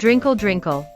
Drinkle drinkle.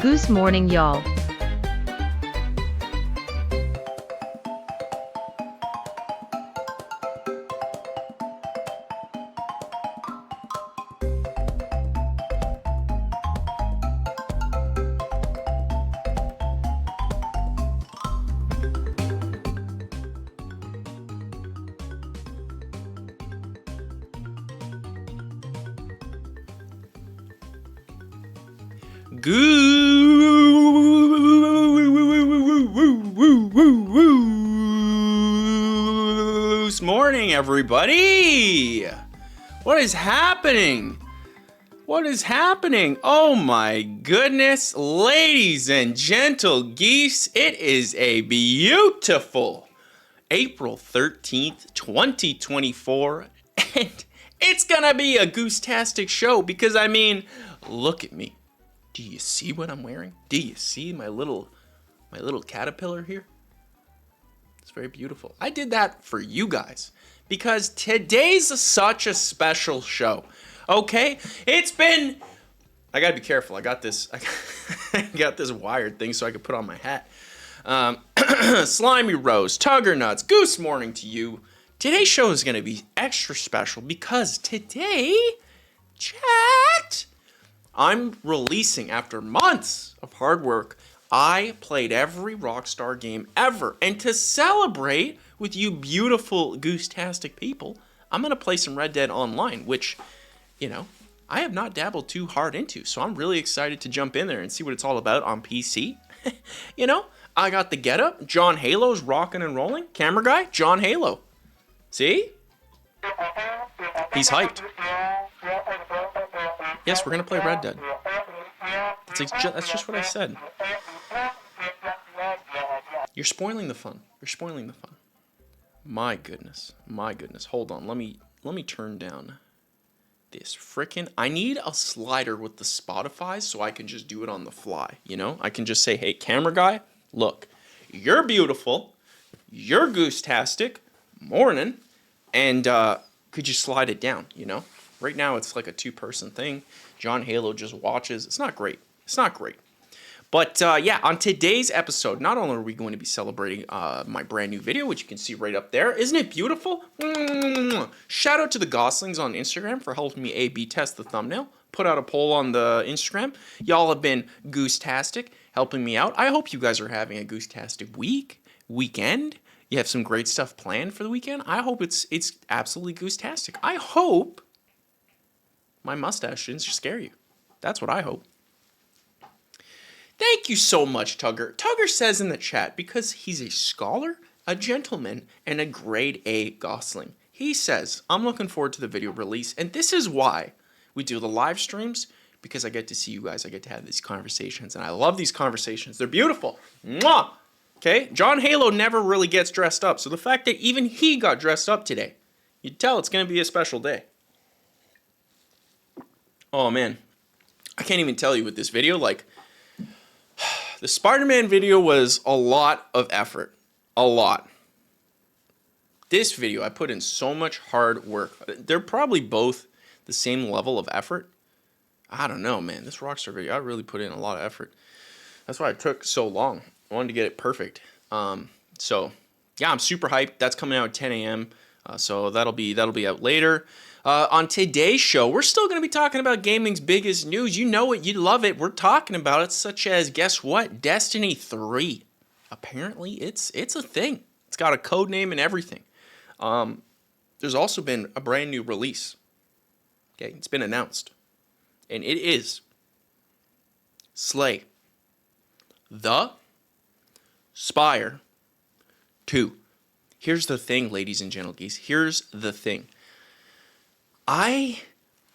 Goose Morning, y'all. Goose morning, everybody. What is happening? What is happening? Oh my goodness, ladies and gentle geese, it is a beautiful April 13th, 2024, and it's gonna be a goose-tastic show because, I mean, look at me. Do you see what I'm wearing? Do you see my little caterpillar here? It's very beautiful. I did that for you guys because today's such a special show. Okay? It's been, I gotta be careful. I got this wired thing so I can put on my hat. Slimy Rose, Tugger Nuts, Goose Morning to you. Today's show is gonna be extra special because today, chat, I'm releasing, after months of hard work, I played every Rockstar game ever. And to celebrate with you beautiful goose-tastic people, I'm going to play some Red Dead Online, which, you know, I have not dabbled too hard into. So I'm really excited to jump in there and see what it's all about on PC. You know, I got the getup. John Halo's rocking and rolling. Camera guy, John Halo. See? He's hyped. Yes, we're going to play Red Dead. That's just what I said. You're spoiling the fun. You're spoiling the fun. My goodness. My goodness. Hold on. Let me turn down this frickin'. I need a slider with the Spotify so I can just do it on the fly. You know? I can just say, hey, camera guy, look, you're beautiful. You're goose-tastic. Morning. And could you slide it down, you know? Right now it's like a two-person thing. John Halo just watches. It's not great. It's not great. But yeah, on today's episode, not only are we going to be celebrating my brand new video, which you can see right up there. Isn't it beautiful? Shout out to the Goslings on Instagram for helping me A/B test the thumbnail. Put out a poll on the Instagram. Y'all have been goose-tastic, helping me out. I hope you guys are having a goose-tastic weekend. You have some great stuff planned for the weekend. I hope it's absolutely goose-tastic. I hope my mustache didn't scare you. That's what I hope. Thank you so much, Tugger. Tugger says in the chat, because he's a scholar, a gentleman, and a grade A gosling. He says, I'm looking forward to the video release, and this is why we do the live streams, because I get to see you guys. I get to have these conversations, and I love these conversations. They're beautiful. Mwah! Okay? John Halo never really gets dressed up, so the fact that even he got dressed up today, you'd tell it's going to be a special day. Oh, man. I can't even tell you with this video, like, the Spider-Man video was a lot of effort. A lot. This video, I put in so much hard work. They're probably both the same level of effort. I don't know, man. This Rockstar video, I really put in a lot of effort. That's why it took so long. I wanted to get it perfect. So, yeah, I'm super hyped. That's coming out at 10 a.m. So that'll be out later. On today's show, we're still going to be talking about gaming's biggest news. You know it, you love it. We're talking about it, such as, guess what? Destiny 3. Apparently, it's a thing. It's got a code name and everything. There's also been a brand new release. Okay, it's been announced. And it is Slay the Spire 2. Here's the thing, ladies and gentle geese. Here's the thing. I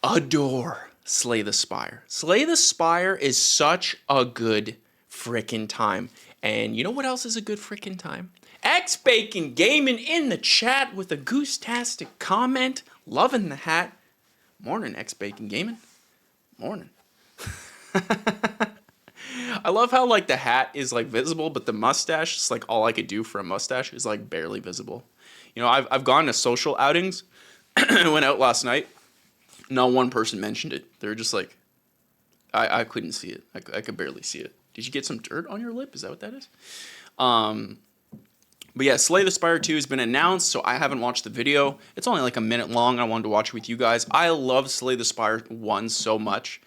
adore Slay the Spire. Slay the Spire is such a good frickin' time. And you know what else is a good frickin' time? X-Bacon Gaming in the chat with a goose-tastic comment. Loving the hat. Morning, X-Bacon Gaming. Morning. I love how, like, the hat is, like, visible, but the mustache is, like, all I could do for a mustache is, like, barely visible. You know, I've gone to social outings. I went out last night. Not one person mentioned it. They were just like, I couldn't see it. I could barely see it. Did you get some dirt on your lip? Is that what that is? But yeah, Slay the Spire 2 has been announced, so I haven't watched the video. It's only like a minute long. I wanted to watch it with you guys. I love Slay the Spire 1 so much.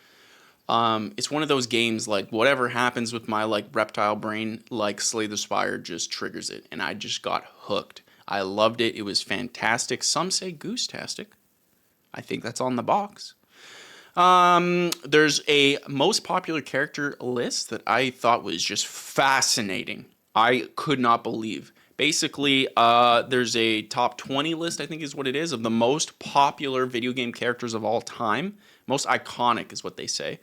It's one of those games, like, whatever happens with my, like, reptile brain, like, Slay the Spire just triggers it. And I just got hooked. I loved it. It was fantastic. Some say goose-tastic. I think that's on the box. There's a most popular character list that I thought was just fascinating. I could not believe. Basically, there's a top 20 list, I think is what it is, of the most popular video game characters of all time. Most iconic is what they say.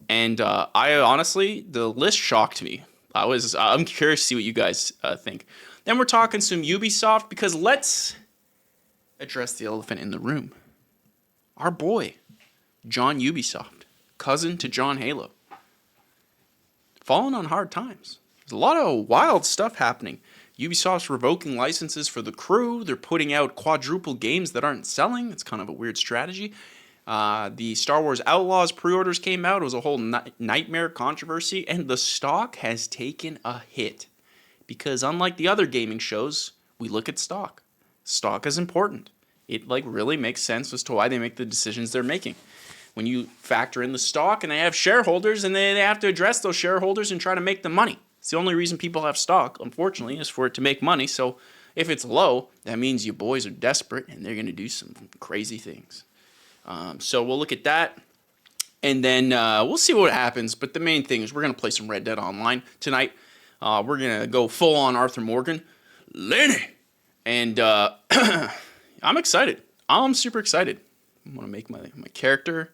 And I honestly, the list shocked me. I'm curious to see what you guys think. Then we're talking some Ubisoft because let's address the elephant in the room. Our boy, John Ubisoft, cousin to John Halo, falling on hard times. There's a lot of wild stuff happening. Ubisoft's revoking licenses for the crew. They're putting out quadruple games that aren't selling. It's kind of a weird strategy. The Star Wars Outlaws pre-orders came out. It was a whole nightmare controversy, and the stock has taken a hit because unlike the other gaming shows, we look at stock. Stock is important. It really makes sense as to why they make the decisions they're making. When you factor in the stock and they have shareholders and they have to address those shareholders and try to make the money. It's the only reason people have stock, unfortunately, is for it to make money. So if it's low, that means you boys are desperate and they're going to do some crazy things. So we'll look at that, and then we'll see what happens. But the main thing is we're going to play some Red Dead Online tonight. We're going to go full on Arthur Morgan. Lenny! And I'm excited. I'm super excited. I want to make my character.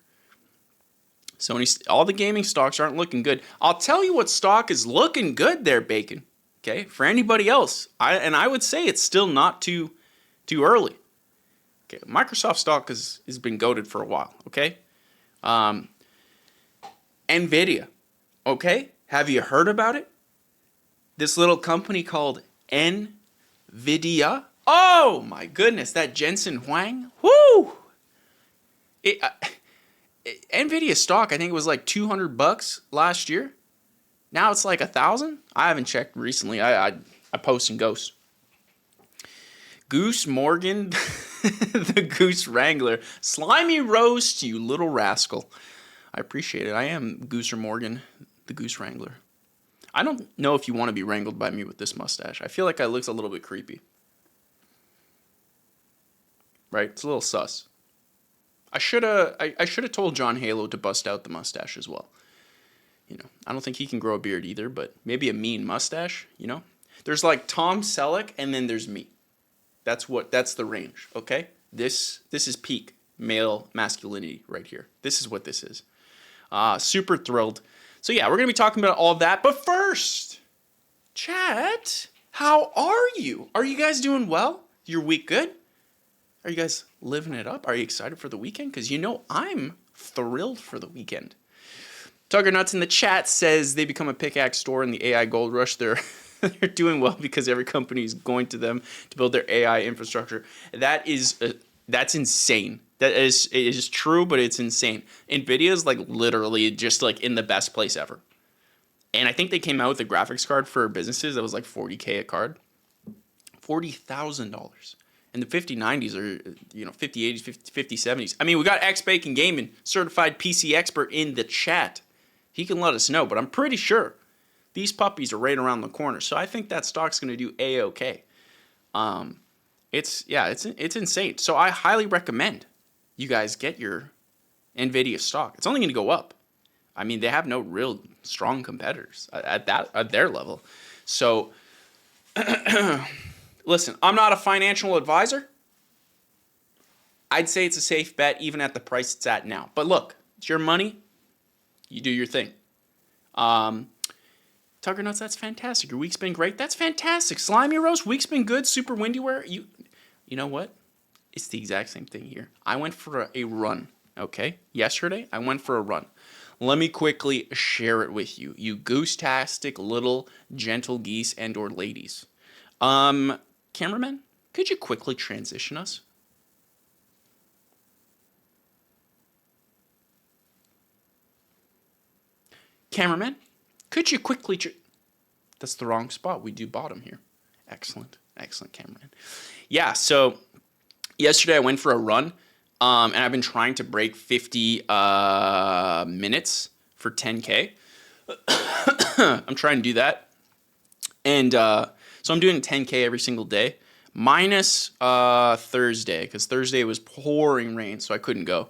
Sony, all the gaming stocks aren't looking good. I'll tell you what stock is looking good there, Bacon. Okay, for anybody else, I would say it's still not too early. Okay, Microsoft stock has been goated for a while. Okay, Nvidia. Okay, have you heard about it? This little company called Nvidia. Oh my goodness, that Jensen Huang. Woo! Nvidia stock, I think it was like $200 last year. Now it's like $1,000. I haven't checked recently. I post and ghost. Goose Morgan, the Goose Wrangler. Slimy roast, you little rascal. I appreciate it. I am Gooser Morgan, the Goose Wrangler. I don't know if you want to be wrangled by me with this mustache. I feel like I looks a little bit creepy. Right? It's a little sus. I should have told John Halo to bust out the mustache as well. I don't think he can grow a beard either, but maybe a mean mustache, There's like Tom Selleck and then there's me. That's the range, okay? This is peak male masculinity right here. This is what this is. Super thrilled. So yeah, we're going to be talking about all of that, but first, chat, how are you? Are you guys doing well? Your week good? Are you guys living it up? Are you excited for the weekend? Because I'm thrilled for the weekend. Tugger Nuts in the chat says they become a pickaxe store in the AI gold rush. They're doing well because every company is going to them to build their AI infrastructure. That's insane. It is true, but it's insane. Nvidia is literally just in the best place ever. And I think they came out with a graphics card for businesses that was like $40K a card. $40,000. And the 5090s are, 5080s, 5070s. I mean, we got X-Bacon Gaming, certified PC expert in the chat. He can let us know, but I'm pretty sure these puppies are right around the corner. So I think that stock's going to do A-OK. It's insane. So I highly recommend you guys get your Nvidia stock. It's only going to go up. I mean, they have no real strong competitors at their level. So listen, I'm not a financial advisor. I'd say it's a safe bet even at the price it's at now. But look, it's your money. You do your thing. Tucker Nuts, that's fantastic. Your week's been great. That's fantastic. Slimy Roast, week's been good. Super windy wear. You know what? It's the exact same thing here. I went for a run, okay? Yesterday, I went for a run. Let me quickly share it with you. You goose-tastic little gentle geese and or ladies. Cameraman, could you quickly transition us? Cameraman, could you quickly... That's the wrong spot. We do bottom here. Excellent. Excellent, cameraman. Yeah, so yesterday I went for a run, and I've been trying to break 50 minutes for 10K. I'm trying to do that. And so I'm doing 10K every single day, minus Thursday, because Thursday was pouring rain, so I couldn't go.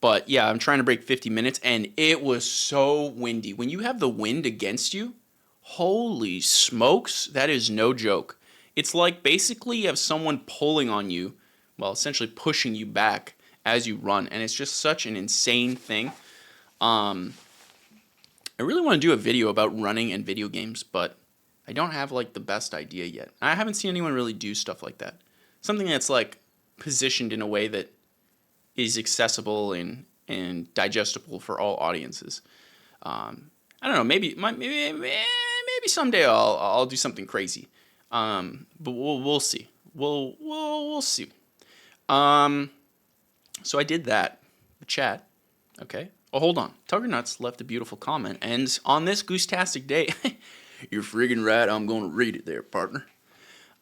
But yeah, I'm trying to break 50 minutes, and it was so windy. When you have the wind against you, holy smokes, that is no joke. It's like basically you have someone pulling on you, well, essentially pushing you back as you run, and it's just such an insane thing. I really want to do a video about running and video games, but I don't have like the best idea yet. I haven't seen anyone really do stuff like that. Something that's like positioned in a way that is accessible and digestible for all audiences. I don't know. Maybe someday I'll do something crazy. But we'll see. We'll see. So I did that. The chat. Okay. Oh, hold on. Tugger Nuts left a beautiful comment, and on this Goose-tastic day, you're friggin' right. I'm gonna read it there, partner.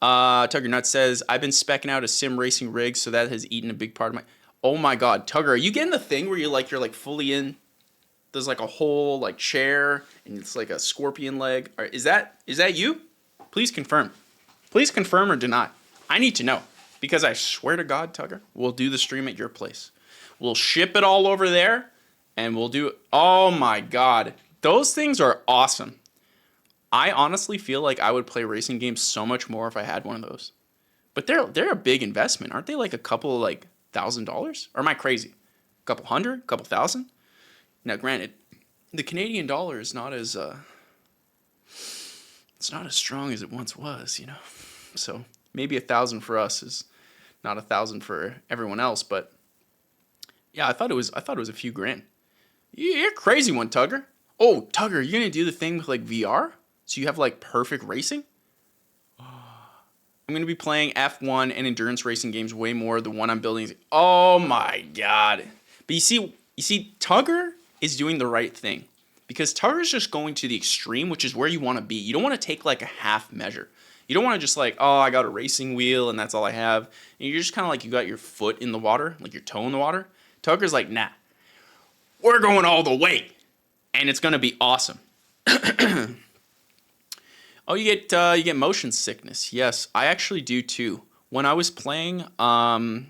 Tugger Nuts says, I've been specking out a sim racing rig, so that has eaten a big part of my... Oh my god, Tugger, are you getting the thing where you're like fully in? There's like a whole like chair, and it's like a scorpion leg. Is that you? Please confirm. Please confirm or deny. I need to know. Because I swear to God, Tugger, we'll do the stream at your place. We'll ship it all over there, and we'll do... Oh my god. Those things are awesome. I honestly feel like I would play racing games so much more if I had one of those. But they're a big investment. Aren't they like a couple like $1,000? Or am I crazy? A couple hundred? A couple thousand? Now, granted, the Canadian dollar is not as it's not as strong as it once was, you know. So maybe 1,000 for us is not 1,000 for everyone else. But yeah, I thought it was a few grand. You're a crazy one, Tugger. Oh, Tugger, you're gonna do the thing with like VR? So you have like perfect racing? I'm going to be playing F1 and endurance racing games way more. The one I'm building is... Oh my god. But you see, Tugger is doing the right thing. Because Tugger's just going to the extreme, which is where you want to be. You don't want to take like a half measure. You don't want to just like, oh, I got a racing wheel and that's all I have. And you're just kind of like you got your foot in the water, like your toe in the water. Tugger's like, nah, we're going all the way. And it's going to be awesome. Oh, you get motion sickness. Yes, I actually do too. When I was playing, I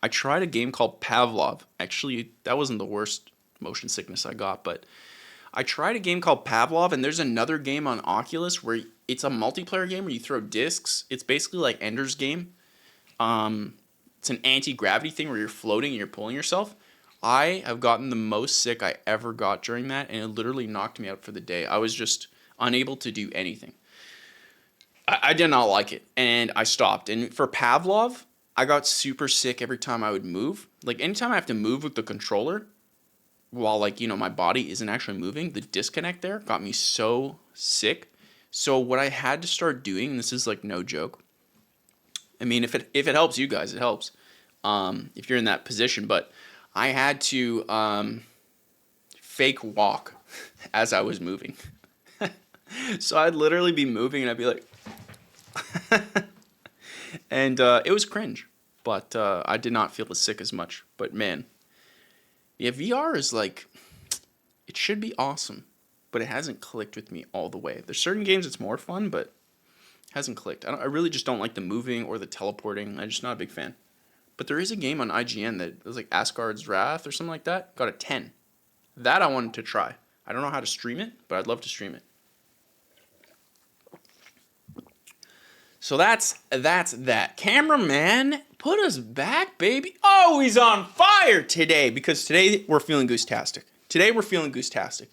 tried a game called Pavlov. Actually, that wasn't the worst motion sickness I got, but I tried a game called Pavlov, and there's another game on Oculus where it's a multiplayer game where you throw discs. It's basically like Ender's Game. It's an anti-gravity thing where you're floating and you're pulling yourself. I have gotten the most sick I ever got during that, and it literally knocked me out for the day. I was just unable to do anything. I did not like it, and I stopped. And for Pavlov, I got super sick every time I would move. Like, anytime I have to move with the controller, while, like, you know, my body isn't actually moving, the disconnect there got me so sick. So what I had to start doing, and this is, like, no joke. I mean, if it helps you guys, it helps. If you're in that position. But I had to fake walk as I was moving. So I'd literally be moving and I'd be like... and it was cringe. But I did not feel as sick as much. But man, yeah, VR is like... It should be awesome. But it hasn't clicked with me all the way. There's certain games it's more fun, but... It hasn't clicked. I really just don't like the moving or the teleporting. I'm just not a big fan. But there is a game on IGN that was like Asgard's Wrath or something like that. Got a 10. That I wanted to try. I don't know how to stream it, but I'd love to stream it. So that's that. Cameraman, put us back, baby. Oh, he's on fire today because today we're feeling Goose-tastic. Today we're feeling Goose-tastic.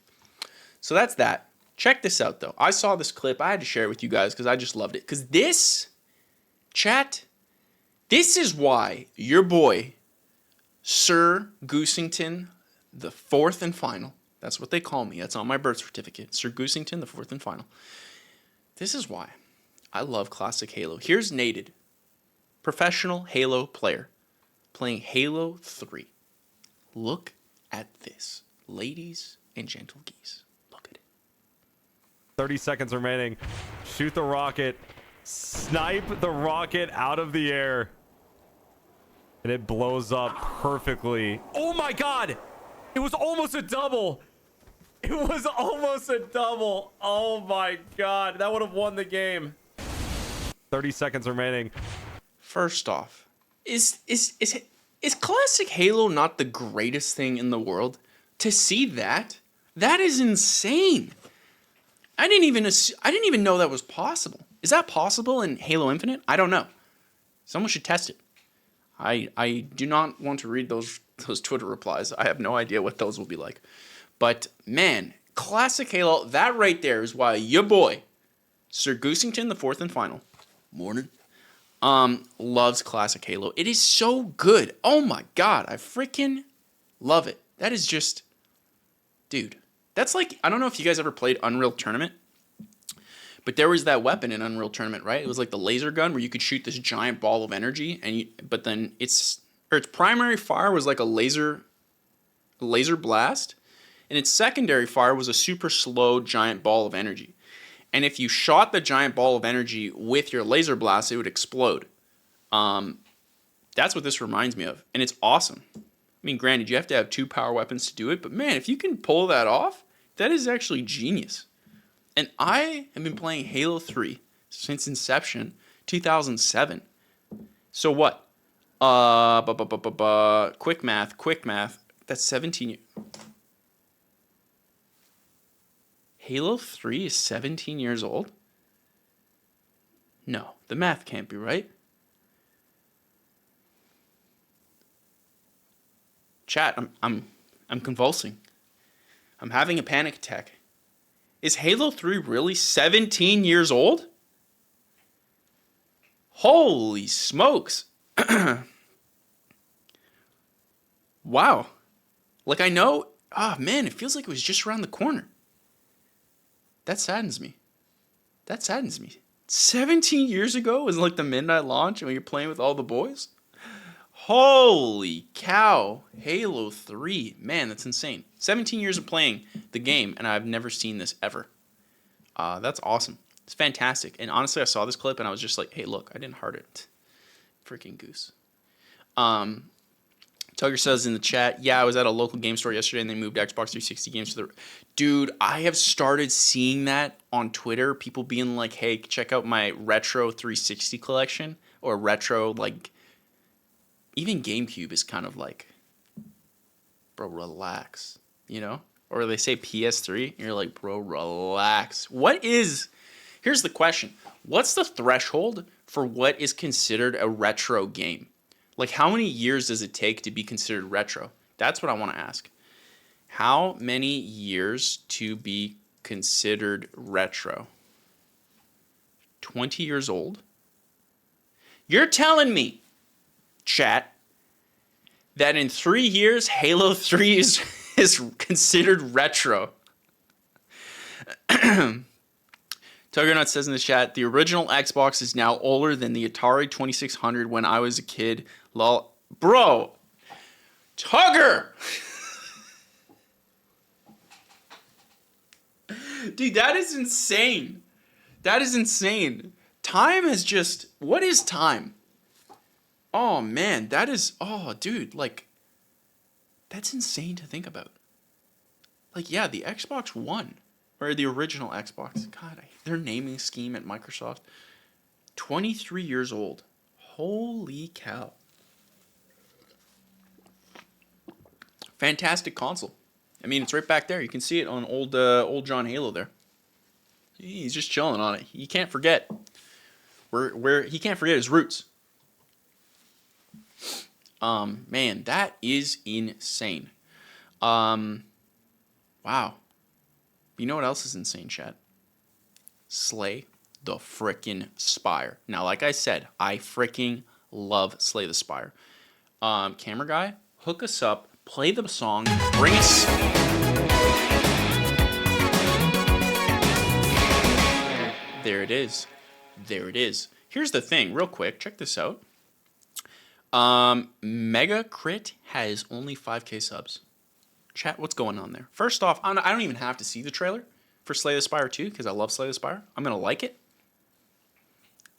So that's that. Check this out, though. I saw this clip. I had to share it with you guys because I just loved it. Because this, chat, this is why your boy, Sir Goosington, the fourth and final. That's what they call me. That's on my birth certificate. Sir Goosington, the fourth and final. This is why I love classic Halo. Here's Naded, professional Halo player, playing Halo 3. Look at this, ladies and gentle geese. Look at it. 30 seconds remaining. Shoot the rocket. Snipe the rocket out of the air. And it blows up perfectly. Oh my god! It was almost a double! It was almost a double! Oh my god, that would have won the game. 30 seconds remaining. First off, is Is classic Halo not the greatest thing in the world? To see that is insane. I didn't even know that was possible. Is that possible in Halo Infinite? I don't know. Someone should test it. I do not want to read those Twitter replies. I have no idea what those will be like. But man, classic Halo, that right there is why your boy, Sir Goosington, the fourth and final, morning, loves classic Halo. It is so good. Oh my god, I freaking love it. That is just, dude. That's like, I don't know if you guys ever played Unreal Tournament, but there was that weapon in Unreal Tournament, right? It was like the laser gun where you could shoot this giant ball of energy, but then its primary fire was like a laser blast, and its secondary fire was a super slow giant ball of energy. And if you shot the giant ball of energy with your laser blast, it would explode. That's what this reminds me of, and it's awesome. I mean, granted, you have to have 2 power weapons to do it, but man, if you can pull that off, that is actually genius. And I have been playing Halo 3 since inception, 2007. So what? Quick math. That's 17 years. Halo 3 is 17 years old? No, the math can't be right. Chat, I'm convulsing. I'm having a panic attack. Is Halo 3 really 17 years old? Holy smokes. Wow. Like, I know, man, it feels like it was just around the corner. That saddens me. 17 years ago was like the midnight launch and when you're playing with all the boys? Holy cow. Halo 3. Man, that's insane. 17 years of playing the game, and I've never seen this ever. That's awesome. It's fantastic. And honestly, I saw this clip, and I was just like, hey, look, I didn't heart it. Freaking Goose. Tugger says in the chat, yeah, I was at a local game store yesterday, and they moved Xbox 360 games to the... Dude, I have started seeing that on Twitter. People being like, hey, check out my retro 360 collection, or retro, like... Even GameCube is kind of like, bro, relax, you know? Or they say PS3, and you're like, bro, relax. Here's the question. What's the threshold for what is considered a retro game? Like, how many years does it take to be considered retro? That's what I want to ask. How many years to be considered retro? 20 years old? You're telling me, chat, that in 3 years Halo 3 is considered retro. Tuggernut says in the chat, the original Xbox is now older than the Atari 2600 when I was a kid. Lol. Bro! Tugger! Dude, that is insane. Time has just... What is time? Oh, man, dude, like, that's insane to think about. Like, yeah, the Xbox One, or the original Xbox, God, their naming scheme at Microsoft, 23 years old. Holy cow. Fantastic console. I mean, it's right back there. You can see it on old John Halo there. He's just chilling on it. He can't forget he can't forget his roots. Man, that is insane. Wow. You know what else is insane, chat? Slay the frickin' Spire. Now, like I said, I frickin' love Slay the Spire. Camera guy, hook us up, play the song, bring us... There it is. Here's the thing, real quick, check this out. Mega Crit has only 5K subs. Chat, what's going on there? First off, I don't even have to see the trailer for Slay the Spire 2 because I love Slay the Spire. I'm going to like it.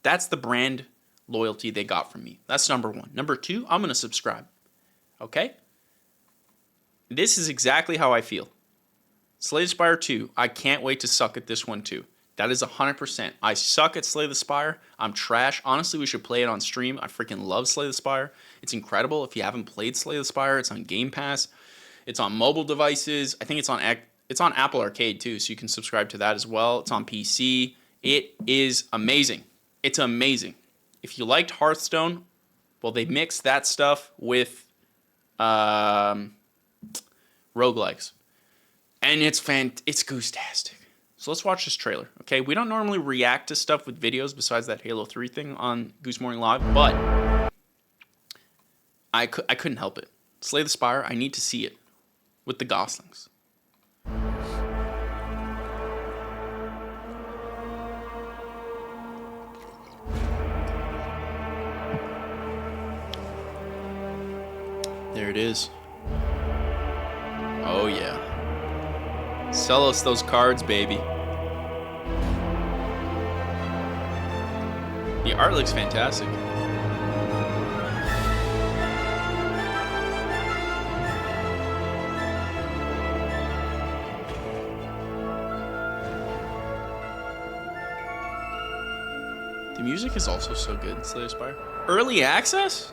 That's the brand loyalty they got from me. That's number one. Number two, I'm going to subscribe. Okay? This is exactly how I feel. Slay the Spire 2, I can't wait to suck at this one too. That is 100%. I suck at Slay the Spire. I'm trash. Honestly, we should play it on stream. I freaking love Slay the Spire. It's incredible. If you haven't played Slay the Spire, it's on Game Pass. It's on mobile devices. I think it's on Apple Arcade too, so you can subscribe to that as well. It's on PC. It is amazing. It's amazing. If you liked Hearthstone, well, they mixed that stuff with roguelikes. And it's goose-tastic. So let's watch this trailer, okay? We don't normally react to stuff with videos besides that Halo 3 thing on Goose Morning Live, but I couldn't help it. Slay the Spire, I need to see it with the goslings. There it is. Oh, yeah. Sell us those cards, baby. The art looks fantastic. The music is also so good in Slay the Spire. Early access?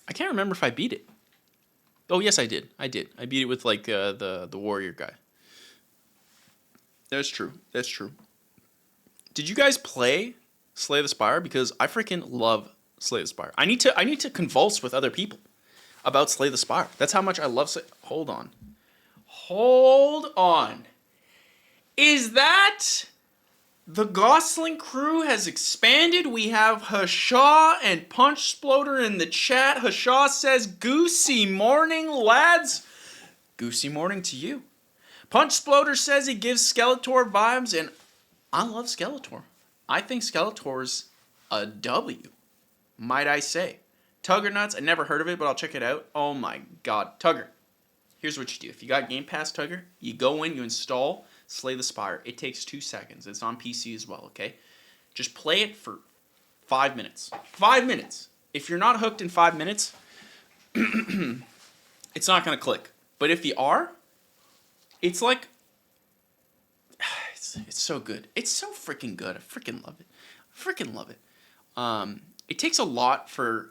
I can't remember if I beat it. Oh, yes, I did. I beat it with like the warrior guy. That's true. Did you guys play Slay the Spire? Because I freaking love Slay the Spire. I need to convulse with other people about Slay the Spire. That's how much I love Hold on. Is that the Gosling crew has expanded? We have Hashaw and Punch Sploder in the chat. Hashaw says, Goosey morning, lads. Goosey morning to you. Punch Sploder says he gives Skeletor vibes, and I love Skeletor. I think Skeletor's a W, might I say. Tugger Nuts, I never heard of it, but I'll check it out. Oh my god. Tugger, here's what you do. If you got Game Pass, Tugger, you go in, you install Slay the Spire. It takes 2 seconds. It's on PC as well, okay? Just play it for 5 minutes. 5 minutes. If you're not hooked in 5 minutes, it's not going to click. But if you are, it's like, it's so good. It's so freaking good. I freaking love it. It takes a lot for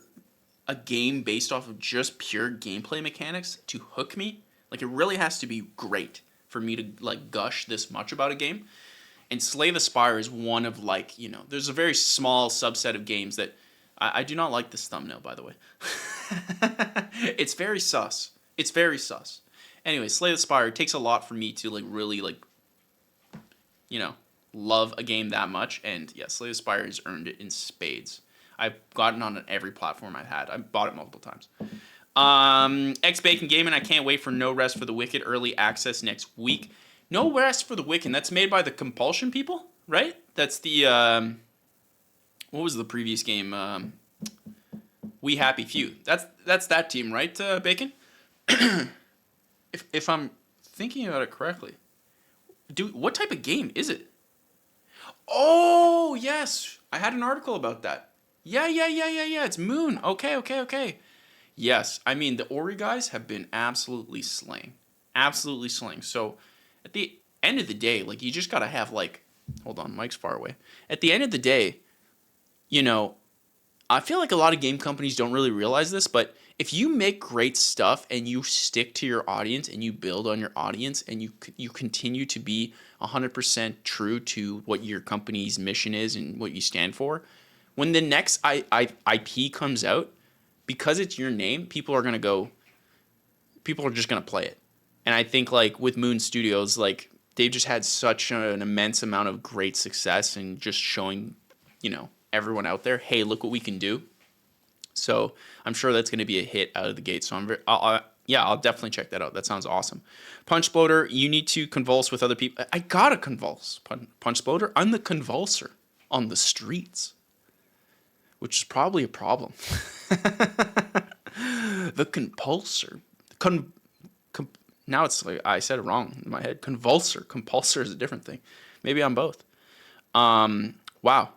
a game based off of just pure gameplay mechanics to hook me. Like, it really has to be great for me to like gush this much about a game. And Slay the Spire is one of like, there's a very small subset of games that I do not like this thumbnail, by the way. It's very sus. Anyway, Slay the Spire, it takes a lot for me to like really like, love a game that much. And yeah, Slay the Spire has earned it in spades. I've gotten on every platform I've had. I bought it multiple times. X-Bacon Gaming, I can't wait for No Rest for the Wicked early access next week. No Rest for the Wicked, that's made by the Compulsion people, right? That's the, what was the previous game? We Happy Few. That's that team, right, Bacon? if I'm thinking about it correctly. Dude, what type of game is it? Oh, yes. I had an article about that. Yeah. It's Moon. Okay. Yes, I mean, the Ori guys have been absolutely slaying. So, at the end of the day, like, you just gotta have, like... Hold on, Mike's far away. At the end of the day, I feel like a lot of game companies don't really realize this, but if you make great stuff and you stick to your audience and you build on your audience and you continue to be 100% true to what your company's mission is and what you stand for, when the next IP comes out, because it's your name, people are just going to play it. And I think like with Moon Studios, like they've just had such an immense amount of great success and just showing, everyone out there, hey, look what we can do. So I'm sure that's going to be a hit out of the gate. So I'll definitely check that out. That sounds awesome. Punch Sploder, you need to convulse with other people. I got to convulse. Punch Sploder, I'm the convulser on the streets, which is probably a problem. The compulsor. Now it's like I said it wrong in my head. Compulsor is a different thing. Maybe I'm both. Wow.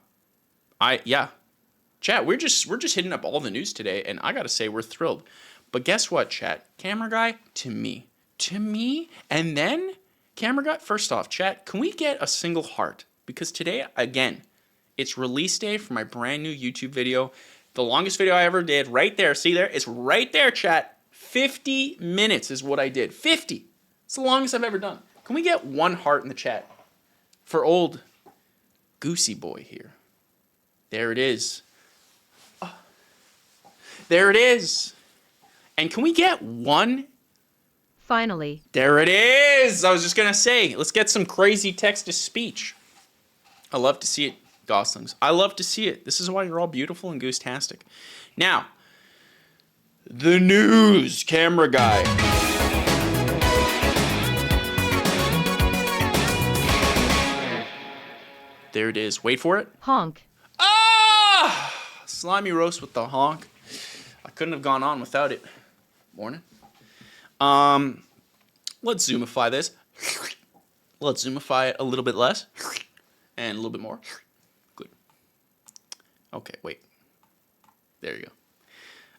Chat, we're just hitting up all the news today, and I gotta say we're thrilled. But guess what, chat? Camera guy, to me, and then camera guy. First off, chat, can we get a single heart? Because today, again, it's release day for my brand new YouTube video, the longest video I ever did. Right there, see there? It's right there, chat. 50 minutes is what I did. 50. It's the longest I've ever done. Can we get one heart in the chat for old Goosey boy here? There it is. Oh, there it is. And can we get one? Finally. There it is. I was just going to say, let's get some crazy text-to-speech. I love to see it, goslings. I love to see it. This is why you're all beautiful and goose-tastic. Now, the news, camera guy. There it is. Wait for it. Honk. Ah! Slimy roast with the honk. I couldn't have gone on without it. Morning. Let's zoomify this. Let's zoomify it a little bit less. And a little bit more. Good. Okay, wait. There you go.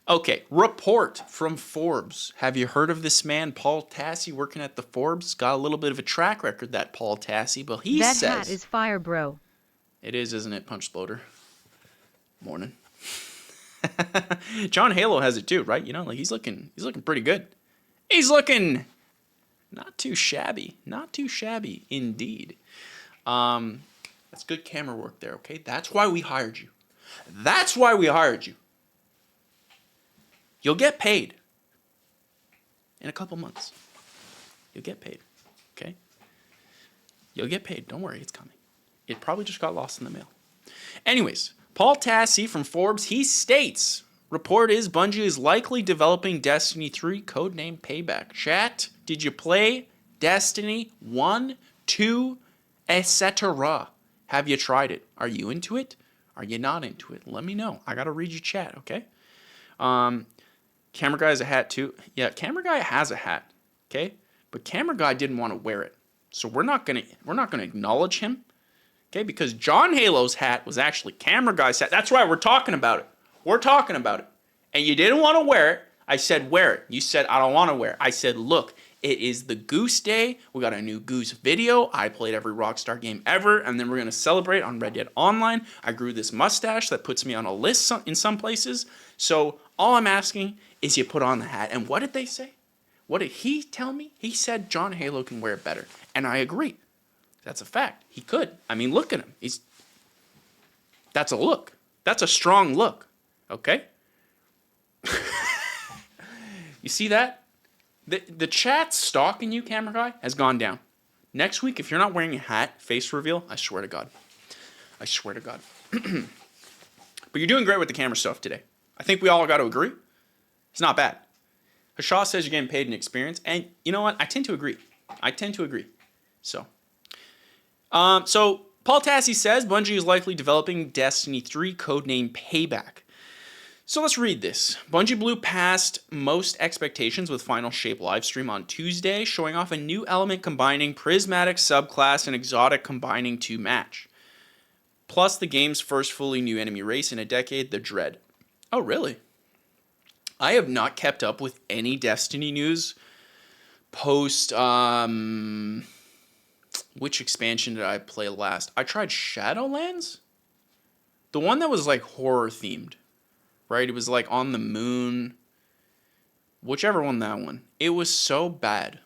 Okay, report from Forbes. Have you heard of this man, Paul Tassi, working at the Forbes? Got a little bit of a track record, that Paul Tassi, but he that says... That hat is fire, bro. It is, isn't it, Punch Exploder? Morning. John Halo has it too, right? You know, like he's looking pretty good. He's looking not too shabby. Not too shabby, indeed. That's good camera work there, okay? That's why we hired you. That's why we hired you. You'll get paid in a couple months. You'll get paid, okay? You'll get paid. Don't worry, it's coming. It probably just got lost in the mail. Anyways, Paul Tassi from Forbes, he states, report is Bungie is likely developing Destiny 3, codename Payback. Chat, did you play Destiny 1, 2, etc.? Have you tried it? Are you into it? Are you not into it? Let me know. I got to read your chat, okay? Camera guy has a hat too. Yeah, camera guy has a hat, okay? But camera guy didn't want to wear it. So we're not going to acknowledge him. Okay, because John Halo's hat was actually camera guy's hat. That's right, we're talking about it. We're talking about it. And you didn't want to wear it. I said, wear it. You said, I don't want to wear it. I said, look, it is the Goose Day. We got a new Goose video. I played every Rockstar game ever. And then we're going to celebrate on Red Dead Online. I grew this mustache that puts me on a list in some places. So all I'm asking is you put on the hat. And what did they say? What did he tell me? He said John Halo can wear it better. And I agree. That's a fact. He could. I mean, look at him. That's a look. That's a strong look. Okay? You see that? The chat stalking you, camera guy, has gone down. Next week, if you're not wearing a hat, face reveal, I swear to God. I swear to God. But you're doing great with the camera stuff today. I think we all got to agree. It's not bad. Hashaw says you're getting paid in experience. And you know what? I tend to agree. So Paul Tassi says Bungie is likely developing Destiny 3, codename Payback. So let's read this. Bungie blew past most expectations with Final Shape livestream on Tuesday, showing off a new element combining prismatic subclass and exotic combining to match. Plus the game's first fully new enemy race in a decade, the Dread. Oh, really? I have not kept up with any Destiny news post, which expansion did I play last? I tried Shadowlands? The one that was like horror themed, right? It was like on the moon. Whichever one that one. It was so bad.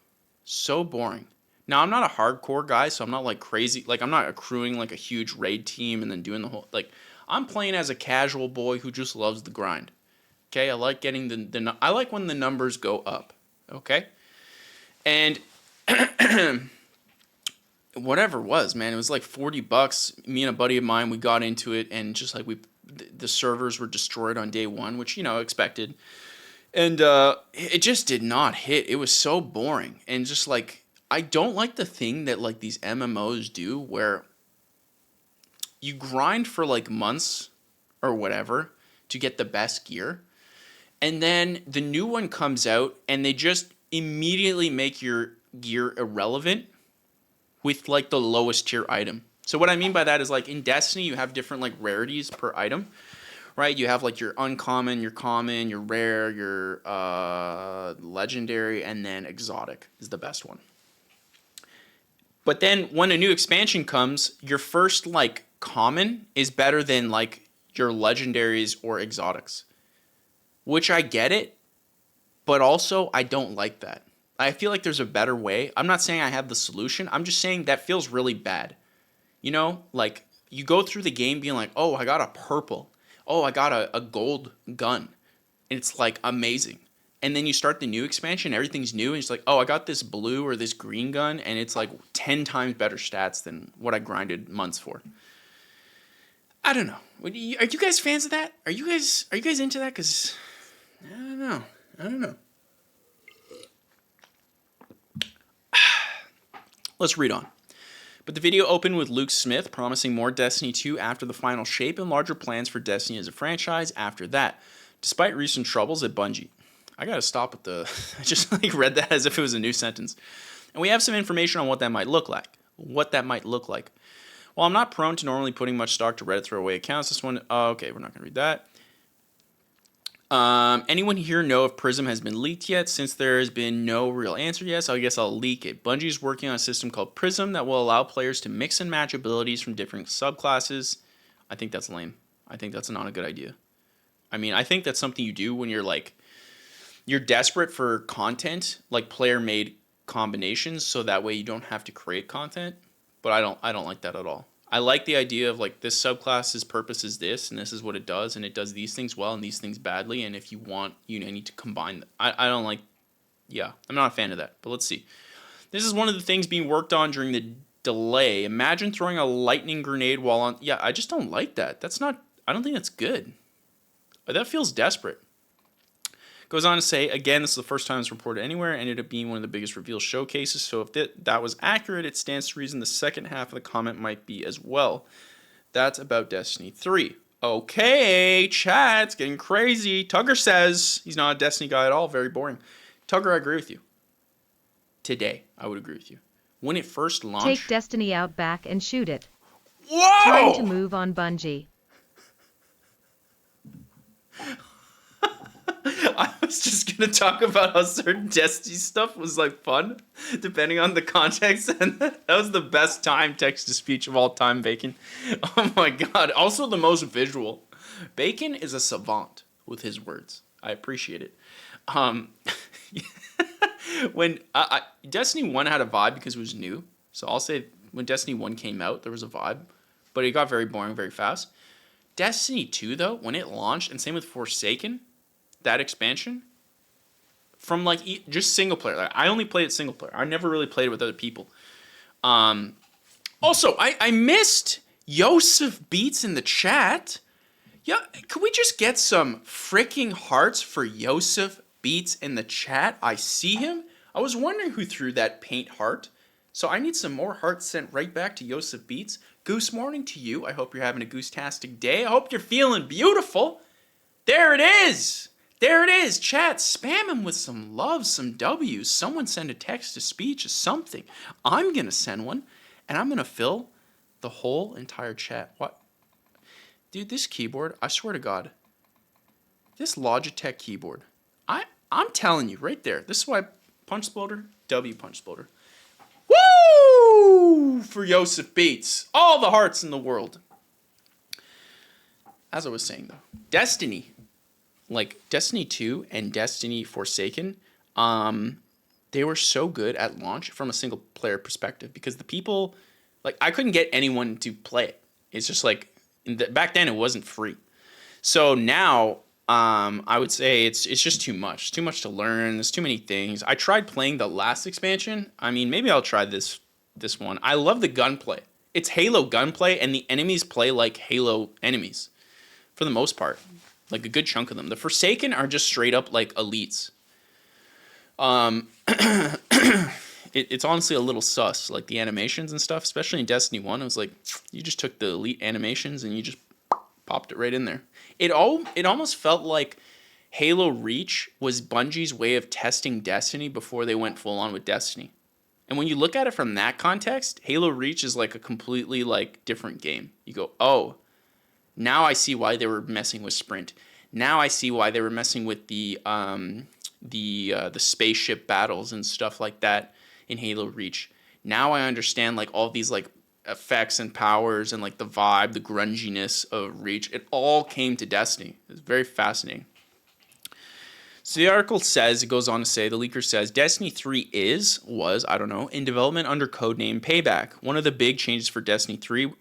So boring. Now, I'm not a hardcore guy, so I'm not like crazy. Like, I'm not accruing like a huge raid team and then doing the whole, like, I'm playing as a casual boy who just loves the grind. Okay? I like getting I like when the numbers go up. Okay? And whatever it was, man, it was like $40. Me and a buddy of mine, we got into it, and just like the servers were destroyed on day one, which, you know, expected. And it just did not hit. It was so boring. And just like, I don't like the thing that like these MMOs do where you grind for like months or whatever to get the best gear. And then the new one comes out and they just immediately make your gear irrelevant with like the lowest tier item. So what I mean by that is like in Destiny, you have different like rarities per item, right? You have like your uncommon, your common, your rare, your legendary, and then exotic is the best one. But then when a new expansion comes, your first like common is better than like your legendaries or exotics. Which I get it, but also I don't like that. I feel like there's a better way. I'm not saying I have the solution. I'm just saying that feels really bad. You know, like you go through the game being like, oh, I got a purple. Oh, I got a gold gun. And it's like amazing. And then you start the new expansion, everything's new, and it's like, oh, I got this blue or this green gun, and it's like 10 times better stats than what I grinded months for. I don't know. Are you guys fans of that? Are you guys into that? Because I don't know. Let's read on. But the video opened with Luke Smith promising more Destiny 2 after the final shape and larger plans for Destiny as a franchise after that, despite recent troubles at Bungie. I gotta stop with the... I just like read that as if it was a new sentence. And we have some information on what that might look like. While I'm not prone to normally putting much stock to Reddit throwaway accounts, this one... okay, we're not gonna read that. Anyone here know if Prism has been leaked yet? Since there has been no real answer yet, so I guess I'll leak it. Bungie is working on a system called Prism that will allow players to mix and match abilities from different subclasses. I think that's lame. I think that's not a good idea. I mean, I think that's something you do when you're like, you're desperate for content, like player-made combinations, so that way you don't have to create content. But I don't like that at all. I like the idea of like this subclass's purpose is this, and this is what it does, and it does these things well and these things badly. And if you want, you need to combine them. I don't like. Yeah, I'm not a fan of that. But let's see. This is one of the things being worked on during the delay. Imagine throwing a lightning grenade while on. Yeah, I just don't like that. That's not. I don't think that's good. That feels desperate. Goes on to say, again, this is the first time it's reported anywhere, ended up being one of the biggest reveal showcases, so if that was accurate, it stands to reason the second half of the comment might be as well. That's about Destiny 3. Okay, chat, it's getting crazy. Tugger says he's not a Destiny guy at all, very boring. Tugger, I agree with you. Today, I would agree with you. When it first launched... Take Destiny out back and shoot it. Whoa! Time to move on, Bungie. I was just going to talk about how certain Destiny stuff was like fun, depending on the context, and that was the best time text-to-speech of all time, Bacon. Oh my god. Also the most visual. Bacon is a savant with his words. I appreciate it. When Destiny 1 had a vibe because it was new, so I'll say when Destiny 1 came out, there was a vibe, but it got very boring very fast. Destiny 2, though, when it launched, and same with Forsaken, that expansion, from like just single player. Like, I only played it single player. I never really played it with other people. Also, I missed Yosef Beats in the chat. Yeah, could we just get some freaking hearts for Yosef Beats in the chat? I see him. I was wondering who threw that paint heart. So I need some more hearts sent right back to Yosef Beats. Goose Morning to you. I hope you're having a goose-tastic day. I hope you're feeling beautiful. There it is. There it is. Chat, spam him with some love, some W's. Someone send a text-to-speech or something. I'm going to send one, and I'm going to fill the whole entire chat. What? Dude, this keyboard, I swear to God, this Logitech keyboard, I'm telling you right there, this is why punch exploder, W punch exploder. Woo! For Yosef Beats. All the hearts in the world. As I was saying, though, Destiny, like Destiny 2 and Destiny Forsaken, they were so good at launch from a single player perspective because the people, like, I couldn't get anyone to play it. It's just like, back then it wasn't free. So now, I would say it's just too much. Too much to learn. There's too many things. I tried playing the last expansion. I mean, maybe I'll try this one. I love the gunplay. It's Halo gunplay, and the enemies play like Halo enemies, for the most part. Like a good chunk of them. The Forsaken are just straight up like elites. It's honestly a little sus, like the animations and stuff, especially in Destiny 1. It was like, you just took the elite animations and you just popped it right in there. It almost felt like Halo Reach was Bungie's way of testing Destiny before they went full on with Destiny. And when you look at it from that context, Halo Reach is like a completely like different game. You go, oh, Now I see why they were messing with sprint. Now I see why they were messing with the spaceship battles and stuff like that in Halo Reach. Now I understand like all these like effects and powers and like the vibe, the grunginess of Reach. It all came to Destiny. It's very fascinating. So the article says, it goes on to say, the leaker says, Destiny 3 was, I don't know, in development under codename Payback. One of the big changes for Destiny 3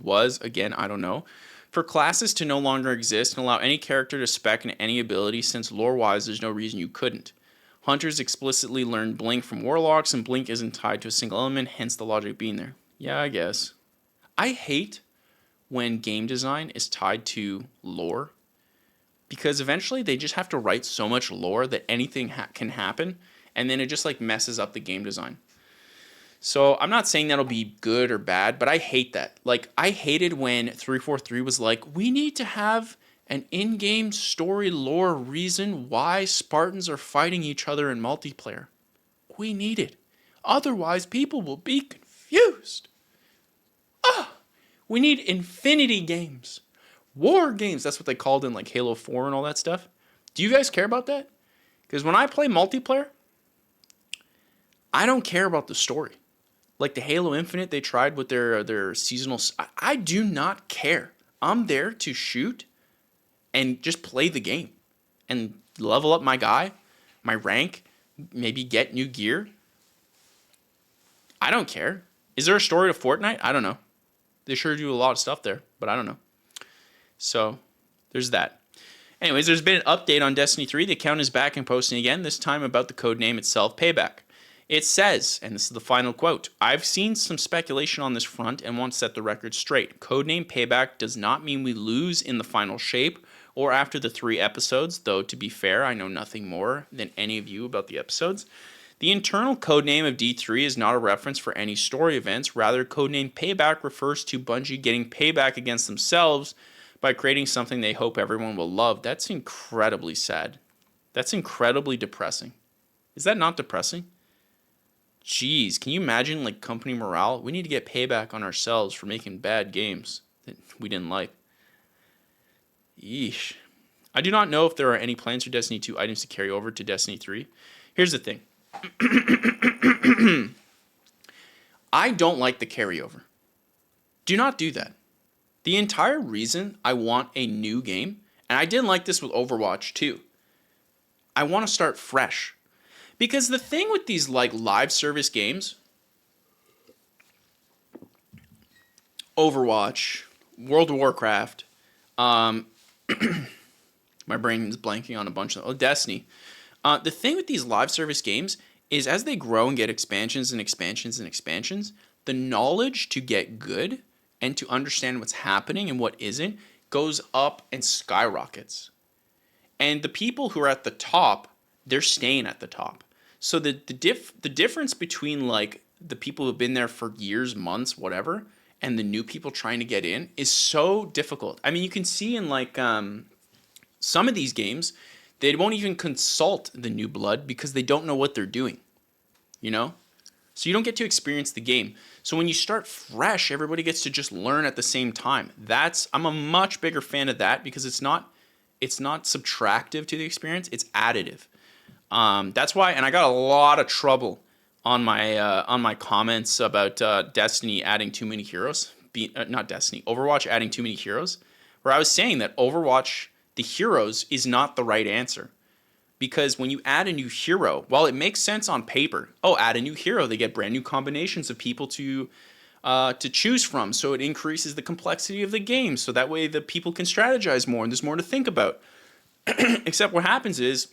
was, again, I don't know, for classes to no longer exist and allow any character to spec in any ability, since lore-wise there's no reason you couldn't. Hunters explicitly learned Blink from Warlocks, and Blink isn't tied to a single element, hence the logic being there. Yeah, I guess. I hate when game design is tied to lore, because eventually they just have to write so much lore that anything can happen, and then it just like messes up the game design. So I'm not saying that'll be good or bad, but I hate that. Like, I hated when 343 was like, we need to have an in-game story lore reason why Spartans are fighting each other in multiplayer. We need it. Otherwise, people will be confused. We need infinity games. War games, that's what they called in like Halo 4 and all that stuff. Do you guys care about that? Because when I play multiplayer, I don't care about the story. Like the Halo Infinite they tried with their seasonal. I do not care. I'm there to shoot and just play the game and level up my guy, my rank, maybe get new gear. I don't care. Is there a story to Fortnite? I don't know. They sure do a lot of stuff there, but I don't know. So there's that. Anyways, there's been an update on Destiny 3. The account is back and posting again, this time about the codename itself, Payback. It says, and this is the final quote, I've seen some speculation on this front and want to set the record straight. Codename Payback does not mean we lose in the final shape or after the 3 episodes, though to be fair, I know nothing more than any of you about the episodes. The internal codename of D3 is not a reference for any story events. Rather, codename Payback refers to Bungie getting payback against themselves by creating something they hope everyone will love. That's incredibly sad. That's incredibly depressing. Is that not depressing? Jeez, can you imagine like company morale? We need to get payback on ourselves for making bad games that we didn't like. Yeesh. I do not know if there are any plans for Destiny 2 items to carry over to Destiny 3. Here's the thing. I don't like the carryover. Do not do that. The entire reason I want a new game, and I didn't like this with Overwatch too, I want to start fresh. Because the thing with these like live service games, Overwatch, World of Warcraft, my brain is blanking on a bunch of Destiny. The thing with these live service games is as they grow and get expansions and expansions and expansions, the knowledge to get good and to understand what's happening and what isn't goes up and skyrockets. And the people who are at the top, they're staying at the top. So the difference between like the people who've been there for years, months, whatever, and the new people trying to get in is so difficult. I mean, you can see in like some of these games, they won't even consult the new blood because they don't know what they're doing, you know? So you don't get to experience the game. So when you start fresh, everybody gets to just learn at the same time. I'm a much bigger fan of that because it's not subtractive to the experience, it's additive. That's why, and I got a lot of trouble on my comments about Destiny adding too many heroes. Overwatch adding too many heroes, where I was saying that Overwatch, the heroes, is not the right answer. Because when you add a new hero, while it makes sense on paper, add a new hero, they get brand new combinations of people to choose from, so it increases the complexity of the game, so that way the people can strategize more and there's more to think about. Except what happens is,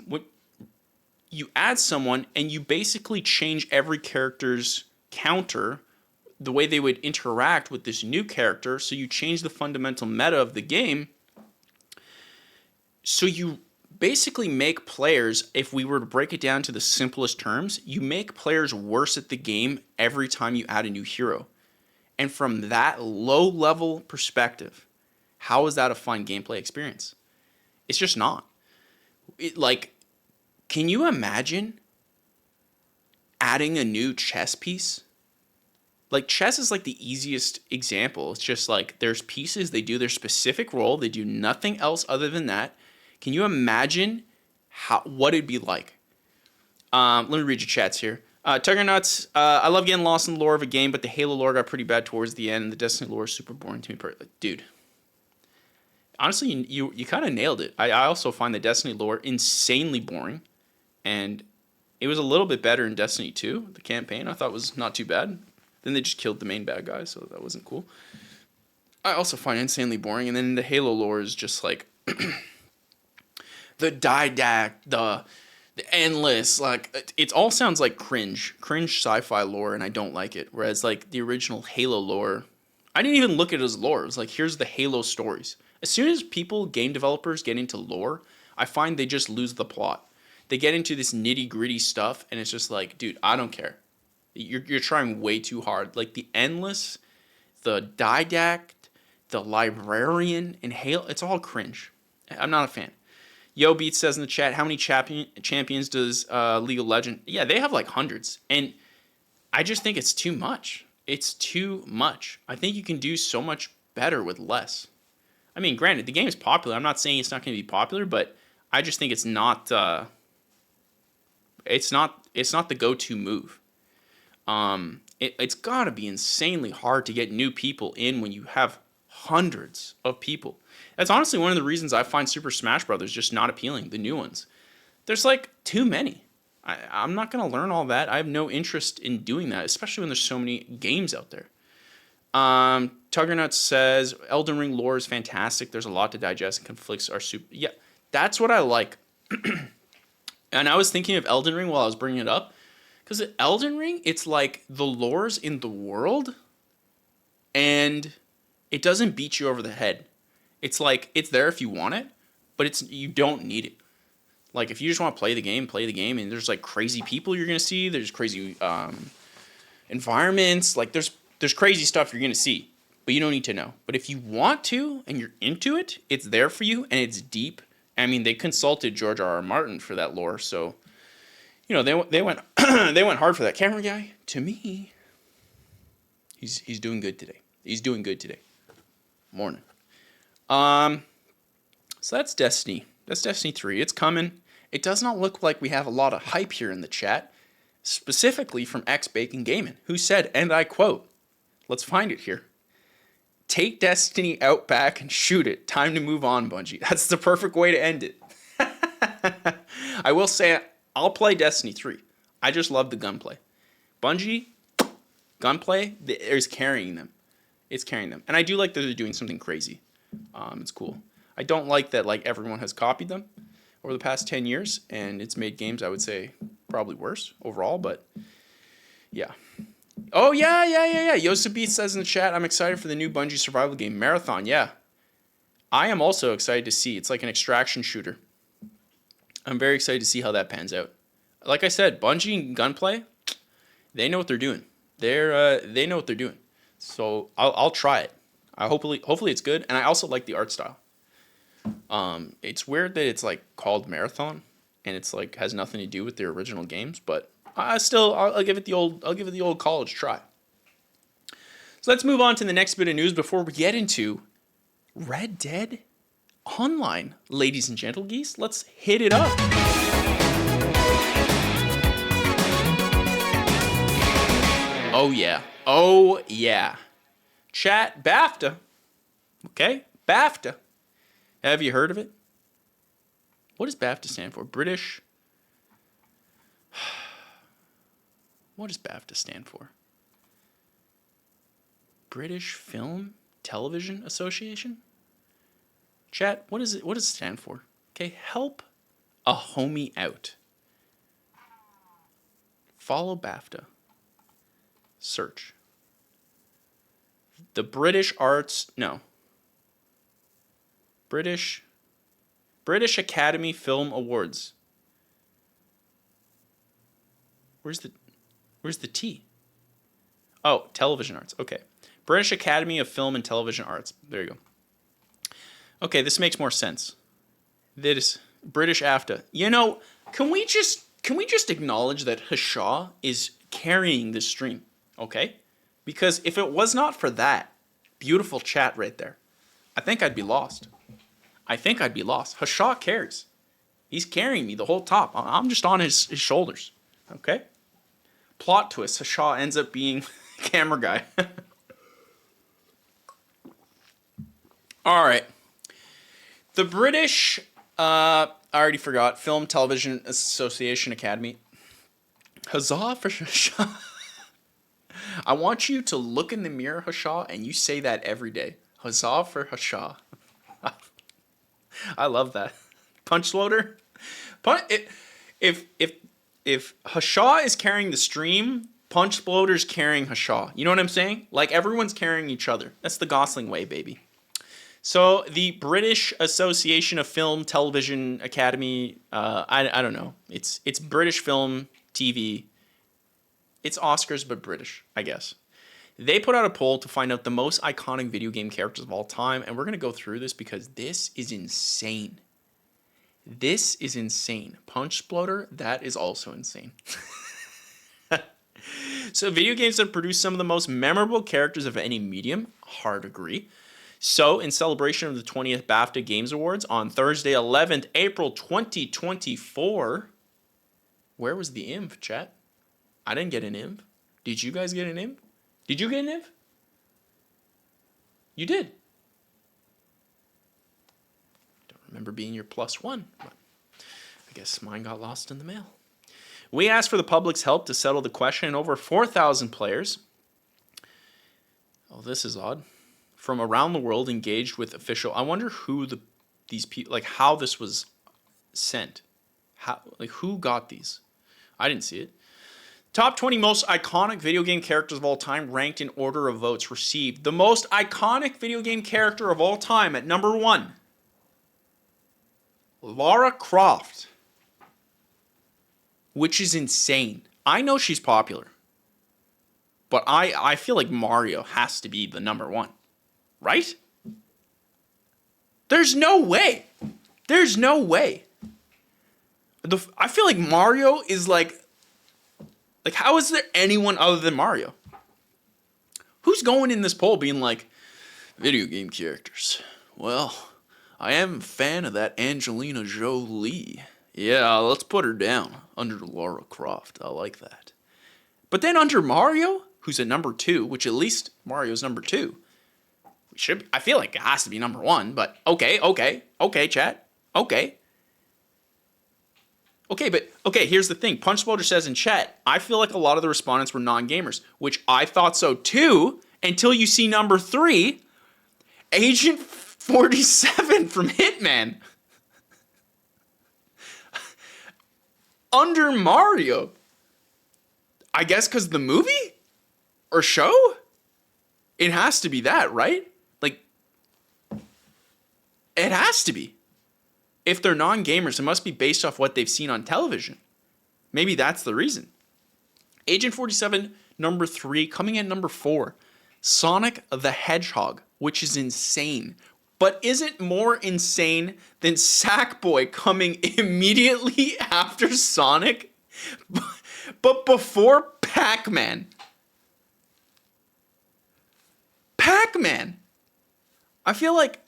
you add someone and you basically change every character's counter, the way they would interact with this new character, so you change the fundamental meta of the game. So you basically make players, if we were to break it down to the simplest terms, you make players worse at the game every time you add a new hero. And from that low-level perspective, how is that a fun gameplay experience? It's just not. Can you imagine adding a new chess piece? like chess is like the easiest example. It's just like there's pieces, they do their specific role, they do nothing else other than that. Can you imagine what it'd be like? Let me read your chats here. Tugger Nuts, I love getting lost in the lore of a game, but the Halo lore got pretty bad towards the end, and the Destiny lore is super boring to me. Dude, honestly, you kind of nailed it. I also find the Destiny lore insanely boring, and it was a little bit better in Destiny 2. The campaign I thought was not too bad. Then they just killed the main bad guy, so that wasn't cool. I also find it insanely boring, and then the Halo lore is just like the didact, the endless, like it all sounds like cringe sci-fi lore, and I don't like it. Whereas like the original Halo lore, I didn't even look at it as lore. It was like, here's the Halo stories. As soon as game developers get into lore, I find they just lose the plot. They get into this nitty gritty stuff, and it's just like, dude, I don't care. You're trying way too hard. Like the endless, the didact, the librarian, and Halo, it's all cringe. I'm not a fan. Yo Beat says in the chat, how many champions does League of Legends? Yeah, they have like hundreds. And I just think it's too much. It's too much. I think you can do so much better with less. I mean, granted, the game is popular. I'm not saying it's not going to be popular, but I just think it's not the go-to move. It's got to be insanely hard to get new people in when you have hundreds of people. That's honestly one of the reasons I find Super Smash Brothers just not appealing, the new ones. There's like too many. I'm not going to learn all that. I have no interest in doing that, especially when there's so many games out there. Tuggernut says, Elden Ring lore is fantastic. There's a lot to digest and conflicts are super... Yeah, that's what I like. And I was thinking of Elden Ring while I was bringing it up. Because Elden Ring, it's like the lore's in the world, and it doesn't beat you over the head. It's like, it's there if you want it, but you don't need it. Like, if you just want to play the game, and there's, like, crazy people you're going to see, there's crazy environments, like, there's crazy stuff you're going to see, but you don't need to know. But if you want to, and you're into it, it's there for you, and it's deep. I mean, they consulted George R.R. Martin for that lore, so, you know, they went they went hard for that. Camera guy, to me, he's doing good today. He's doing good today. Morning. So that's Destiny. That's Destiny 3. It's coming. It does not look like we have a lot of hype here in the chat, specifically from X Bacon Gaming, who said, and I quote, let's find it here. Take Destiny out back and shoot it. Time to move on, Bungie. That's the perfect way to end it. I will say, I'll play Destiny 3. I just love the gunplay. Bungie, gunplay, is carrying them. It's carrying them. And I do like that they're doing something crazy. It's cool. I don't like that like everyone has copied them over the past 10 years, and it's made games, I would say, probably worse overall, but yeah. Oh, yeah. Yosebith says in the chat, I'm excited for the new Bungie survival game, Marathon. Yeah. I am also excited to see. It's like an extraction shooter. I'm very excited to see how that pans out. Like I said, Bungie and Gunplay, they know what they're doing. They know what they're doing. So I'll try it. Hopefully it's good, and I also like the art style. It's weird that it's like called Marathon, and it's like has nothing to do with the original games, but I'll give it the old college try. So let's move on to the next bit of news before we get into Red Dead Online, ladies and gentle geese. Let's hit it up. Oh yeah. Chat, BAFTA. Okay, BAFTA. Have you heard of it? What does BAFTA stand for? British. What does BAFTA stand for? British Film Television Association? Chat, what is it? What does it stand for? Okay, help a homie out. Follow BAFTA. Search. The British Academy Film Awards. Where's the T? Oh, Television Arts. Okay. British Academy of Film and Television Arts. There you go. Okay, this makes more sense. This British AFTA. You know, can we just acknowledge that Hashaw is carrying this stream? Okay? Because if it was not for that beautiful chat right there, I think I'd be lost. Hasha cares. He's carrying me the whole top. I'm just on his shoulders. Okay? Plot twist. Hasha ends up being camera guy. All right. The British, I already forgot, Film Television Association Academy. Huzzah for Hasha. I want you to look in the mirror, Hasha, and you say that every day. Huzzah for Hasha. I love that. Punch loader. If Hasha is carrying the stream, Punch loader's carrying Hasha. You know what I'm saying? Like everyone's carrying each other. That's the Gosling way, baby. So the British Association of Film Television Academy, I don't know. It's British film TV. It's Oscars, but British, I guess. They put out a poll to find out the most iconic video game characters of all time, and we're going to go through this because this is insane. This is insane. Punch Sploder, that is also insane. So video games have produced some of the most memorable characters of any medium. Hard agree. So, in celebration of the 20th BAFTA Games Awards on Thursday, 11th April 2024, where was the IMV, chat? I didn't get an IMV. Did you guys get an IMV? Did you get an IMV? You did. Don't remember being your +1, but I guess mine got lost in the mail. We asked for the public's help to settle the question, and over 4,000 players, oh, this is odd, from around the world engaged with official. I wonder who these people, like how this was sent. Who got these? I didn't see it. Top 20 most iconic video game characters of all time ranked in order of votes received. The most iconic video game character of all time at number 1. Lara Croft. Which is insane. I know she's popular. But I feel like Mario has to be the number 1. Right? There's no way. There's no way. I feel like Mario is like how is there anyone other than Mario? Who's going in this poll being like, video game characters? Well, I am a fan of that Angelina Jolie. Yeah, let's put her down under Lara Croft. I like that. But then under Mario, who's at number 2, which at least Mario's number 2. I feel like it has to be number 1, but okay, chat. Okay, here's the thing. Punch Boulder says in chat, I feel like a lot of the respondents were non-gamers, which I thought so too, until you see number 3, Agent 47 from Hitman. Under Mario. I guess because the movie? Or show? It has to be that, right? Like, it has to be. If they're non-gamers, it must be based off what they've seen on television. Maybe that's the reason. Agent 47, number 3. Coming in number 4, Sonic the Hedgehog, which is insane. But isn't more insane than Sackboy coming immediately after Sonic? But before Pac-Man. Pac-Man. I feel like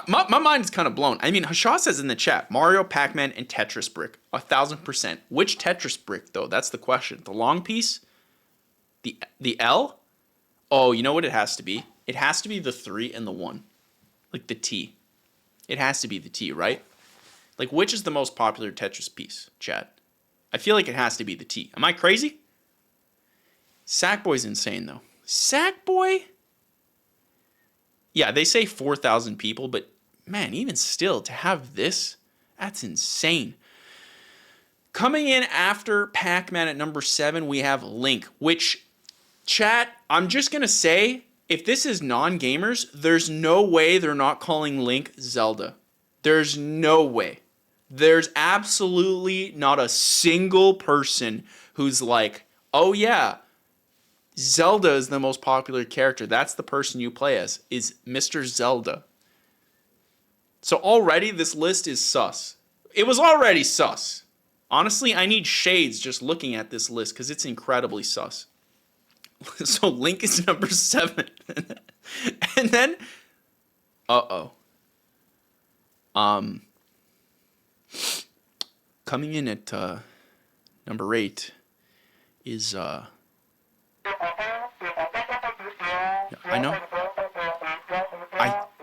my mind is kind of blown. I mean, Hasha says in the chat, Mario, Pac-Man, and Tetris Brick. 1,000%. Which Tetris Brick, though? That's the question. The long piece? The L? Oh, you know what it has to be? It has to be the 3 and the 1. Like the T. It has to be the T, right? Like, which is the most popular Tetris piece, chat? I feel like it has to be the T. Am I crazy? Sackboy's insane, though. Sackboy? Yeah, they say 4,000 people, but man, even still, to have this, that's insane. Coming in after Pac-Man at number 7, we have Link, which, chat, I'm just going to say, if this is non-gamers, there's no way they're not calling Link Zelda. There's no way. There's absolutely not a single person who's like, oh yeah, Zelda is the most popular character. That's the person you play as, is Mr. Zelda. So already this list is sus. It was already sus Honestly, I need shades just looking at this list because it's incredibly sus. So Link is number 7. And then, coming in at number 8 is I know.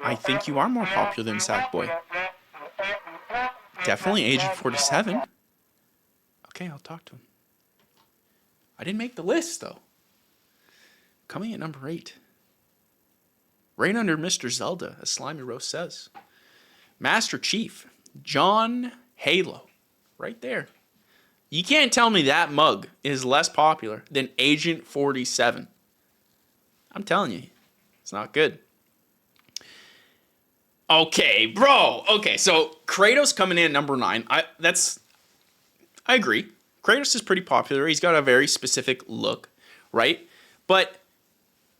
I think you are more popular than Sackboy. Definitely Agent 47. Okay, I'll talk to him. I didn't make the list though. Coming at number 8. Right under Mr. Zelda, as Slimy Rose says. Master Chief, John Halo. Right there. You can't tell me that mug is less popular than Agent 47. I'm telling you, it's not good. Okay, bro. Okay, so Kratos coming in at number 9. I agree. Kratos is pretty popular. He's got a very specific look, right? But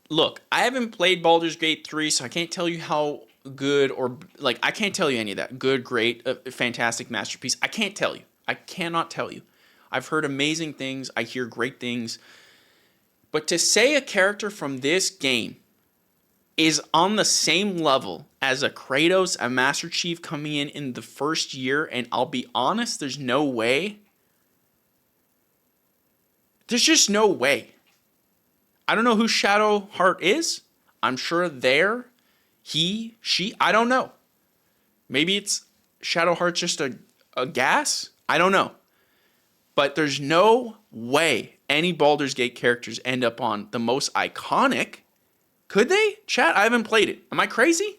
look, I haven't played Baldur's Gate 3, so I can't tell you how good or like I can't tell you any of that. Good, great, fantastic masterpiece. I can't tell you. I cannot tell you. I've heard amazing things. I hear great things. But to say a character from this game is on the same level as a Kratos, a Master Chief coming in the first year, and I'll be honest, there's no way. There's just no way. I don't know who Shadowheart is. I'm sure they're, he, she, I don't know. Maybe it's Shadowheart's just a gas. I don't know. But there's no way any Baldur's Gate characters end up on the most iconic. Could they? Chat, I haven't played it. Am I crazy?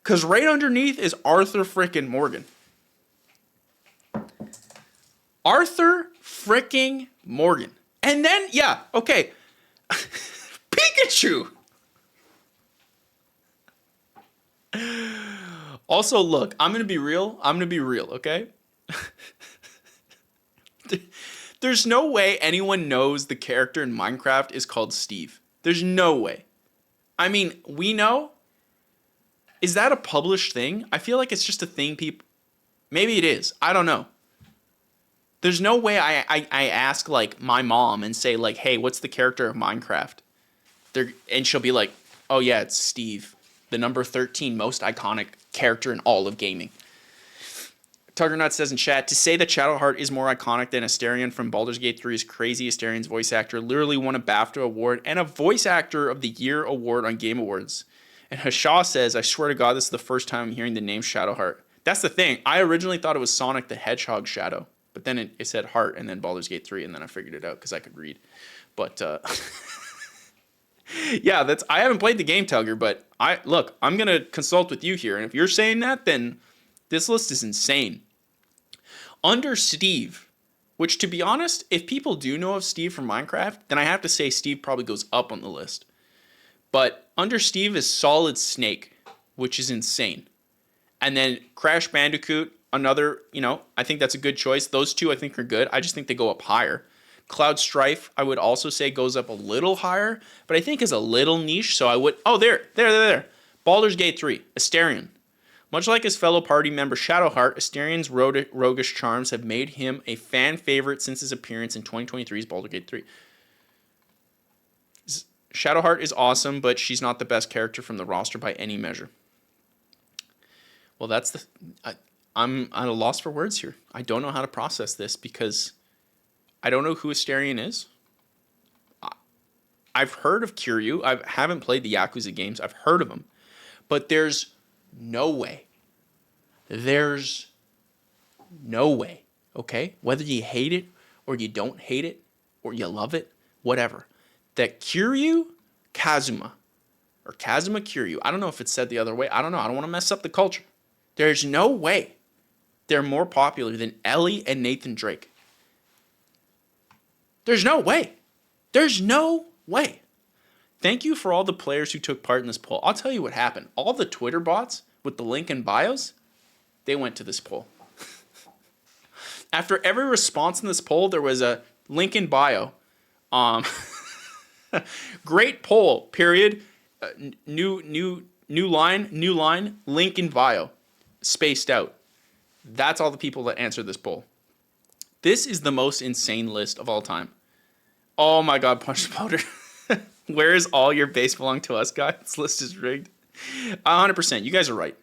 Because right underneath is Arthur frickin' Morgan. Arthur fricking Morgan. And then, yeah, okay. Pikachu. Also, look, I'm going to be real. Okay? There's no way anyone knows the character in Minecraft is called Steve. There's no way. I mean, we know. Is that a published thing? I feel like it's just a thing people... Maybe it is. I don't know. There's no way I ask, like, my mom and say, like, hey, what's the character of Minecraft? And she'll be like, oh, yeah, it's Steve. The number 13 most iconic character in all of gaming. Tuggernut says in chat, to say that Shadowheart is more iconic than Asterion from Baldur's Gate 3 is crazy. Asterian's voice actor literally won a BAFTA award and a Voice Actor of the Year award on Game Awards. And Hashaw says, I swear to God, this is the first time I'm hearing the name Shadowheart. That's the thing. I originally thought it was Sonic the Hedgehog Shadow. But then it said Heart and then Baldur's Gate 3, and then I figured it out because I could read. But, yeah, I haven't played the game, Tugger, but I'm going to consult with you here. And if you're saying that, then this list is insane. Under Steve, which, to be honest, if people do know of Steve from Minecraft, then I have to say Steve probably goes up on the list. But under Steve is Solid Snake, which is insane. And then Crash Bandicoot, another, I think that's a good choice. Those two I think are good. I just think they go up higher. Cloud Strife, I would also say goes up a little higher, but I think is a little niche, so I would... Oh, there. Baldur's Gate 3, Asterion. Much like his fellow party member Shadowheart, Asterian's roguish charms have made him a fan favorite since his appearance in 2023's Baldur's Gate 3. Shadowheart is awesome, but she's not the best character from the roster by any measure. Well, I'm at a loss for words here. I don't know how to process this because I don't know who Asterion is. I've heard of Kiryu. I haven't played the Yakuza games. I've heard of them. But there's no way. There's no way, okay? Whether you hate it or you don't hate it or you love it, whatever. That Kiryu Kazuma or Kazuma Kiryu, I don't know if it's said the other way. I don't know. I don't want to mess up the culture. There's no way they're more popular than Ellie and Nathan Drake. There's no way. There's no way. Thank you for all the players who took part in this poll. I'll tell you what happened. All the Twitter bots with the link in bios, they went to this poll. After every response in this poll, there was a link in bio. Great poll, period. New line, link in bio. Spaced out. That's all the people that answered this poll. This is the most insane list of all time. Oh my god, Punch the Powder. Where is all your base belong to us, guys? This list is rigged. 100%. You guys are right.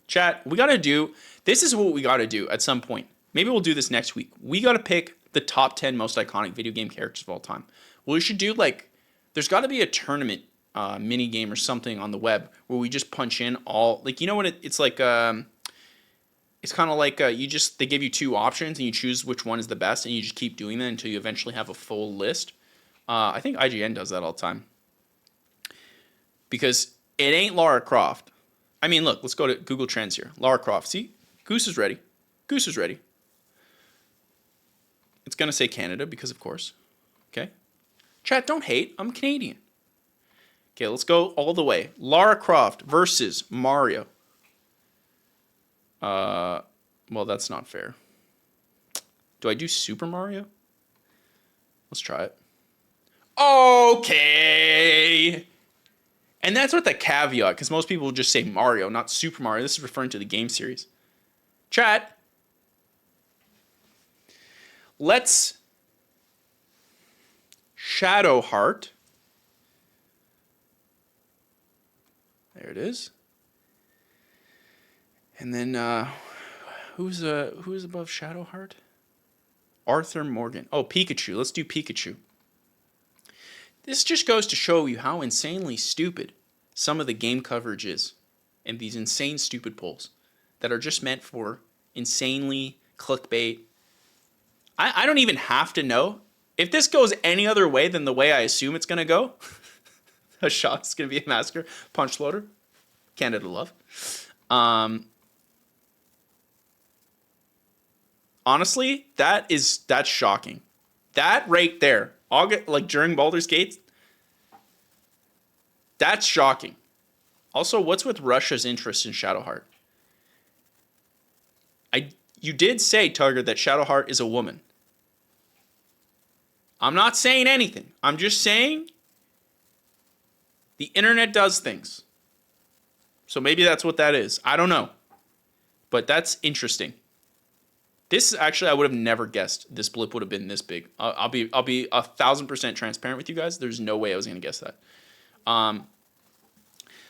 Chat, we got to do, this is what we got to do at some point. Maybe we'll do this next week. We got to pick the top 10 most iconic video game characters of all time. Well, we should do like, there's got to be a tournament mini game or something on the web where we just punch in all, like, you know what it's like, it's kind of like they give you 2 options and you choose which one is the best and you just keep doing that until you eventually have a full list. I think IGN does that all the time. Because it ain't Lara Croft. I mean, look, let's go to Google Trends here. Lara Croft. See? Goose is ready. Goose is ready. It's going to say Canada because, of course. Okay? Chat, don't hate. I'm Canadian. Okay, let's go all the way. Lara Croft versus Mario. Well, that's not fair. Do I do Super Mario? Let's try it. Okay. And that's with the caveat, because most people will just say Mario, not Super Mario. This is referring to the game series. Chat. Let's Shadowheart. There it is. And then who's above Shadowheart? Arthur Morgan. Oh, Pikachu. Let's do Pikachu. This just goes to show you how insanely stupid some of the game coverage is, and these insane stupid polls that are just meant for insanely clickbait. I don't even have to know. If this goes any other way than the way I assume it's going to go, a shot's going to be a massacre. Punch loader. Canada love. Honestly, that's shocking. That right there, like during Baldur's Gate, that's shocking. Also, what's with Russia's interest in Shadowheart? You did say, Tugger, that Shadowheart is a woman. I'm not saying anything. I'm just saying the internet does things. So maybe that's what that is. I don't know. But that's interesting. This is actually, I would have never guessed this blip would have been this big. I'll be 1,000% transparent with you guys. There's no way I was going to guess that.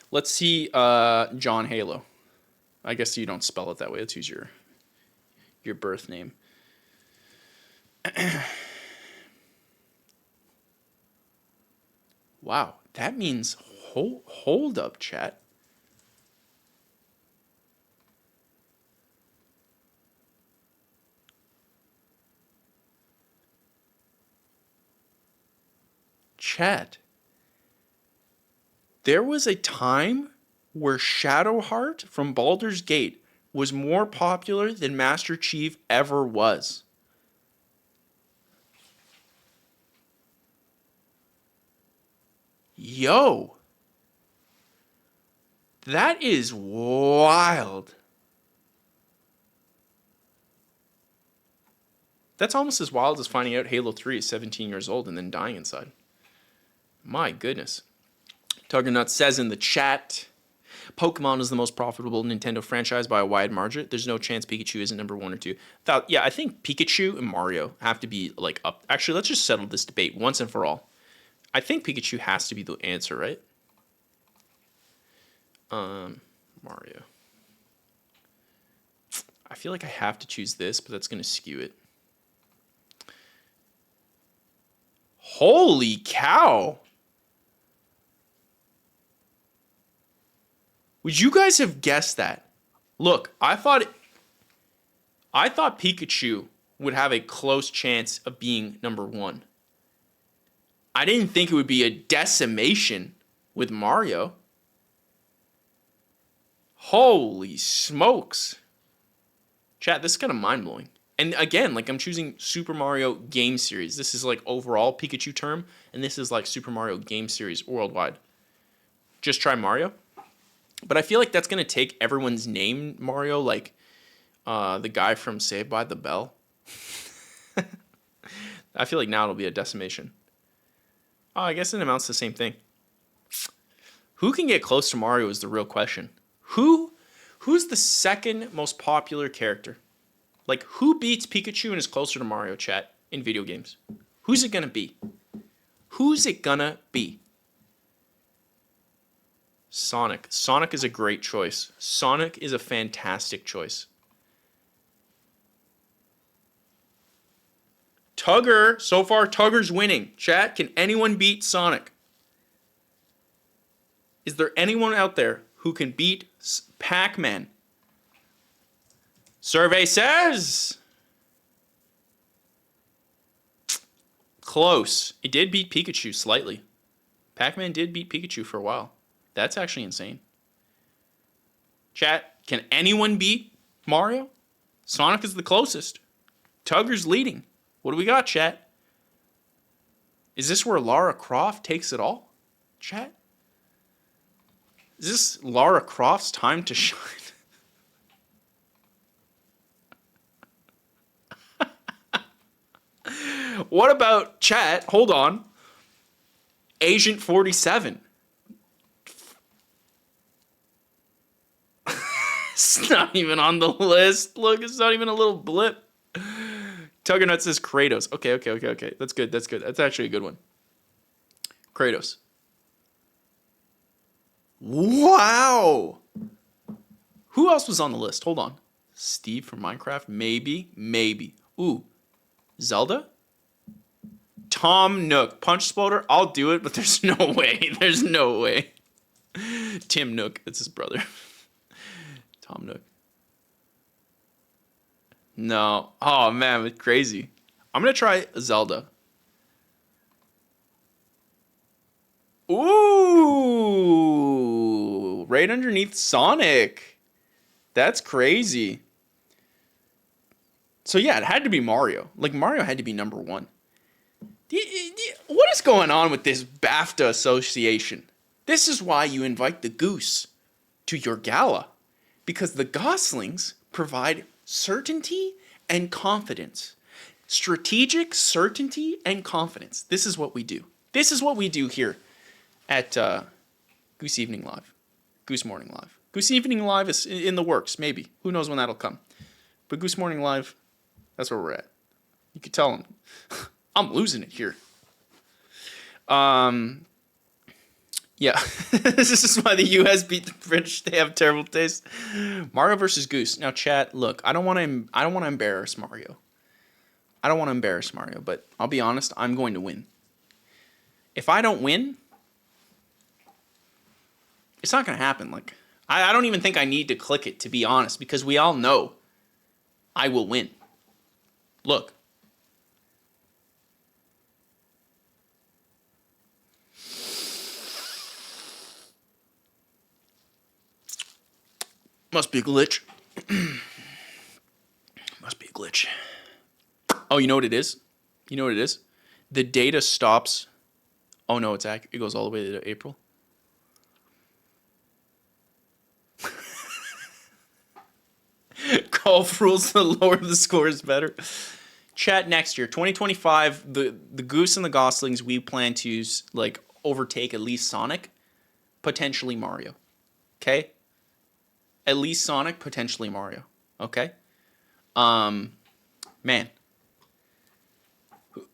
Let's see John Halo. I guess you don't spell it that way. Let's use your birth name. Wow, that means hold up, chat. Chat. There was a time where Shadowheart from Baldur's Gate was more popular than Master Chief ever was. Yo. That is wild. That's almost as wild as finding out Halo 3 is 17 years old and then dying inside. My goodness. Tuggernut says in the chat, Pokemon is the most profitable Nintendo franchise by a wide margin. There's no chance Pikachu isn't number 1 or 2. Yeah, I think Pikachu and Mario have to be like up. Actually, let's just settle this debate once and for all. I think Pikachu has to be the answer, right? Mario. I feel like I have to choose this, but that's going to skew it. Holy cow! Would you guys have guessed that? Look, I thought Pikachu would have a close chance of being number 1. I didn't think it would be a decimation with Mario. Holy smokes. Chat, this is kind of mind-blowing. And again, like I'm choosing Super Mario Game Series. This is like overall Pikachu term, and this is like Super Mario Game Series worldwide. Just try Mario. But I feel like that's going to take everyone's name, Mario, like the guy from Saved by the Bell. I feel like now it'll be a decimation. Oh, I guess it amounts to the same thing. Who can get close to Mario is the real question. Who's the second most popular character? Like, who beats Pikachu and is closer to Mario, chat, in video games? Who's it gonna be? Who's it gonna be? Sonic. Sonic is a great choice. Sonic is a fantastic choice. Tugger. So far, Tugger's winning. Chat, can anyone beat Sonic? Is there anyone out there who can beat Pac-Man? Survey says... Close. It did beat Pikachu slightly. Pac-Man did beat Pikachu for a while. That's actually insane. Chat, can anyone beat Mario? Sonic is the closest. Tugger's leading. What do we got, chat? Is this where Lara Croft takes it all? Chat? Is this Lara Croft's time to shine? What about, chat, hold on, Agent 47? It's not even on the list. Look, it's not even a little blip. Tuggernut says Kratos. Okay. That's good. That's actually a good one. Kratos. Wow. Who else was on the list? Hold on. Steve from Minecraft? Maybe. Ooh. Zelda? Tom Nook. Punch Sploder? I'll do it, but there's no way. There's no way. Tim Nook. That's his brother. Tom Nook. No. Oh, man. It's crazy. I'm going to try Zelda. Ooh. Right underneath Sonic. That's crazy. So, yeah, it had to be Mario. Like, Mario had to be number one. What is going on with this BAFTA association? This is why you invite the Goose to your gala. Because the Goslings provide certainty and confidence. Strategic certainty and confidence. This is what we do. This is what we do here at Goose Evening Live. Goose Morning Live. Goose Evening Live is in the works, maybe. Who knows when that'll come. But Goose Morning Live, that's where we're at. You could tell them. I'm losing it here. Yeah. This is why the U.S. beat the British. They have terrible taste. Mario versus Goose. Now, chat, look, I don't want to embarrass Mario. But I'll be honest, I'm going to win. If I don't win, it's not going to happen. Like, I don't even think I need to click it, to be honest, because we all know I will win. Look. Must be a glitch. Must be a glitch. Oh, you know what it is? The data stops. Oh, no, it's accurate. It goes all the way to April. Golf rules, the lower the score is better. Chat, next year, 2025, the Goose and the Goslings, we plan to, like, overtake at least Sonic, potentially Mario. Okay? At least Sonic, potentially Mario. Okay? Man.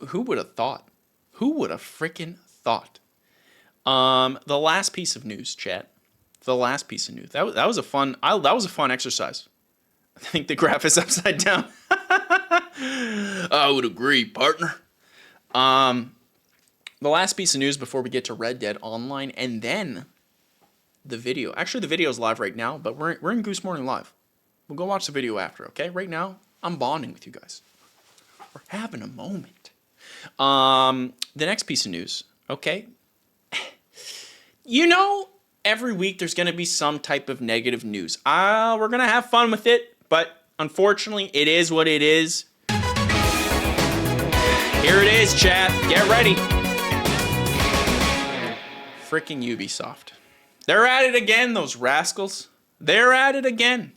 Who would have thought? Who would have freaking thought? The last piece of news, chat. The last piece of news. That was a fun exercise. I think the graph is upside down. I would agree, partner. The last piece of news before we get to Red Dead Online, and then the video. Actually, the video is live right now, but we're in Goose Morning Live. We'll go watch the video after, okay? Right now, I'm bonding with you guys. We're having a moment. The next piece of news, okay? You know, every week there's going to be some type of negative news. We're going to have fun with it, but unfortunately, it is what it is. Here it is, chat. Get ready. Freaking Ubisoft. They're at it again, those rascals. They're at it again.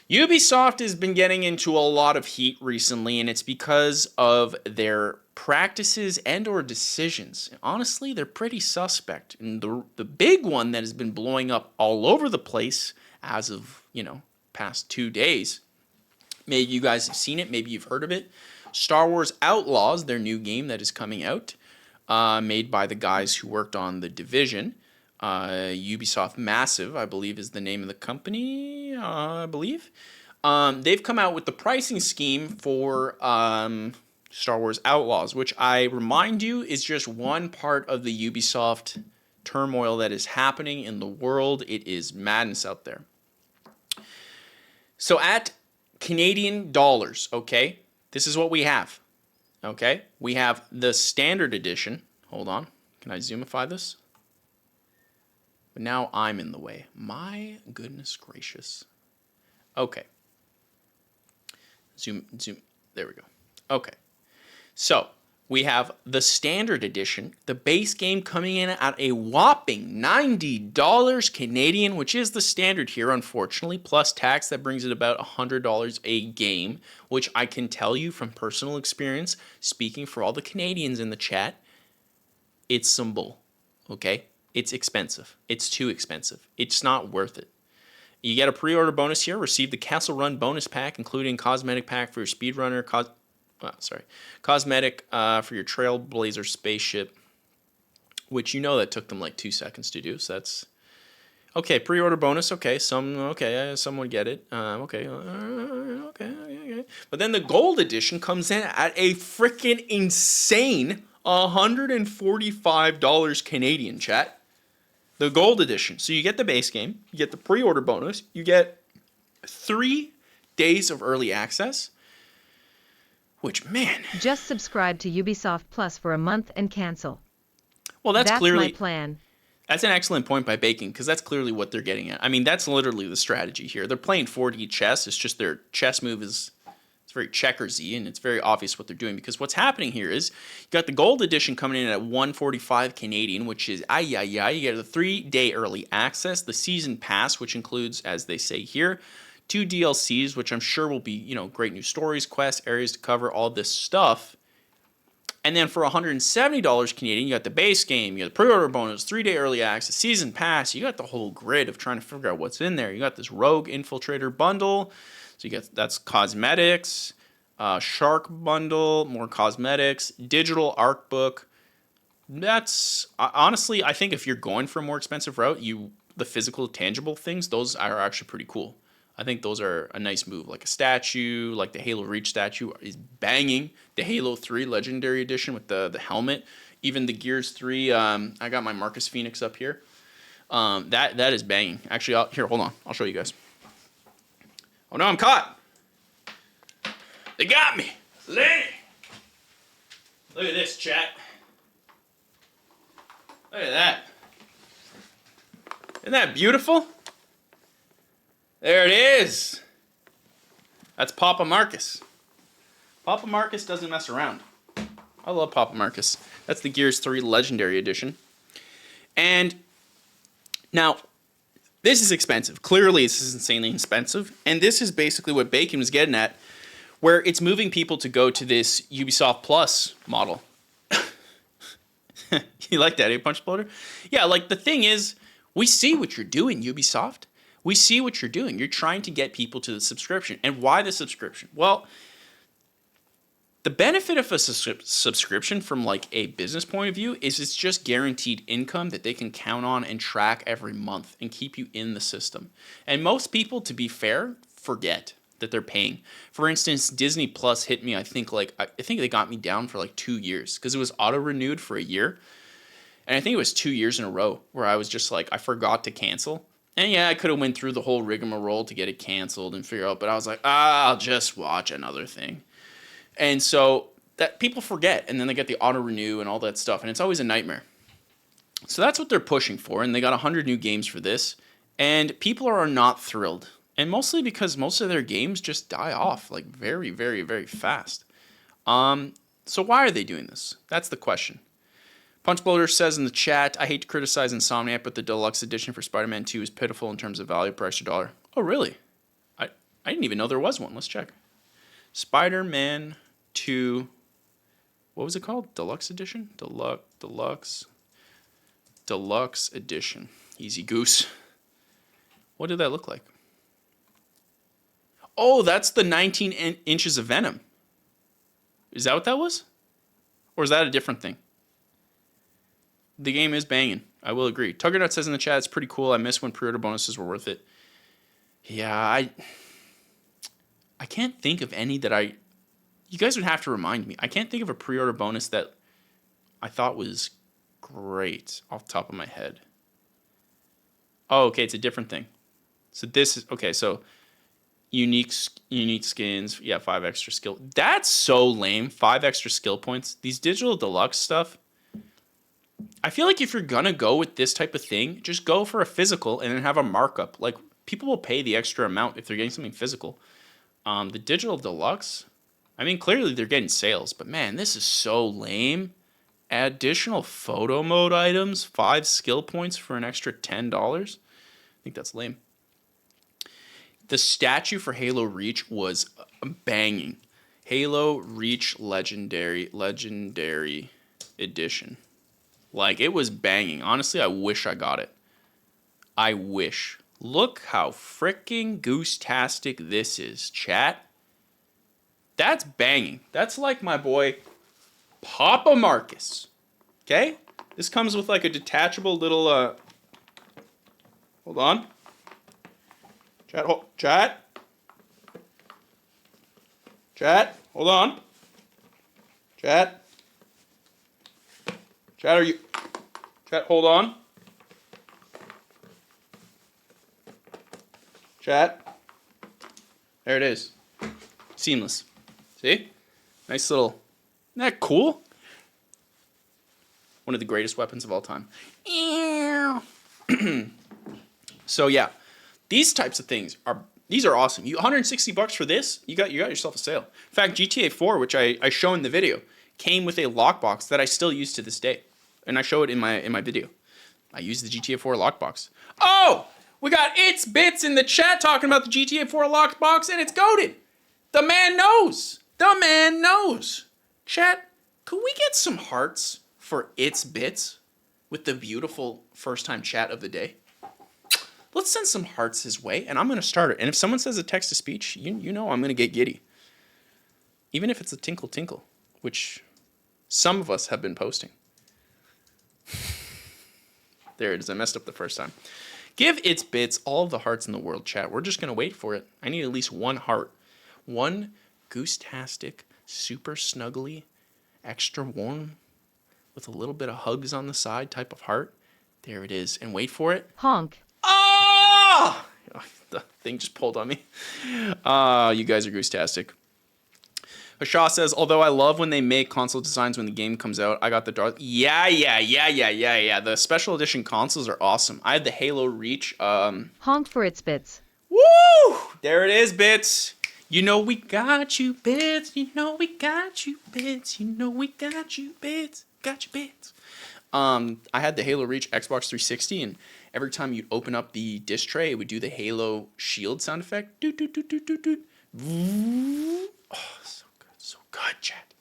Ubisoft has been getting into a lot of heat recently, and it's because of their practices and or decisions. Honestly, they're pretty suspect. And the big one that has been blowing up all over the place as of, past 2 days Maybe you guys have seen it. Maybe you've heard of it. Star Wars Outlaws, their new game that is coming out, made by the guys who worked on The Division. Ubisoft Massive, I believe, is the name of the company, I believe. They've come out with the pricing scheme for Star Wars Outlaws, which I remind you is just one part of the Ubisoft turmoil that is happening in the world. It is madness out there. So at Canadian dollars, okay, this is what we have. Okay, we have the standard edition. Hold on, can I zoomify this? But now I'm in the way. My goodness gracious. Okay. Zoom. There we go. Okay. So we have the standard edition, the base game coming in at a whopping $90 Canadian, which is the standard here, unfortunately, plus tax. That brings it about $100 a game, which I can tell you from personal experience, speaking for all the Canadians in the chat, it's some bull, okay? It's expensive. It's too expensive. It's not worth it. You get a pre-order bonus here. Receive the Castle Run bonus pack, including cosmetic pack for your speedrunner, cosmetic for your Trailblazer spaceship, which you know that took them like 2 seconds to do. So that's okay. Pre-order bonus. Okay, some would get it. Okay. But then the gold edition comes in at a freaking insane $145 Canadian, chat. The gold edition. So you get the base game, you get the pre-order bonus, you get 3 days of early access, which, man. Just subscribe to Ubisoft Plus for a month and cancel. Well, that's clearly my plan. That's an excellent point by Bacon, because that's clearly what they're getting at. I mean, that's literally the strategy here. They're playing 4D chess. It's just their chess move is it's very checkersy, and it's very obvious what they're doing, because what's happening here is you got the gold edition coming in at 145 Canadian, which is You get a 3-day early access, the season pass, which includes, as they say here, 2 DLCs, which I'm sure will be, great new stories, quests, areas to cover, all this stuff. And then for $170 Canadian, you got the base game, you got the pre-order bonus, 3-day early access, season pass. You got the whole grid of trying to figure out what's in there. You got this Rogue Infiltrator bundle. So that's cosmetics, Shark bundle, more cosmetics, digital art book. That's honestly, I think if you're going for a more expensive route, the physical, tangible things, those are actually pretty cool. I think those are a nice move. Like a statue, like the Halo Reach statue is banging. The Halo 3 Legendary Edition with the helmet. Even the Gears 3, I got my Marcus Phoenix up here. That is banging. Actually, here, hold on. I'll show you guys. Oh no, I'm caught. They got me. Lenny. Look at this, chat. Look at that. Isn't that beautiful? There it is. That's Papa Marcus. Papa Marcus doesn't mess around. I love Papa Marcus. That's the Gears 3 Legendary Edition. And now, this is expensive. Clearly, this is insanely expensive. And this is basically what Bacon was getting at, where it's moving people to go to this Ubisoft Plus model. You like that, Punch Exploder? Yeah, the thing is, we see what you're doing, Ubisoft. We see what you're doing. You're trying to get people to the subscription. And why the subscription? Well, the benefit of a subscription from a business point of view is it's just guaranteed income that they can count on and track every month and keep you in the system. And most people, to be fair, forget that they're paying. For instance, Disney Plus hit me, I think they got me down for 2 years because it was auto-renewed for a year. And I think it was 2 years in a row where I was just I forgot to cancel. And yeah, I could have went through the whole rigmarole to get it canceled and figure out, but I was like, I'll just watch another thing. And so that people forget, and then they get the auto renew and all that stuff, and it's always a nightmare. So that's what they're pushing for, and they got 100 new games for this, and people are not thrilled, and mostly because most of their games just die off very, very, very fast. So why are they doing this? That's the question. Punchbloater says in the chat, I hate to criticize Insomniac, but the deluxe edition for Spider-Man 2 is pitiful in terms of value, price, or dollar. Oh, really? I didn't even know there was one. Let's check. Spider-Man 2. What was it called? Deluxe edition? Deluxe edition. Easy Goose. What did that look like? Oh, that's the 19 inches of Venom. Is that what that was? Or is that a different thing? The game is banging. I will agree. Tuggernut says in the chat, it's pretty cool. I miss when pre-order bonuses were worth it. Yeah, I can't think of any that I... You guys would have to remind me. I can't think of a pre-order bonus that I thought was great off the top of my head. Oh, okay, it's a different thing. So this is... Okay, so unique skins. Yeah, 5 extra skill. That's so lame. 5 extra skill points. These digital deluxe stuff... I feel like if you're gonna go with this type of thing, just go for a physical and then have a markup. Like, people will pay the extra amount if they're getting something physical. The digital deluxe, I mean, clearly they're getting sales, but man, this is so lame. Additional photo mode items, 5 skill points for an extra $10. I think that's lame. The statue for Halo Reach was banging. Halo Reach Legendary Edition. Like, it was banging. Honestly, I wish I got it. I wish. Look how freaking goose-tastic this is, chat. That's banging. That's like my boy Papa Marcus. Okay? This comes with like a detachable little, hold on. Chat. Hold on. Chat, are you... Chat, hold on. Chat. There it is. Seamless. See? Nice little... Isn't that cool? One of the greatest weapons of all time. So yeah, these types of things are... These are awesome. $160 for this, you got yourself a sale. In fact, GTA 4, which I show in the video, came with a lockbox that I still use to this day. And I show it in my video. I use the GTA 4 lockbox. Oh! We got It's Bits in the chat talking about the GTA 4 lockbox, and it's goated. The man knows. The man knows. Chat, could we get some hearts for It's Bits with the beautiful first-time chat of the day? Let's send some hearts his way, and I'm going to start it. And if someone says a text-to-speech, you know I'm going to get giddy. Even if it's a tinkle-tinkle, which some of us have been posting. There it is. I messed up the first time. Give It's Bits all of the hearts in the world, chat. We're just going to wait for it. I need at least one heart. One goose-tastic, super snuggly, extra warm, with a little bit of hugs on the side type of heart. There it is. And wait for it. Honk. Oh! The thing just pulled on me. You guys are goose-tastic. Hashaw says, although I love when they make console designs when the game comes out, I got the Darth. Yeah. The special edition consoles are awesome. I had the Halo Reach. Honk for It's Bits. Woo! There it is, Bits. You know we got you, Bits. You know we got you, Bits. You know we got you, Bits. Got you, Bits. I had the Halo Reach Xbox 360, and every time you'd open up the disc tray, it would do the Halo Shield sound effect. Doot, doot, doot, doot, doot, doot. Oh, so good, chat.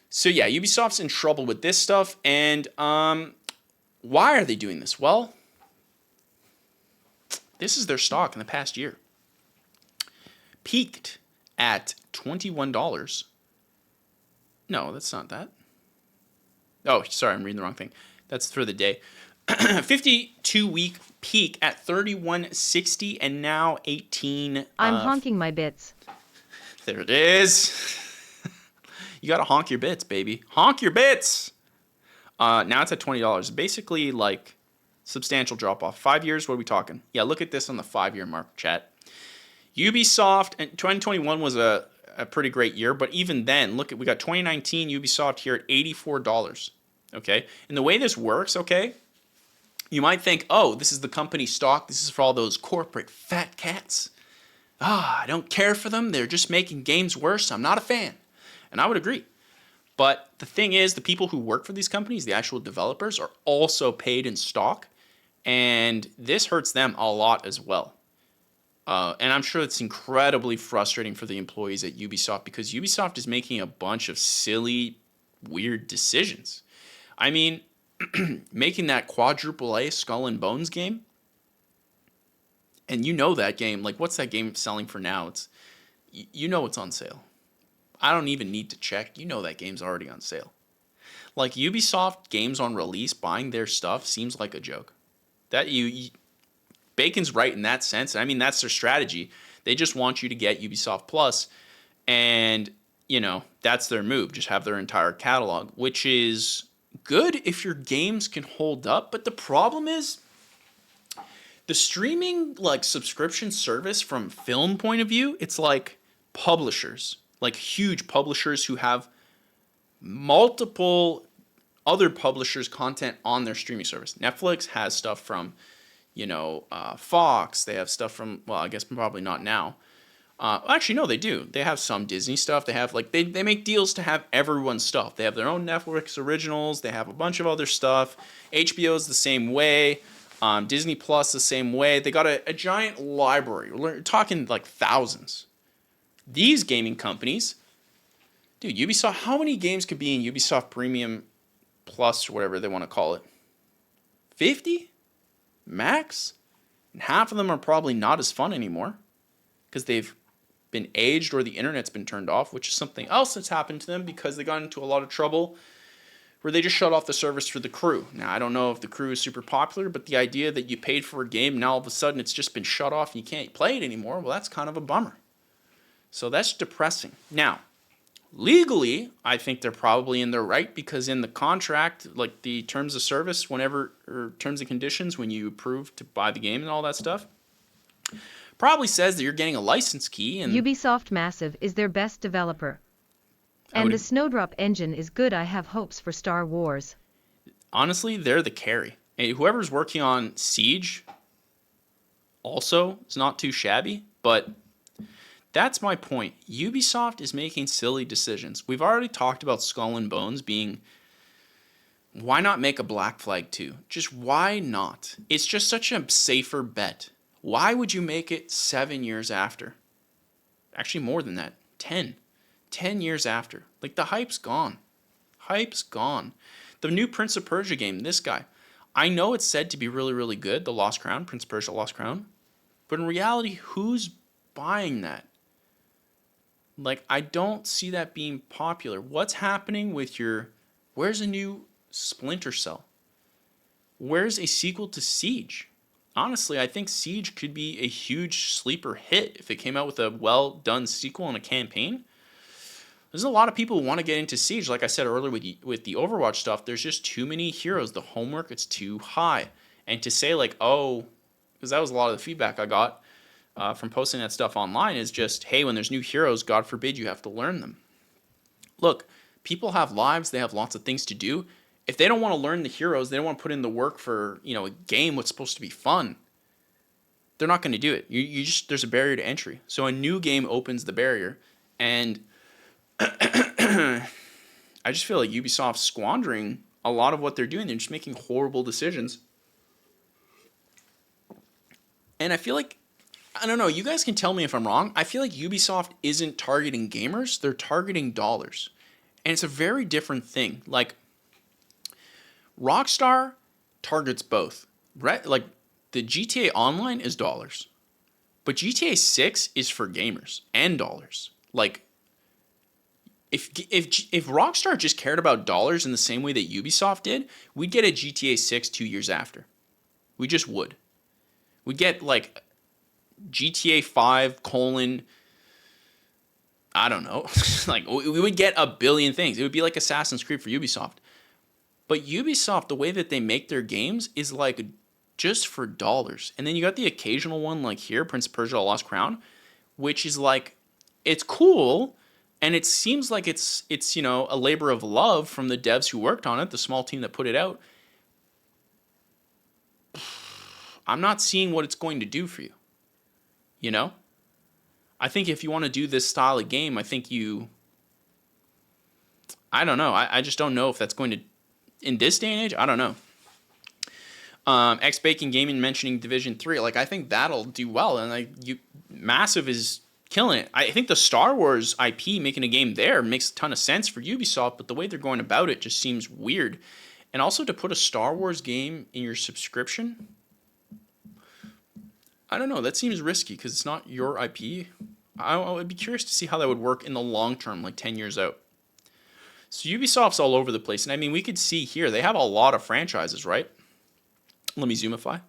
So yeah, Ubisoft's in trouble with this stuff, and why are they doing this? Well, this is their stock in the past year. Peaked at $21. No, that's not that. Oh, sorry, I'm reading the wrong thing. That's for the day. 52-week peak at $31.60 and now 18. I'm honking my bits. There it is. You gotta honk your bits, baby. Honk your bits. Now it's at $20. Basically, like, substantial drop off. 5 years. What are we talking? Yeah, look at this on the 5-year mark, chat. Ubisoft and 2021 was a pretty great year, but even then, look at, we got 2019 Ubisoft here at $84. Okay, and the way this works, okay, you might think, oh, this is the company stock. This is for all those corporate fat cats. I don't care for them. They're just making games worse. I'm not a fan. And I would agree. But the thing is, the people who work for these companies, the actual developers, are also paid in stock. And this hurts them a lot as well. And I'm sure it's incredibly frustrating for the employees at Ubisoft because Ubisoft is making a bunch of silly, weird decisions. I mean, making that quadruple A Skull and Bones game, And you know that game. Like, what's that game selling for now? You know it's on sale. I don't even need to check. You know that game's already on sale. Like, Ubisoft games on release, buying their stuff seems like a joke. That Bacon's right in that sense. I mean, that's their strategy. They just want you to get Ubisoft Plus, and, you know, that's their move. Just have their entire catalog, which is good if your games can hold up. But the problem is, the streaming, like, subscription service from film point of view, it's like publishers, like huge publishers who have multiple other publishers' content on their streaming service. Netflix has stuff from, Fox. They have stuff from, well, I guess probably not now. Actually, no, they do. They have some Disney stuff. They have, like, they make deals to have everyone's stuff. They have their own Netflix originals. They have a bunch of other stuff. HBO's the same way. Disney Plus the same way. They got a giant library. We're talking like thousands. These gaming companies, dude, Ubisoft, how many games could be in Ubisoft Premium Plus or whatever they want to call it? 50? Max? And half of them are probably not as fun anymore because they've been aged or the internet's been turned off, which is something else that's happened to them because they got into a lot of trouble where they just shut off the service for the crew. Now, I don't know if the crew is super popular, but the idea that you paid for a game, now all of a sudden it's just been shut off and you can't play it anymore, well, that's kind of a bummer. So that's depressing. Now, legally, I think they're probably in their right because in the contract, like the terms of service, or terms and conditions, when you approve to buy the game and all that stuff, probably says that you're getting a license key. And Ubisoft Massive is their best developer. And the Snowdrop engine is good. I have hopes for Star Wars. Honestly, they're the carry. Hey, whoever's working on Siege also is not too shabby, but that's my point. Ubisoft is making silly decisions. We've already talked about Skull and Bones being, why not make a Black Flag 2? Just why not? It's just such a safer bet. Why would you make it 7 years after? Actually, more than that. 10 years after. Like, the hype's gone. Hype's gone. The new Prince of Persia game, this guy. I know it's said to be really, really good, the Lost Crown, Prince of Persia Lost Crown. But in reality, who's buying that? Like, I don't see that being popular. What's happening with where's a new Splinter Cell? Where's a sequel to Siege? Honestly, I think Siege could be a huge sleeper hit if it came out with a well-done sequel and a campaign. There's a lot of people who want to get into Siege. Like I said earlier with the Overwatch stuff, there's just too many heroes. The homework, it's too high. And to say like, oh, because that was a lot of the feedback I got from posting that stuff online, is just, hey, when there's new heroes, God forbid you have to learn them. Look, people have lives. They have lots of things to do. If they don't want to learn the heroes, they don't want to put in the work for, a game that's supposed to be fun, they're not going to do it. There's a barrier to entry. So a new game opens the barrier. And I just feel like Ubisoft's squandering a lot of what they're doing. They're just making horrible decisions. And I feel like, I don't know, you guys can tell me if I'm wrong. I feel like Ubisoft isn't targeting gamers. They're targeting dollars. And it's a very different thing. Like, Rockstar targets both. Right? Like, the GTA Online is dollars. But GTA 6 is for gamers and dollars. Like, if Rockstar just cared about dollars in the same way that Ubisoft did, we'd get a GTA 6 2 years after. We just would. We'd get, like, GTA 5 : I don't know. Like, we would get a billion things. It would be like Assassin's Creed for Ubisoft. But Ubisoft, the way that they make their games is, like, just for dollars. And then you got the occasional one, like here, Prince of Persia: Lost Crown, which is, like, it's cool, and it seems like it's a labor of love from the devs who worked on it, the small team that put it out. I'm not seeing what it's going to do for you. I think if you want to do this style of game, I think I don't know. I just don't know if that's going to, in this day and age, I don't know. X-Bacon Gaming mentioning Division 3. Like, I think that'll do well. And, Massive is killing it. I think the Star Wars IP, making a game there, makes a ton of sense for Ubisoft, but the way they're going about it just seems weird. And also to put a Star Wars game in your subscription, I don't know. That seems risky because it's not your IP. I would be curious to see how that would work in the long term, like 10 years out. So Ubisoft's all over the place. And I mean, we could see here, they have a lot of franchises, right? Let me zoomify.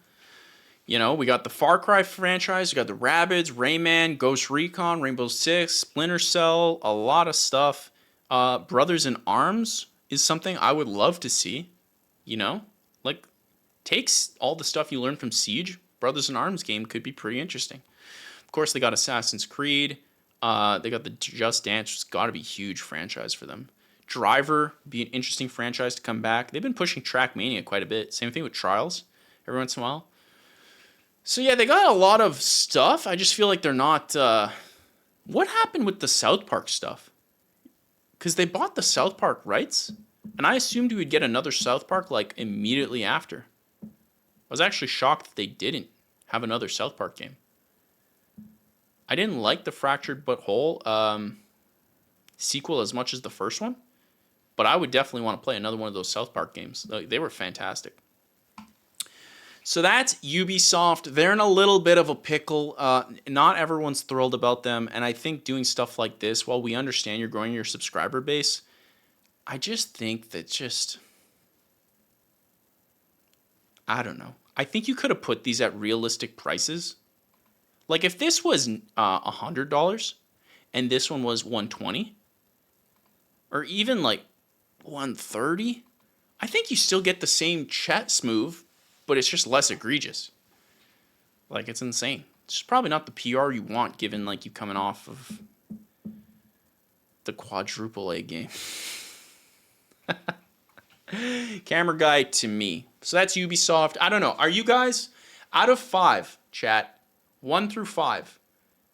You know, we got the Far Cry franchise, we got the Rabbids, Rayman, Ghost Recon, Rainbow Six, Splinter Cell, a lot of stuff. Brothers in Arms is something I would love to see. You know, like takes all the stuff you learned from Siege. Brothers in Arms game could be pretty interesting. Of course, they got Assassin's Creed. They got the Just Dance, which has got to be a huge franchise for them. Driver be an interesting franchise to come back. They've been pushing Trackmania quite a bit. Same thing with Trials every once in a while. So yeah, they got a lot of stuff. I just feel like they're not. What happened with the South Park stuff? Because they bought the South Park rights, and I assumed we would get another South Park like immediately after. I was actually shocked that they didn't have another South Park game. I didn't like the Fractured But Whole sequel as much as the first one, but I would definitely want to play another one of those South Park games. They were fantastic. So that's Ubisoft. They're in a little bit of a pickle. Not everyone's thrilled about them, and I think doing stuff like this, while we understand you're growing your subscriber base, I just think that I don't know. I think you could have put these at realistic prices. Like if this was $100 and this one was $120, or even like $130, I think you still get the same chess move, but it's just less egregious. Like it's insane. It's just probably not the PR you want, given like you coming off of the quadruple A game. Camera guy to me. So that's Ubisoft. I don't know. Are you guys out of 5, chat? 1 through 5.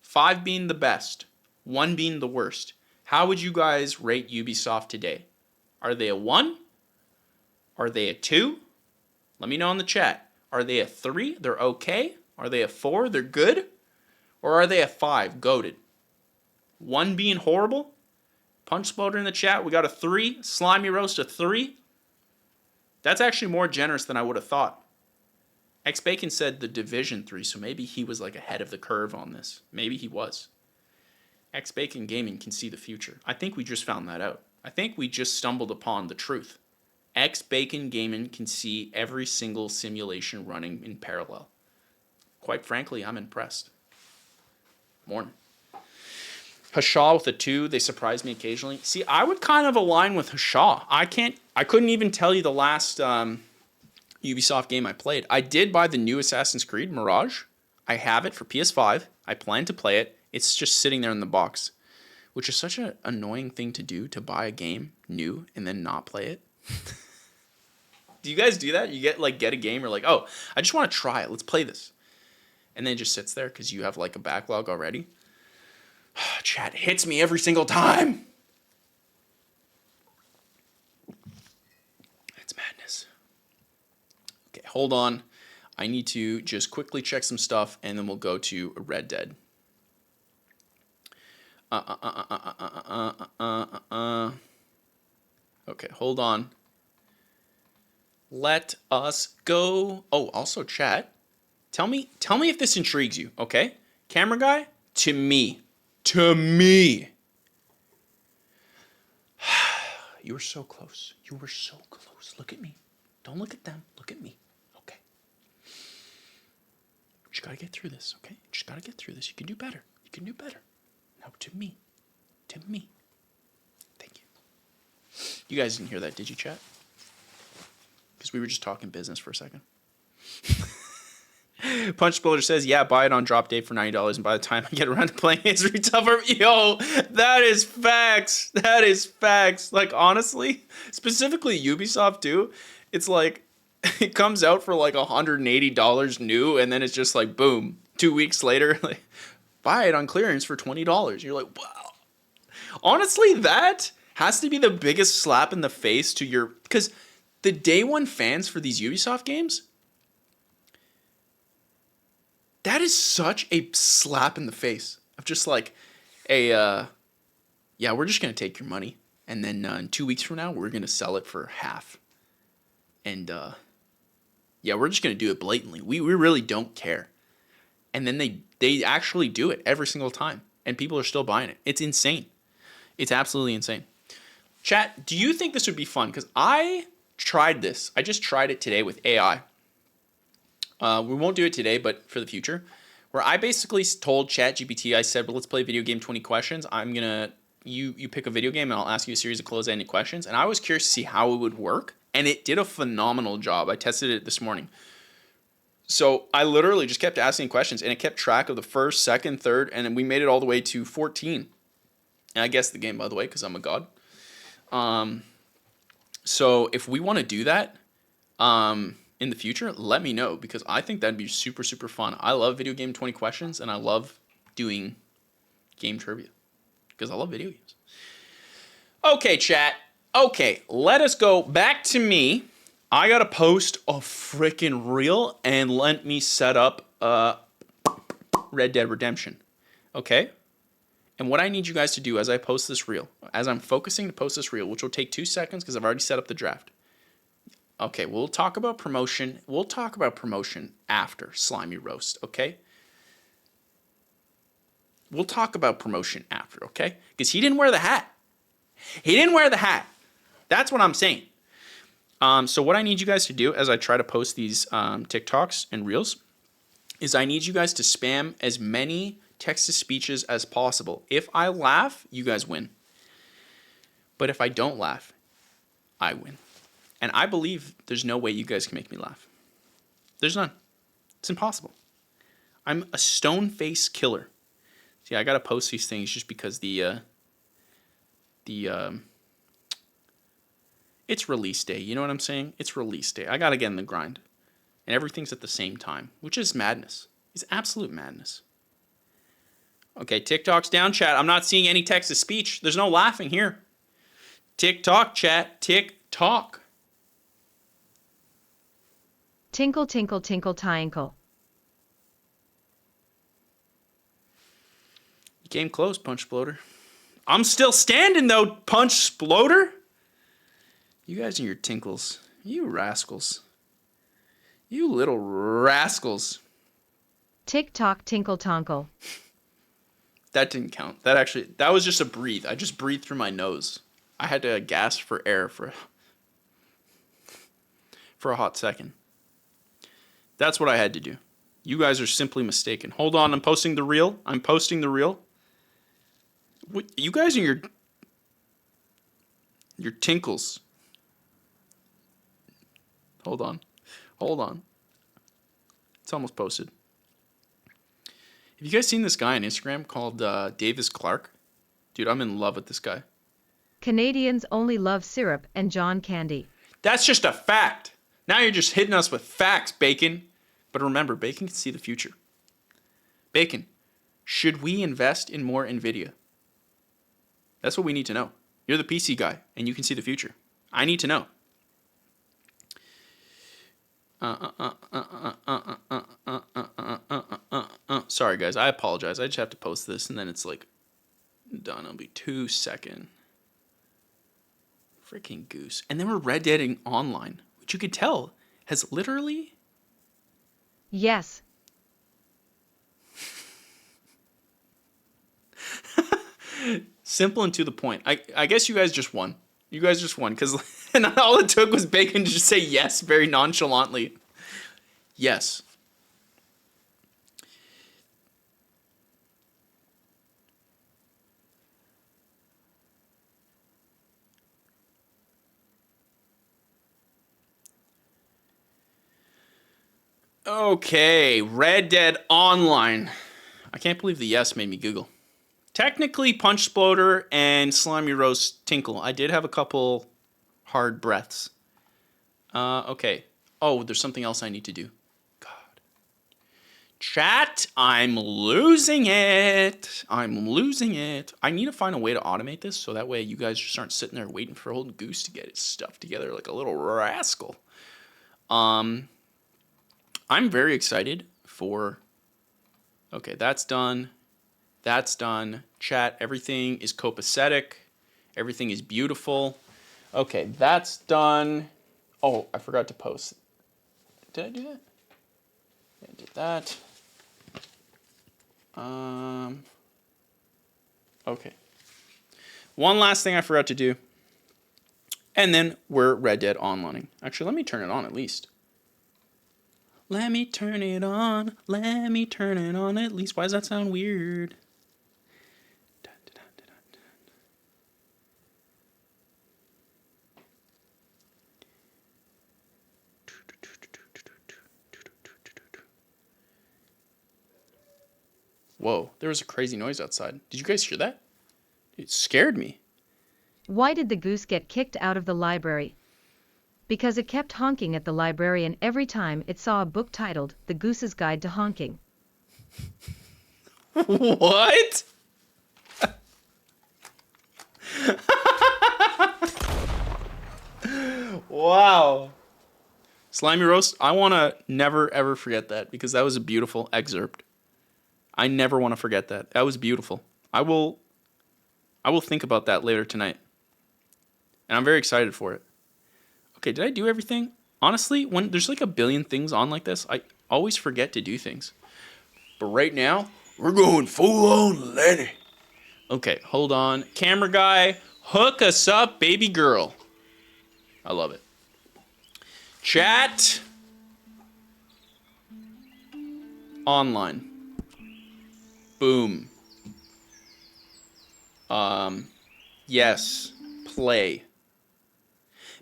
5 being the best, 1 being the worst. How would you guys rate Ubisoft today? Are they a 1? Are they a 2? Let me know in the chat. Are they a 3? They're okay. Are they a 4? They're good. Or are they a 5? Goated. 1 being horrible. Punch Exploder in the chat. We got a 3. Slimy Roast a 3. That's actually more generous than I would have thought. X Bacon said The Division 3, so maybe he was like ahead of the curve on this. Maybe he was. X Bacon Gaming can see the future. I think we just found that out. I think we just stumbled upon the truth. X Bacon Gaming can see every single simulation running in parallel. Quite frankly, I'm impressed. Morning. Hashaw with a 2. They surprise me occasionally. See, I would kind of align with Hashaw. I couldn't even tell you the last Ubisoft game I played. I did buy the new Assassin's Creed, Mirage. I have it for PS5. I plan to play it. It's just sitting there in the box, which is such an annoying thing to do, to buy a game new and then not play it. Do you guys do that? You get a game, you're like, oh, I just want to try it. Let's play this. And then it just sits there because you have like a backlog already. Chat hits me every single time. It's madness. Okay, hold on. I need to just quickly check some stuff, and then we'll go to Red Dead. Okay, hold on. Let us go. Oh, also chat. Tell me if this intrigues you, okay? Camera guy, to me. You were so close. You were so close. Look at me. Don't look at them. Look at me. Okay. You just gotta get through this, okay? You just gotta get through this. You can do better. You can do better. Now to me. To me. Thank you. You guys didn't hear that, did you, chat? Because we were just talking business for a second. Punch Builder says, yeah, buy it on drop day for $90, and by the time I get around to playing it's retail. Yo, that is facts. That is facts. Like, honestly, specifically Ubisoft too, it's like, it comes out for like $180 new, and then it's just like, boom, 2 weeks later, like, buy it on clearance for $20. You're like, wow. Honestly, that has to be the biggest slap in the face to your, because the day one fans for these Ubisoft games, that is such a slap in the face of just like yeah, we're just going to take your money. And then in 2 weeks from now, we're going to sell it for half. And yeah, we're just going to do it blatantly. We really don't care. and then they actually do it every single time, and people are still buying it. It's insane. It's absolutely insane. Chat, do you think this would be fun? Because I tried this. I just tried it today with AI. We won't do it today, but for the future, where I basically told ChatGPT, I said, well, let's play video game 20 questions. I'm going to, you pick a video game and I'll ask you a series of closed-ended questions. And I was curious to see how it would work. And it did a phenomenal job. I tested it this morning. So I literally just kept asking questions and it kept track of the first, second, third, and then we made it all the way to 14. And I guessed the game, by the way, because I'm a god. So if we want to do that, in the future, let me know, because I think that'd be super, super fun. I love video game 20 questions, and I love doing game trivia because I love video games. Okay, chat. Okay, let us go back to me. I got to post a freaking reel, and let me set up Red Dead Redemption. Okay? And what I need you guys to do as I post this reel, as I'm focusing to post this reel, which will take 2 seconds because I've already set up the draft. Okay, we'll talk about promotion. We'll talk about promotion after Slimy Roast, okay? We'll talk about promotion after, okay? Because he didn't wear the hat. He didn't wear the hat. That's what I'm saying. So what I need you guys to do as I try to post these TikToks and Reels is I need you guys to spam as many text-to-speeches as possible. If I laugh, you guys win. But if I don't laugh, I win. And I believe there's no way you guys can make me laugh. There's none. It's impossible. I'm a stone-faced killer. See, I gotta post these things just because it's release day. You know what I'm saying? It's release day. I gotta get in the grind. And everything's at the same time, which is madness. It's absolute madness. Okay, TikTok's down, chat. I'm not seeing any text-to-speech. There's no laughing here. TikTok, chat. TikTok. Tinkle, tinkle, tinkle, tinkle. You came close, Punch Sploder. I'm still standing, though, Punch Sploder. You guys and your tinkles. You rascals. You little rascals. Tick-tock, tinkle, tonkle. That didn't count. That was just a breathe. I just breathed through my nose. I had to gasp for air for a hot second. That's what I had to do. You guys are simply mistaken. Hold on, I'm posting the reel. What, you guys and your tinkles. Hold on. It's almost posted. Have you guys seen this guy on Instagram called Davis Clark? Dude, I'm in love with this guy. Canadians only love syrup and John candy. That's just a fact. Now you're just hitting us with facts, Bacon. But remember, Bacon can see the future. Bacon, should we invest in more NVIDIA? That's what we need to know. You're the PC guy, and you can see the future. I need to know. Sorry, guys. I apologize. I just have to post this, and then it's like done. It'll be 2 seconds. Freaking Goose. And then we're Red Deading online, which you could tell has literally... Yes. Simple and to the point. I guess you guys just won. You guys just won, because and all it took was Bacon to just say yes very nonchalantly. Yes. Okay, Red Dead Online. I can't believe the yes made me Google. Technically, Punch Sploder and Slimy Roast Tinkle. I did have a couple hard breaths. Okay. Oh, there's something else I need to do. God. Chat, I'm losing it. I need to find a way to automate this so that way you guys just aren't sitting there waiting for old Goose to get his stuff together like a little rascal. I'm very excited for... Okay, that's done. That's done. Chat, everything is copacetic. Everything is beautiful. Okay, that's done. Oh, I forgot to post. Did I do that? Yeah, I did that. Okay. One last thing I forgot to do. And then we're Red Dead Onlining. Actually, let me turn it on at least. Let me turn it on. Let me turn it on at least. Why does that sound weird? Whoa, there was a crazy noise outside. Did you guys hear that? It scared me. Why did the goose get kicked out of the library? Because it kept honking at the librarian every time it saw a book titled The Goose's Guide to Honking. What? Wow. Slimy Roast, I want to never, ever forget that because that was a beautiful excerpt. I never want to forget that. That was beautiful. I will think about that later tonight. And I'm very excited for it. Okay, did I do everything? Honestly, when there's like a billion things on like this, I always forget to do things. But right now, we're going full on Lenny. Okay, hold on. Camera guy, hook us up, baby girl. I love it. Chat. Online. Boom. Yes. Play.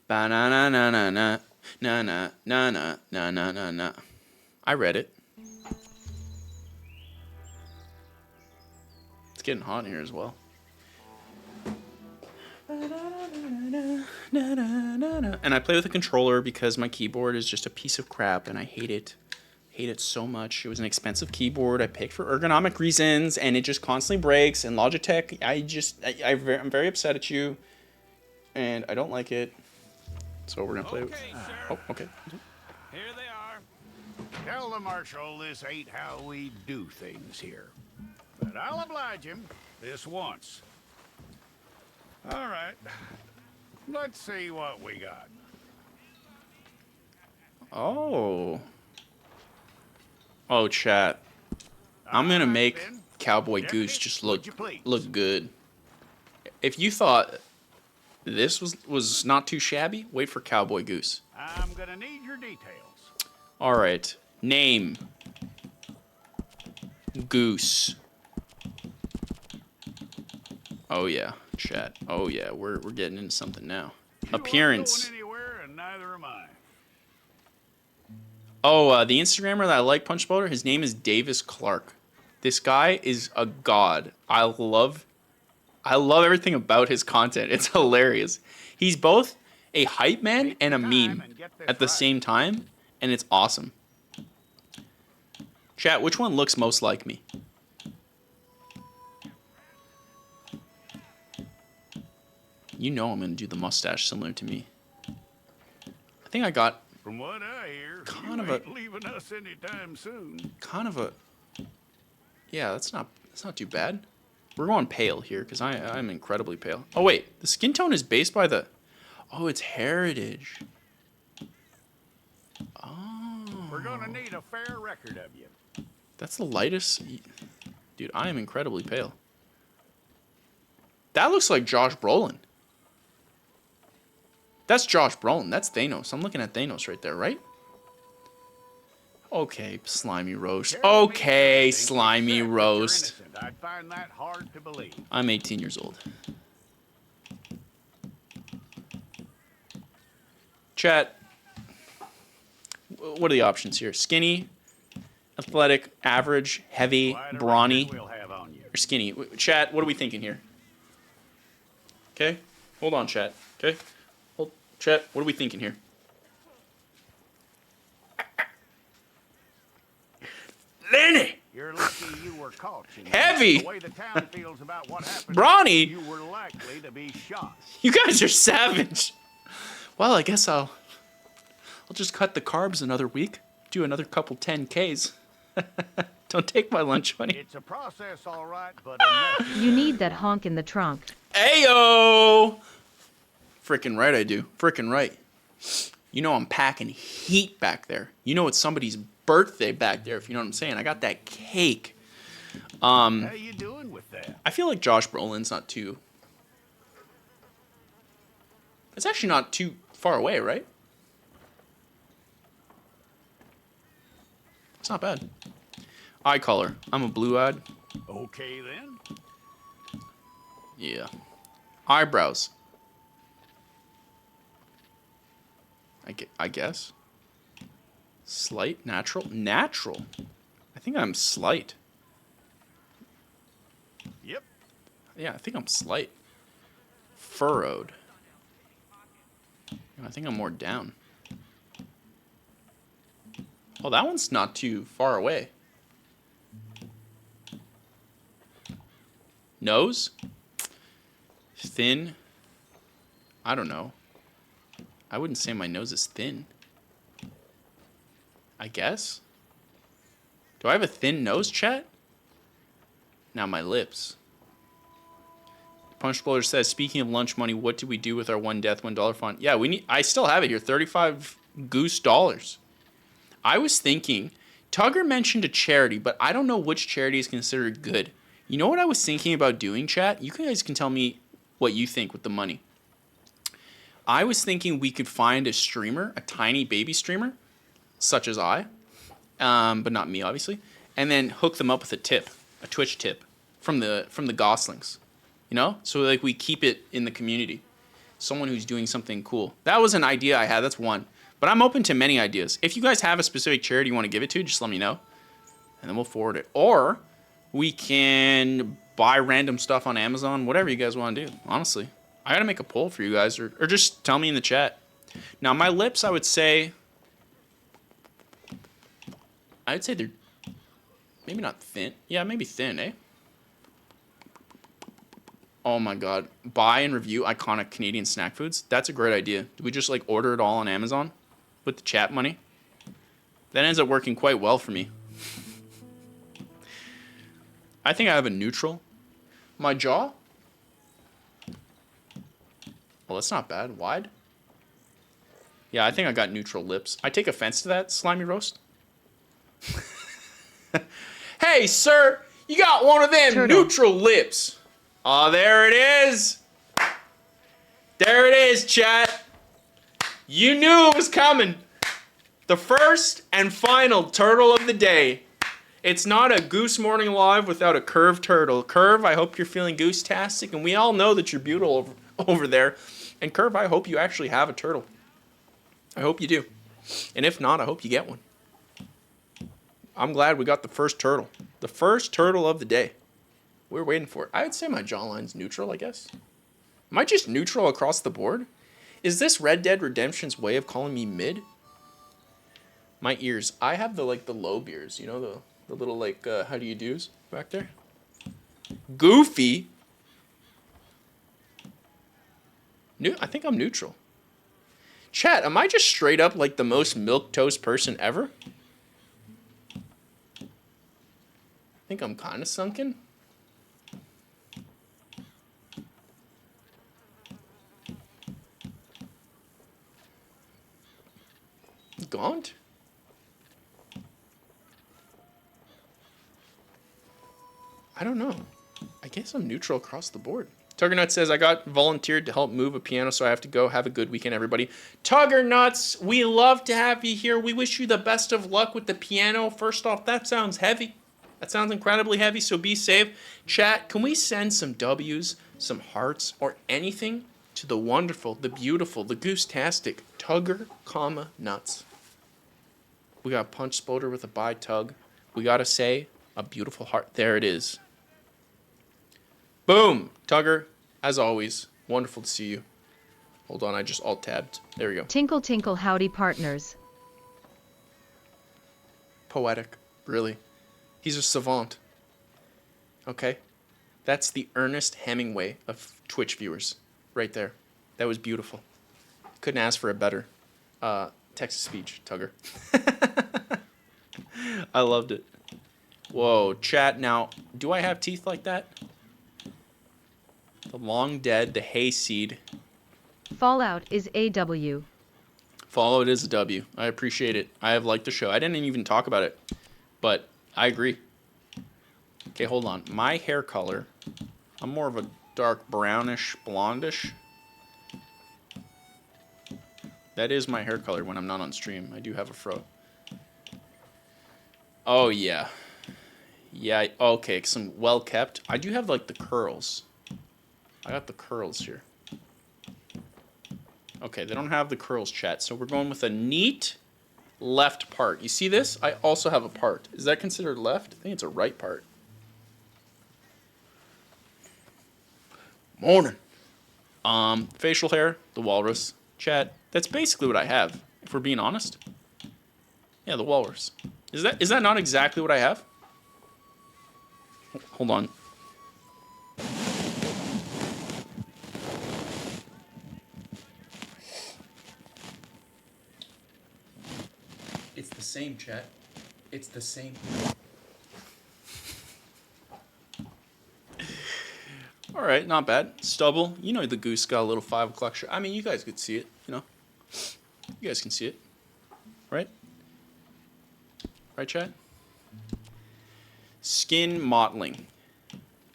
Ba-na-na-na-na-na. Na-na-na-na-na-na-na-na. I read it. It's getting hot in here as well. And I play with a controller because my keyboard is just a piece of crap and I hate it. Hate it so much. It was an expensive keyboard I picked for ergonomic reasons and it just constantly breaks. And Logitech, I'm very upset at you and I don't like it. So we're gonna play with. Oh, okay. Here they are. Tell the Marshal this ain't how we do things here. But I'll oblige him this once. All right. Let's see what we got. Oh. Oh, chat. I'm gonna make Cowboy Goose just look good. If you thought this was not too shabby, wait for Cowboy Goose. I'm gonna need your details. All right. Name. Goose. Oh yeah, chat. Oh yeah, we're getting into something now. You Appearance. aren't going anywhere, and neither am I. Oh, the Instagrammer that I like, Punch Boulder, his name is Davis Clark. This guy is a god. I love everything about his content. It's hilarious. He's both a hype man and a meme at the same time, and it's awesome. Chat, which one looks most like me? You know I'm going to do the mustache similar to me. I think I got From what I hear, kind you of a ain't leaving us anytime soon. kind of a yeah, that's not too bad. We're going pale here because I'm incredibly pale. Oh wait, the skin tone is based by the it's heritage. Oh, We're gonna need a fair record of you. that's the lightest. Dude, I am incredibly pale. That looks like Josh Brolin. That's Josh Brolin. That's Thanos. I'm looking at Thanos right there, right? Okay, Slimy Roast. Okay, Slimy Roast. I'd find that hard to believe. I'm 18 years old. Chat. What are the options here? Skinny, athletic, average, heavy, Quite a brawny, record we'll have on you. or skinny? Chat, what are we thinking here? Okay? Hold on, chat. Okay? Chat, what are we thinking here? Lenny! You're lucky you were caught. You know. Heavy! The way the town feels about what happened, Brawny! you were likely to be shot. You guys are savage. Well, I guess I'll just cut the carbs another week. Do another couple 10Ks. Don't take my lunch money. It's a process, all right, but You need that honk in the trunk. Ayo! Frickin' right I do. Frickin' right. You know I'm packing heat back there. You know it's somebody's birthday back there, if you know what I'm saying. I got that cake. How you doing with that? I feel like Josh Brolin's not too... It's actually not too far away, right? It's not bad. Eye color. I'm a blue-eyed. Okay then. Yeah. Eyebrows. I guess. Slight, natural, natural. I think I'm slight. Yep. Yeah, I think I'm slight. Furrowed. I think I'm more down. Oh, that one's not too far away. Nose? Thin? I don't know. I wouldn't say my nose is thin. I guess. Do I have a thin nose, chat? Now my lips. Punch Bowler says, speaking of lunch money, what do we do with our one death, $1 fund? Yeah, I still have it here, 35 goose dollars. I was thinking, Tugger mentioned a charity, but I don't know which charity is considered good. You know what I was thinking about doing, chat? You guys can tell me what you think with the money. I was thinking we could find a streamer, a tiny baby streamer, such as I, but not me, obviously, and then hook them up with a tip, a Twitch tip, from the goslings, you know? So like we keep it in the community. Someone who's doing something cool. That was an idea I had. That's one. But I'm open to many ideas. If you guys have a specific charity you want to give it to, just let me know, and then we'll forward it. Or we can buy random stuff on Amazon, whatever you guys want to do, honestly. I gotta make a poll for you guys, or just tell me in the chat. Now, my lips, I would say they're maybe not thin. Yeah, maybe thin, eh? Oh my god. Buy and review iconic Canadian snack foods. That's a great idea. Do we just like order it all on Amazon with the chat money? That ends up working quite well for me. I think I have a neutral. My jaw? Well, that's not bad. Wide? Yeah, I think I got neutral lips. I take offense to that, Slimy Roast. Hey, sir! You got one of them Turtle. neutral lips. Oh, there it is. There it is, chat. You knew it was coming. The first and final turtle of the day. It's not a Goose Morning Live without a curved turtle. Curve, I hope you're feeling goose-tastic, and we all know that you're beautiful over there. And Curve, I hope you actually have a turtle. I hope you do. And if not, I hope you get one. I'm glad we got the first turtle. The first turtle of the day. We're waiting for it. I would say my jawline's neutral, I guess. Am I just neutral across the board? Is this Red Dead Redemption's way of calling me mid? My ears. I have the lobe ears. You know, the little how do you do's back there? Goofy. I think I'm neutral. Chat, am I just straight up like the most milquetoast person ever? I think I'm kind of sunken. Gaunt? I don't know. I guess I'm neutral across the board. Tuggernuts says, I got volunteered to help move a piano, so I have to go. Have a good weekend, everybody. Tuggernuts, we love to have you here. We wish you the best of luck with the piano. First off, that sounds heavy. That sounds incredibly heavy, so be safe. Chat, can we send some W's, some hearts, or anything to the wonderful, the beautiful, the goose-tastic Tugger, nuts. We got Punch Spoder with a bye tug. We gotta say a beautiful heart. There it is. Boom! Tugger, as always, wonderful to see you. Hold on, I just alt-tabbed. There we go. Tinkle tinkle howdy partners. Poetic, really. He's a savant. Okay? That's the Ernest Hemingway of Twitch viewers. Right there. That was beautiful. Couldn't ask for a better text-to-speech, Tugger. I loved it. Whoa, chat, now, do I have teeth like that? The long dead, the hayseed. Fallout is AW. Follow it is a W. I appreciate it. I have liked the show. I didn't even talk about it, but I agree. Okay, hold on. My hair color, I'm more of a dark brownish, blondish. That is my hair color when I'm not on stream. I do have a fro. Oh, yeah. Yeah, okay, some well kept. I do have, like, the curls. I got the curls here. Okay, they don't have the curls, chat. So we're going with a neat left part. You see this? I also have a part. Is that considered left? I think it's a right part. Morning. Facial hair, the walrus. Chat, that's basically what I have, if we're being honest. Yeah, the walrus. Is that not exactly what I have? Hold on. It's the same, chat. It's the same. All right, not bad. Stubble. You know the goose got a little 5 o'clock shirt. I mean, you guys could see it, you know. You guys can see it. Right? Right, chat? Skin mottling.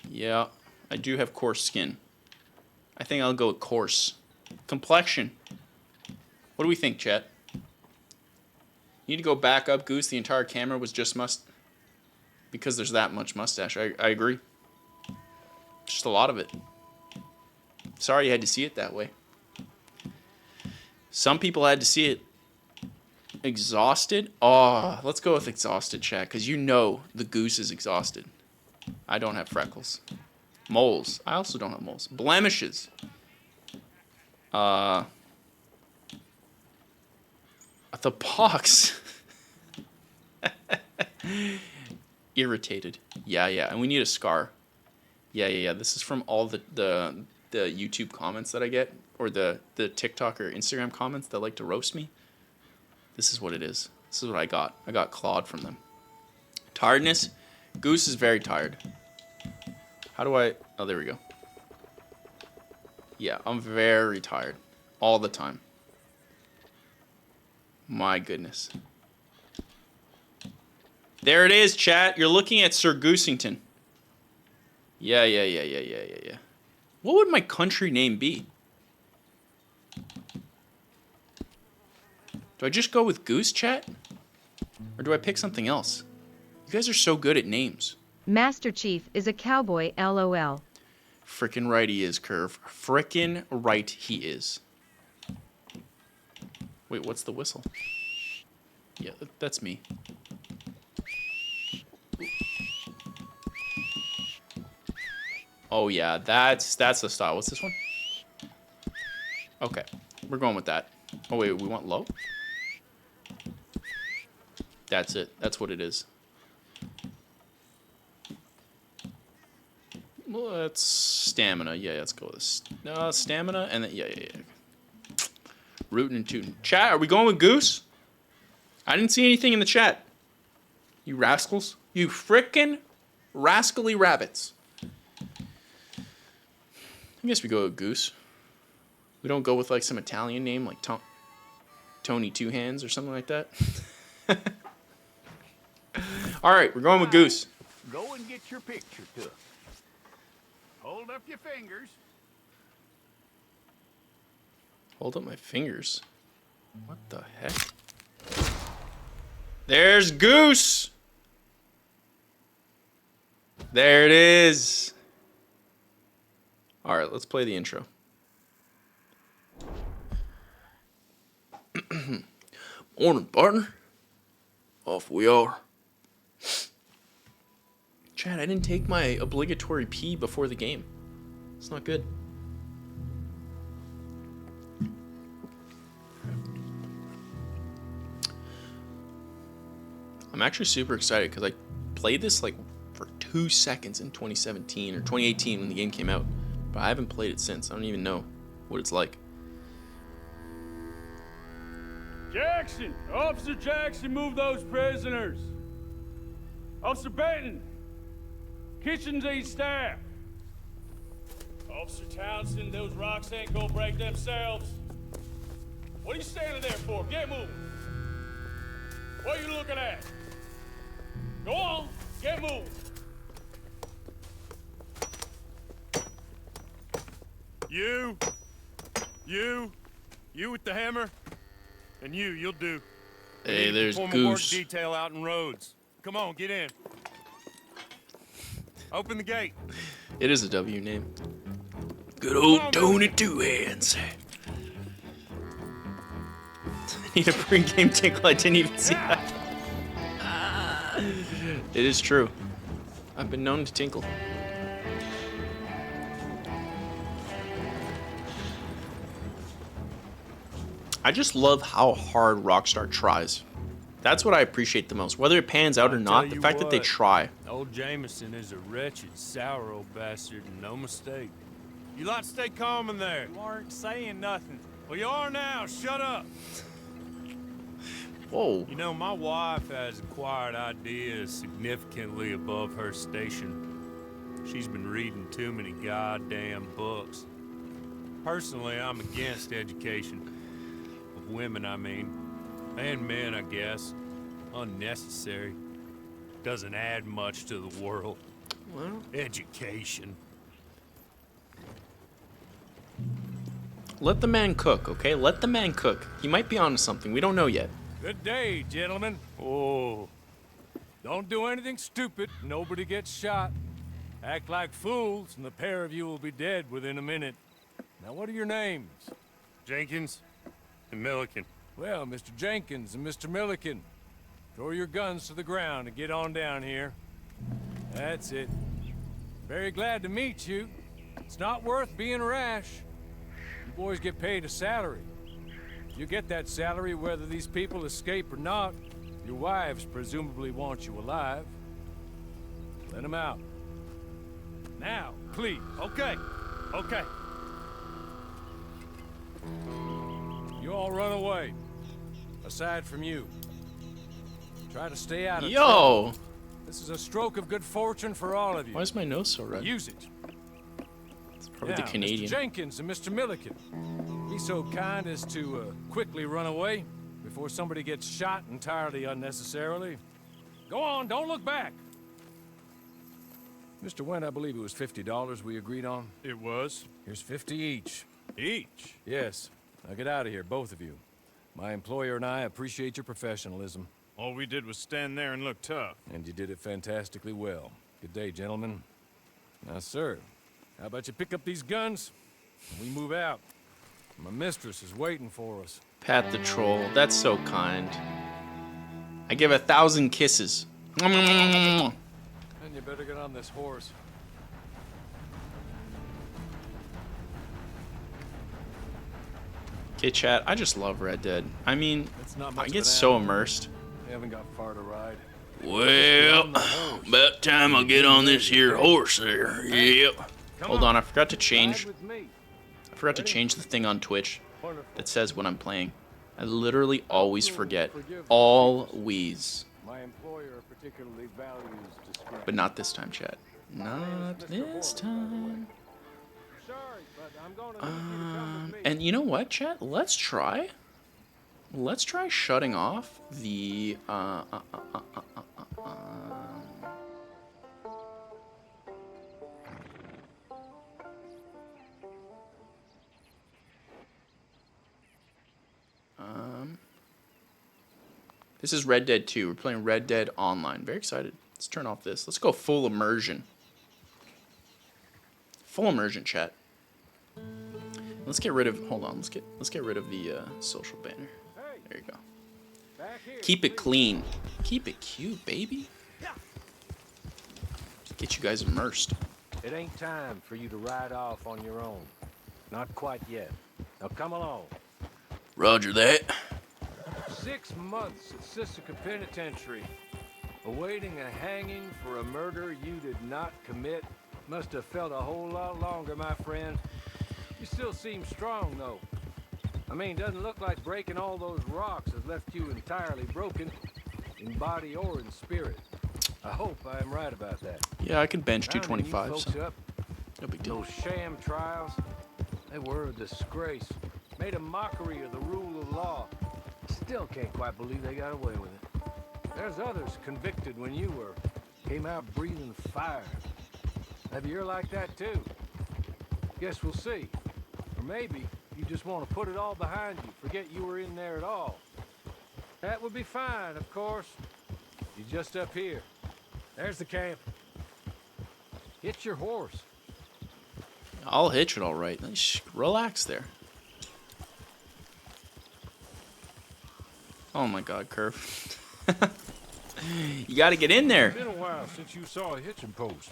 Yeah, I do have coarse skin. I think I'll go with coarse. Complexion. What do we think, chat? You need to go back up, Goose. The entire camera was just because there's that much mustache. I agree. Just a lot of it. Sorry you had to see it that way. Some people had to see it. Exhausted? Oh, let's go with exhausted, chat, because you know the goose is exhausted. I don't have freckles. Moles. I also don't have moles. Blemishes. The pox. Irritated. Yeah, and we need a scar. Yeah. This is from all the YouTube comments that I get, or the TikTok or Instagram comments that like to roast me. This is what it is. This is what I got. I got clawed from them. Tiredness. Goose is very tired. How do I... Oh, there we go. Yeah, I'm very tired. All the time. My goodness. There it is, chat. You're looking at Sir Goosington. Yeah. What would my country name be? Do I just go with Goose, chat? Or do I pick something else? You guys are so good at names. Master Chief is a cowboy, LOL. Frickin' right he is, Curve. Frickin' right he is. Wait, what's the whistle? Yeah, that's me. Oh yeah, that's the style. What's this one? Okay, we're going with that. Oh wait, we want low? That's it. That's what it is. Well, that's stamina. Yeah, let's go with this. Stamina, and then, yeah. Rootin' and tootin'. Chat, are we going with Goose? I didn't see anything in the chat. You rascals. You frickin' rascally rabbits. I guess we go with Goose. We don't go with, like, some Italian name, like Tony Two Hands or something like that. All right, we're going with Goose. Go and get your picture took. Hold up your fingers. Hold up my fingers. What the heck? There's Goose! There it is. All right, let's play the intro. Morning, partner. Off we are. Chad, I didn't take my obligatory pee before the game. It's not good. I'm actually super excited because I played this like for 2 seconds in 2017 or 2018 when the game came out, but I haven't played it since. I don't even know what it's like. Jackson! Officer Jackson, move those prisoners! Officer Benton! Kitchens ain't staff! Officer Townsend, those rocks ain't gonna break themselves. What are you standing there for? Get moving! What are you looking at? Go on, get moving! You with the hammer, and you'll do. Hey, there's Form a work Goose. detail out in Rhodes. Come on, get in. Open the gate. It is a W name. Good old Tony Two Hands. Need a pre-game tinkle. I didn't even see that. It is true. I've been known to tinkle. I just love how hard Rockstar tries. That's what I appreciate the most. Whether it pans out or not, the fact that they try. Old Jameson is a wretched, sour old bastard, and no mistake. You lot stay calm in there. You aren't saying nothing. Well, you are now. Shut up. Whoa. You know, my wife has acquired ideas significantly above her station. She's been reading too many goddamn books. Personally, I'm against education. Of women, I mean. And men, I guess. Unnecessary. Doesn't add much to the world. Well, Education. let the man cook, okay? Let the man cook. He might be onto something. We don't know yet. Good day, gentlemen. Oh. Don't do anything stupid. Nobody gets shot. Act like fools, and the pair of you will be dead within a minute. Now, what are your names? Jenkins and Milliken. Well, Mr. Jenkins and Mr. Milliken, throw your guns to the ground and get on down here. That's it. Very glad to meet you. It's not worth being rash. You boys get paid a salary. You get that salary whether these people escape or not. Your wives presumably want you alive. Let them out. Now, please. Okay. Okay. You all run away. Aside from you. Try to stay out of trouble. Yo! This is a stroke of good fortune for all of you. Why is my nose so red? Use it. It's probably Now, the Canadian. Mr. Jenkins and Mr. Milliken, be so kind as to quickly run away before somebody gets shot entirely unnecessarily. Go on, don't look back. Mr. Went, I believe it was $50 we agreed on. It was. Here's 50 each. Each? Yes. Now get out of here, both of you. My employer and I appreciate your professionalism. All we did was stand there and look tough. And you did it fantastically well. Good day, gentlemen. Now, sir, how about you pick up these guns and we move out? My mistress is waiting for us. Pat the troll. That's so kind. I give 1,000 kisses. And you better get on this horse. Okay, chat. I just love Red Dead. I mean, It's not I much of get an so animal. immersed. We haven't got far to ride. Well, about time I get on this here horse there. Yep. Hold on, I forgot to change. Ride with me. I forgot to change the thing on Twitch Wonderful. that says when I'm playing. I literally always forget. Always. My employer particularly values discretion. But not this time, chat. Not this time. Sorry, but I'm gonna need you to come with me. And you know what, chat? Let's try shutting off the This is Red Dead 2. We're playing Red Dead Online. Very excited. Let's turn off this. Let's go full immersion. Full immersion, chat. Let's get rid of. Hold on. Let's get rid of the social banner. There you go. Back here, Keep it please. clean. Keep it cute, baby. Get you guys immersed. It ain't time for you to ride off on your own. Not quite yet. Now come along. Roger that. 6 months at Sisika Penitentiary, awaiting a hanging for a murder you did not commit. Must have felt a whole lot longer, my friend. You still seem strong, though. I mean, doesn't look like breaking all those rocks has left you entirely broken, in body or in spirit. I hope I am right about that. Yeah, I can bench Rounding you 225, folks so up, no big deal. those sham trials, they were a disgrace. Made a mockery of the rule of law. Still can't quite believe they got away with it. There's others convicted when you were. Came out breathing fire. Maybe you're like that too. Guess we'll see. maybe you just want to put it all behind you, forget you were in there at all. That would be fine, of course. You just up here. There's the camp. Hitch your horse. I'll hitch it all right. Relax there. Oh my God, Curve. You got to get in there. It's been a while since you saw a hitching post,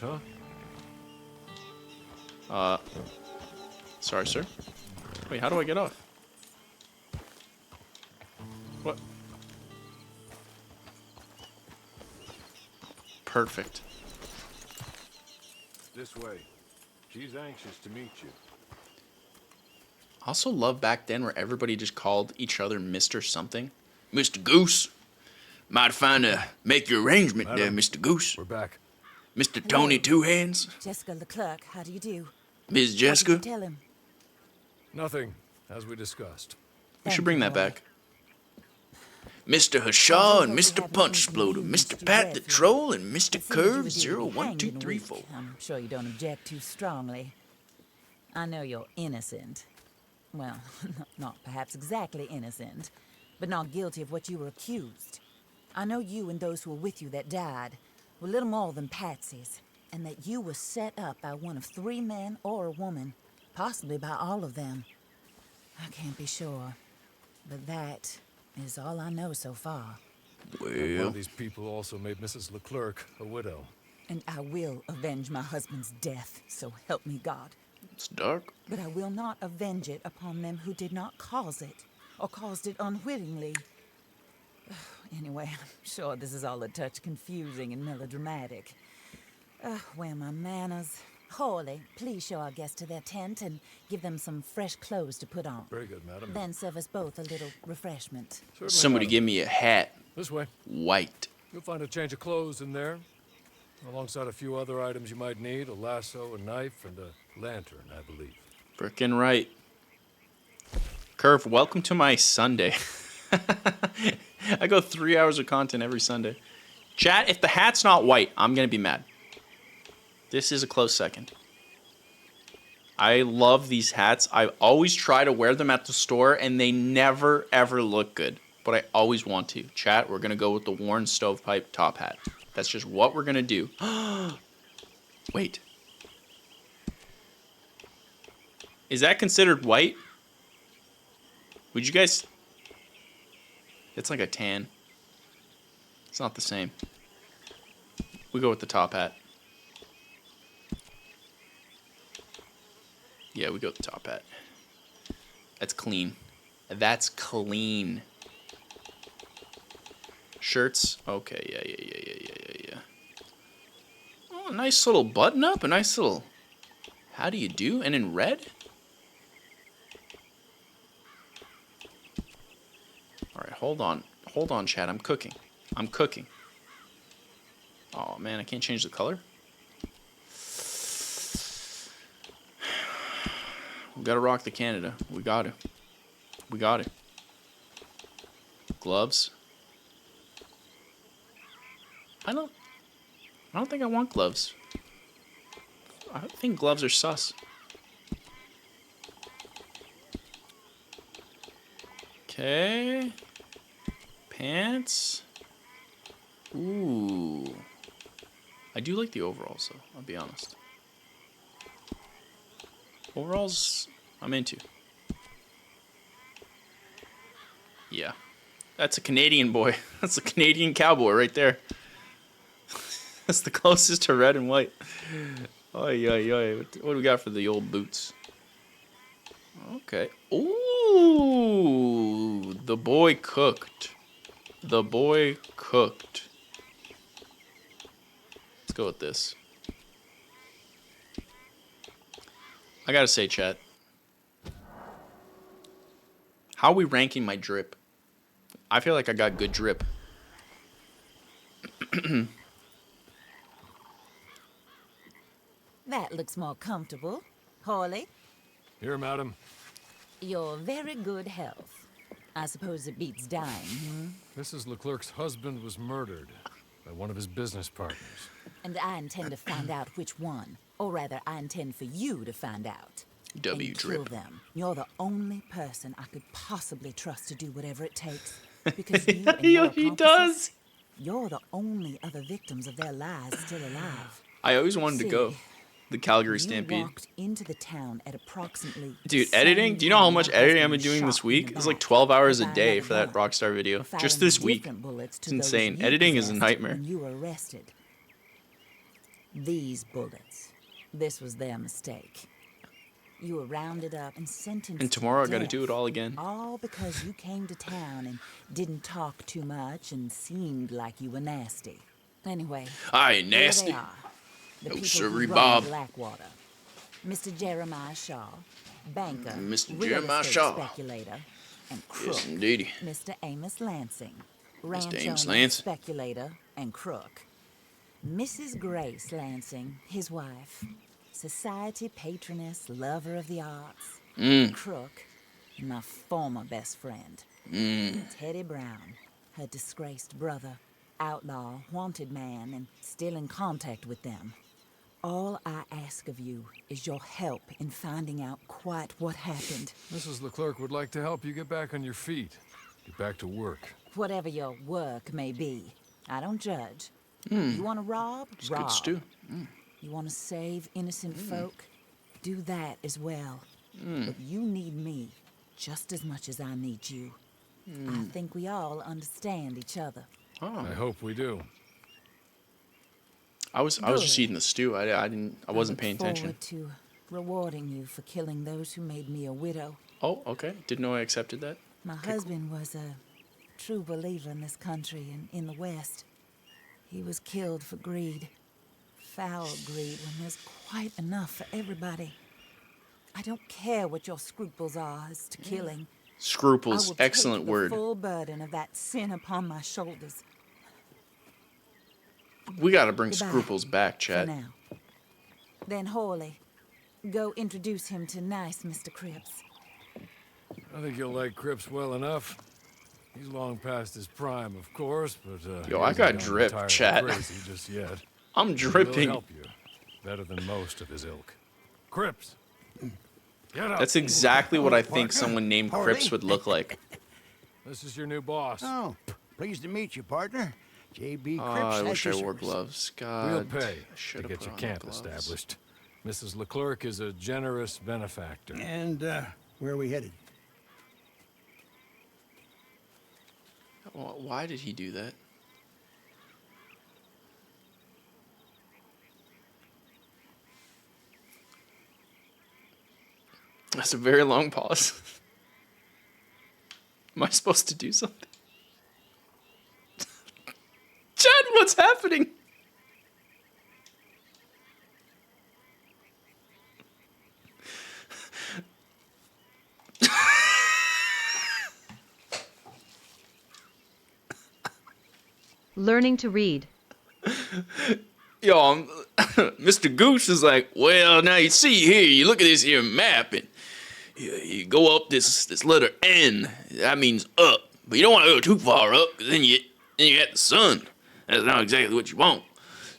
huh? Sorry, sir. Wait, how do I get off? What? Perfect. This way. She's anxious to meet you. I also love back then where everybody just called each other Mr. something. Mr. Goose. Might find to make your arrangement there, Mr. Goose. We're back. Mr. Tony Two Hands. Jessica Leclerc, how do you do? Ms. What Jessica. did you tell him? Nothing, as we discussed. We should bring that Boy. back. Mr. Hashaw and Mr. Punch Exploder, Mr. Pat the Troll, and Mr. It seems you Curve were due to be hanged in a 01234. week. I'm sure you don't object too strongly. I know you're innocent. Well, not perhaps exactly innocent, but not guilty of what you were accused. I know you and those who were with you that died were little more than patsies, and that you were set up by one of 3 men or a woman, possibly by all of them. I can't be sure, but that is all I know so far. One Well, of these people also made Mrs. Leclerc a widow. And I will avenge my husband's death, so help me God. it's dark. But I will not avenge it upon them who did not cause it, or caused it unwittingly. Anyway, I'm sure this is all a touch confusing and melodramatic. Where are my manners? Hawley, please show our guests to their tent and give them some fresh clothes to put on. Very good, madam. Then serve us both a little refreshment. Certainly, Somebody madam. give me a hat. This way. White. You'll find a change of clothes in there, alongside a few other items you might need, a lasso, a knife, and a lantern, I believe. Frickin' right. Curve, welcome to my Sunday. I go 3 hours of content every Sunday. Chat, if the hat's not white, I'm going to be mad. This is a close second. I love these hats. I always try to wear them at the store, and they never, ever look good. But I always want to. Chat, we're going to go with the Warren Stovepipe top hat. That's just what we're going to do. Wait. Is that considered white? Would you guys... It's like a tan. It's not the same. We go with the top hat. Yeah, we go with the top hat. That's clean. That's clean. Shirts. Okay, yeah. Oh, a nice little button up. A nice little... How do you do? And in red? Alright, hold on. Hold on, Chad. I'm cooking. I'm cooking. Oh, man, I can't change the color? We gotta rock the Canada. We got to. We got it. Gloves. I don't think I want gloves. I think gloves are sus. Okay. Pants. Ooh. I do like the overalls, though. I'll be honest. Overalls, I'm into. Yeah. That's a Canadian boy. That's a Canadian cowboy right there. That's the closest to red and white. Oy, oy, oy. What do we got for the old boots? Okay. Ooh. The boy cooked. The boy cooked. Let's go with this. I gotta say, chat. How are we ranking my drip? I feel like I got good drip. That looks more comfortable. Hawley, Here, madam. your very good health. I suppose it beats dying, Mrs. Leclerc's husband was murdered by one of his business partners. And I intend to find out which one. Or rather, I intend for you to find out. W and kill drip. them. You're the only person I could possibly trust to do whatever it takes. Because you and your He accomplices, does. you're the only other victims of their lives still alive. I always wanted to go. See, The Calgary you Stampede. walked into the town at approximately the Dude, same editing? Do you know how time much your editing I've husband been was doing this shot in week? the It's like back 12 hours a with day for that 911 Rockstar video. for Just firing this week. different bullets It's to those insane. you Editing is a possessed nightmare. when you were arrested. These bullets. This was their mistake. You were rounded up and sentenced And tomorrow I to gotta death, do it all again. all because you came to town and didn't talk too much and seemed like you were nasty. Anyway, I ain't here nasty. they are. The No people siree, who Bob. run Blackwater. Mr. Jeremiah Shaw, banker, Mr. real Jeremiah estate Shaw. speculator, and crook. Yes, indeedy. Mr. Amos Lansing, ranch Amos owner, Lansing. speculator, and crook. Mrs. Grace Lansing, his wife, society patroness, lover of the arts, crook, and my former best friend. Teddy Brown, her disgraced brother, outlaw, wanted man, and still in contact with them. All I ask of you is your help in finding out quite what happened. Mrs. Leclerc would like to help you get back on your feet. Get back to work. Whatever your work may be, I don't judge. You want to rob? It's Rob. good stew. You want to save innocent folk? Do that as well. But you need me just as much as I need you. I think we all understand each other. Oh. I hope we do. I was just Good. eating the stew. I wasn't look paying attention. forward to rewarding you for killing those who made me a widow. Oh, okay. Didn't know I accepted that. My husband was a true believer in this country and in the West. He was killed for greed. Foul greed when there's quite enough for everybody. I don't care what your scruples are as to killing. I Scruples. will Excellent take the word. full burden of that sin upon my shoulders. We gotta bring Goodbye. scruples back, For chat. now. Then Hawley, go introduce him to nice Mr. Cripps. I think you'll like Cripps well enough. He's long past his prime, of course, but Yo, he I hasn't got gone drip, entirely chat. crazy just yet. I'm He'll dripping. help you better than most of his ilk. Cripps, get up. That's exactly what I think someone named Cripps would look like. This is your new boss. Oh, pleased to meet you, partner. J.B. Oh, Cripps I at wish I your wore service. gloves. We'll God. pay I to should've get put your on the camp gloves. established. Mrs. Leclerc is a generous benefactor. And, where are we headed? Why did he do that? That's a very long pause. Am I supposed to do something? Chad, what's happening? Learning to read. Yo, Mr. Goose is like, well, now you see here, you look at this here map, and you go up this letter N. That means up, but you don't want to go too far up, because then you get the sun. That's not exactly what you want.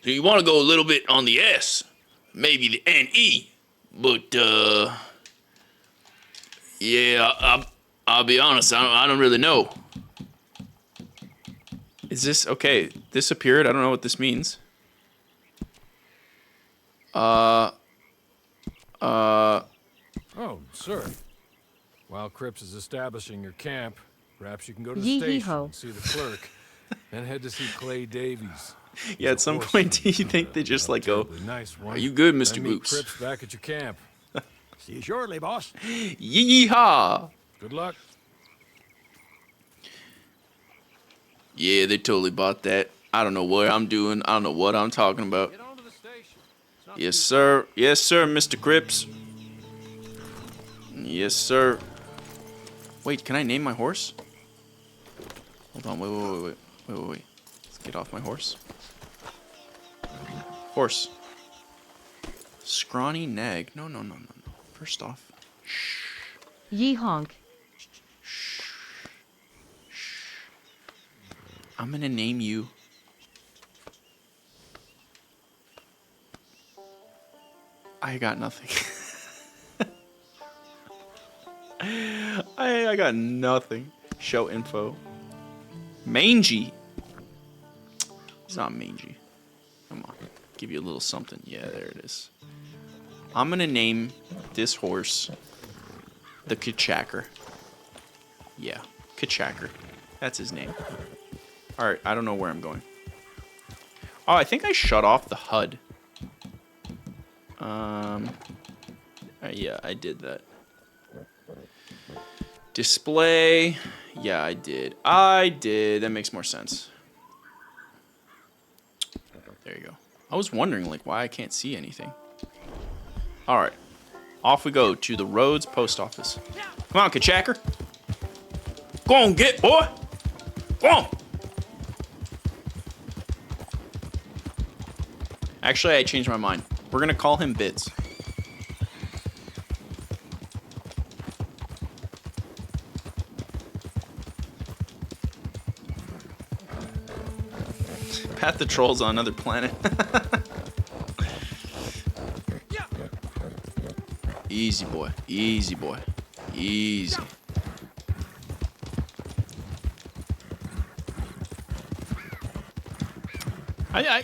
So you want to go a little bit on the S, maybe the NE, but yeah, I'll be honest, I don't really know. Is this okay? This appeared. I don't know what this means. Oh, sir. While Cripps is establishing your camp, perhaps you can go to the station Yee-hee-ho. and see the clerk, then head to see Clay Davies. Yeah, at some point, do you think they just like go, Nice one. "Are you good, Mr. Then meet Goose?" Cripps back at your camp. See you shortly, boss. Yee-haw! Good luck. Yeah, they totally bought that. I don't know what I'm doing. I don't know what I'm talking about. Get on to the station. It's not Yes, sir. Yes, sir, Mr. Cripps. Yes, sir. Wait, can I name my horse? Hold on. Wait. Let's get off my horse. Horse. Scrawny nag. No. First off. Yee honk. I'm gonna name you. I got nothing. I got nothing. Show info. Mangy. He's not mangy. Come on. Give you a little something. Yeah, there it is. I'm going to name this horse the Kachaker. Yeah, Kachaker. That's his name. Alright, I don't know where I'm going. Oh, I think I shut off the HUD. Yeah, I did that. Display. Yeah, I did. That makes more sense. There you go. I was wondering, like, why I can't see anything. Alright. Off we go to the Rhodes Post Office. Come on, Kachaker. Go on, get, boy. Go on. Actually, I changed my mind. We're going to call him Bits. Pat the Troll's on another planet. Easy, boy. Easy, boy. Easy.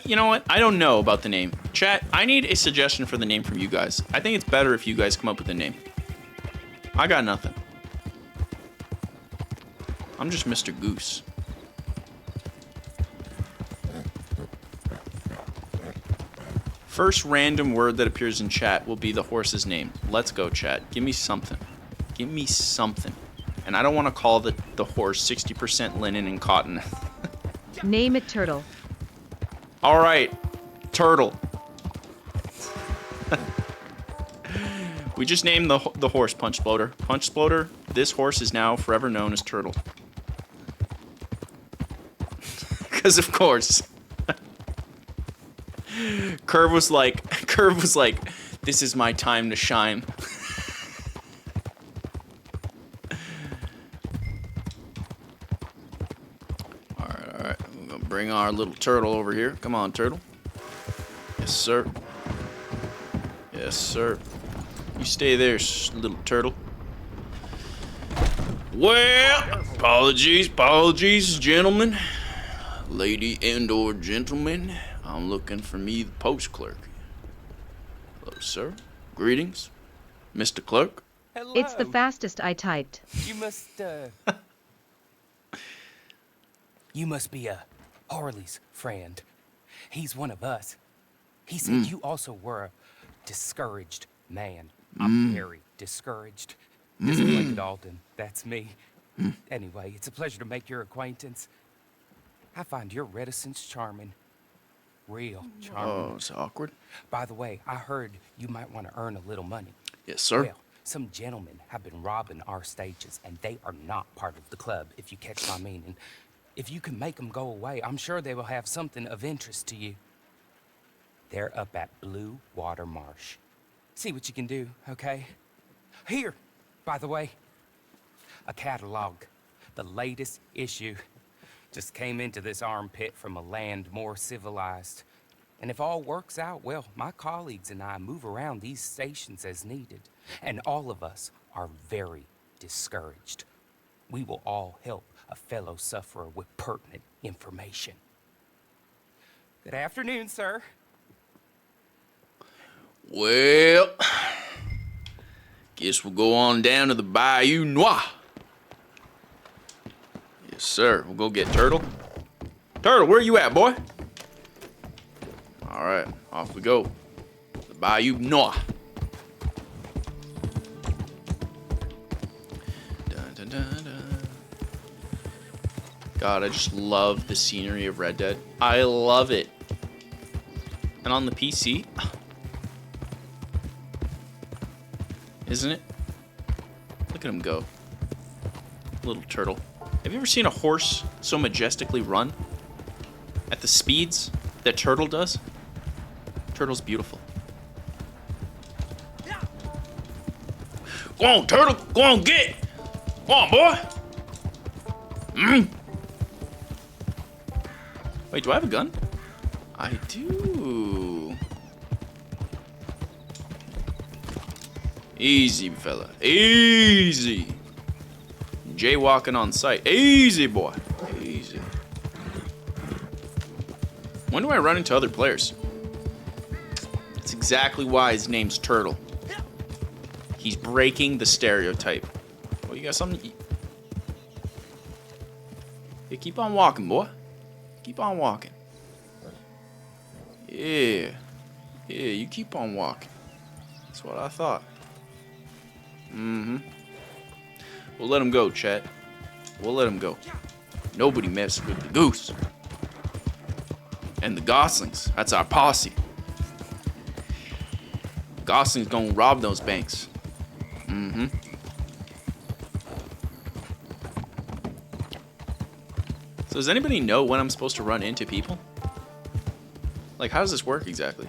You know what? I don't know about the name. Chat, I need a suggestion for the name from you guys. I think it's better if you guys come up with a name. I got nothing. I'm just Mr. Goose. First random word that appears in chat will be the horse's name. Let's go, chat. Give me something. Give me something. And I don't want to call the horse 60% linen and cotton. Name it Turtle. All right, Turtle. We just named the horse Punch Sploder. Punch Sploder, this horse is now forever known as Turtle. Because of course. Curve was like, this is my time to shine. All right. We're gonna bring our little turtle over here. Come on, turtle. Yes, sir. Yes, sir. You stay there, little turtle. Well, apologies, gentlemen. Lady and/or gentlemen. I'm looking for me, the post clerk. Hello, sir. Greetings, Mr. Clerk. Hello. It's the fastest I typed. You must, You must be, Harley's friend. He's one of us. He said you also were a discouraged man. I'm very discouraged. Disappointed Alden. That's me. Anyway, it's a pleasure to make your acquaintance. I find your reticence charming. Real charming. Oh, it's awkward. By the way, I heard you might want to earn a little money. Yes, sir. Well, some gentlemen have been robbing our stages, and they are not part of the club, if you catch my meaning. If you can make them go away, I'm sure they will have something of interest to you. They're up at Blue Water Marsh. See what you can do, okay? Here, by the way, a catalog. The latest issue. Just came into this armpit from a land more civilized. And if all works out, well, my colleagues and I move around these stations as needed. And all of us are very discouraged. We will all help a fellow sufferer with pertinent information. Good afternoon, sir. Well, guess we'll go on down to the Bayou Noir. Yes, sir. We'll go get Turtle. Turtle, where you at, boy? All right, off we go. The Bayou Noir. Dun, dun, dun, dun. God, I just love the scenery of Red Dead. I love it. And on the PC, isn't it? Look at him go. Little turtle. Have you ever seen a horse so majestically run? At the speeds that Turtle does? Turtle's beautiful. Go on, Turtle. Go on, get. Go on, boy. Wait, do I have a gun? I do. Easy, fella. Easy. Jaywalking on site. Easy, boy. Easy. When do I run into other players? That's exactly why his name's Turtle. He's breaking the stereotype. Well, you got something? Yeah, keep on walking, boy. Keep on walking. Yeah. Yeah, you keep on walking. That's what I thought. Mm-hmm. We'll let him go, chat. We'll let him go. Nobody messes with the goose. And the goslings. That's our posse. Gosling's gonna rob those banks. Mm-hmm. So does anybody know when I'm supposed to run into people? Like, how does this work exactly?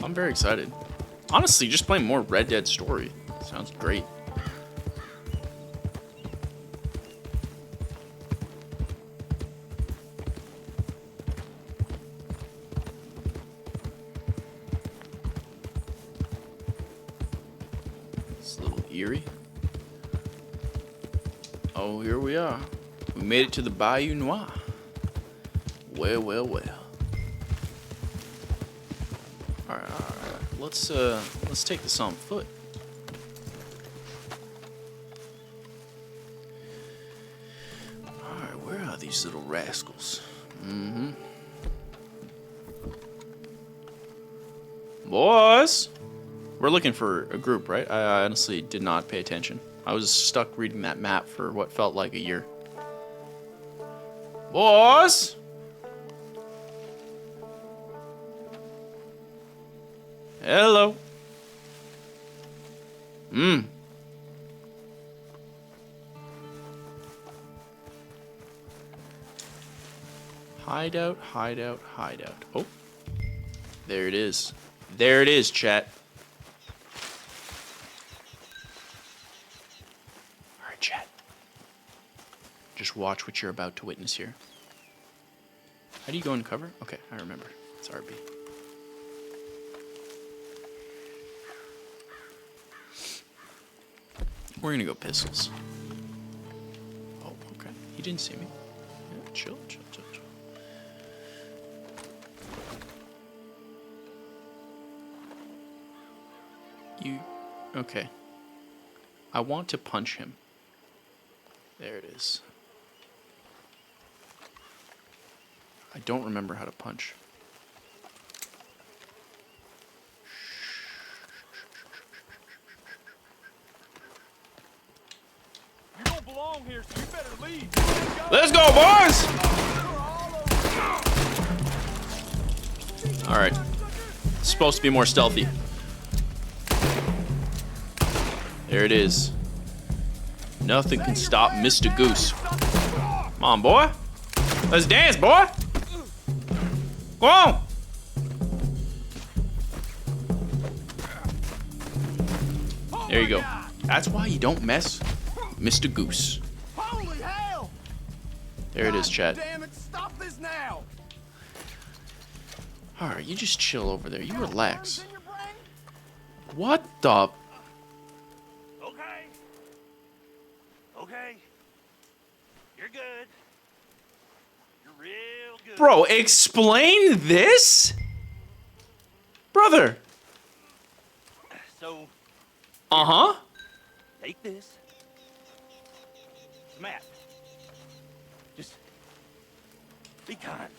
I'm very excited. Honestly, just playing more Red Dead story. Sounds great. It's a little eerie. Oh, here we are. We made it to the Bayou Noir. Well, well, well. Alright. Let's take this on foot. Alright, where are these little rascals? Mm-hmm. Boys! We're looking for a group, right? I honestly did not pay attention. I was stuck reading that map for what felt like a year. Boys! Hello. Hideout, hideout, hideout. Oh. There it is. There it is, chat. Alright, chat. Just watch what you're about to witness here. How do you go in cover? Okay, I remember. It's RB. We're gonna go pistols. Oh, okay. He didn't see me. Yeah, chill, chill, chill, chill. You... Okay. I want to punch him. There it is. I don't remember how to punch. You don't belong here, so you better leave. Let's go, boys! Alright. It's supposed to be more stealthy. There it is. Nothing can stop Mr. Goose. Come on, boy. Let's dance, boy. Go on. There you go. That's why you don't mess Mr. Goose. Holy hell! There it is, chat. Damn it, stop this now! Alright, you just chill over there. You relax. What the... Okay. Okay. You're good. You're real good. Bro, explain this? Brother. So, Uh-huh. take this. Matt. Just be kind.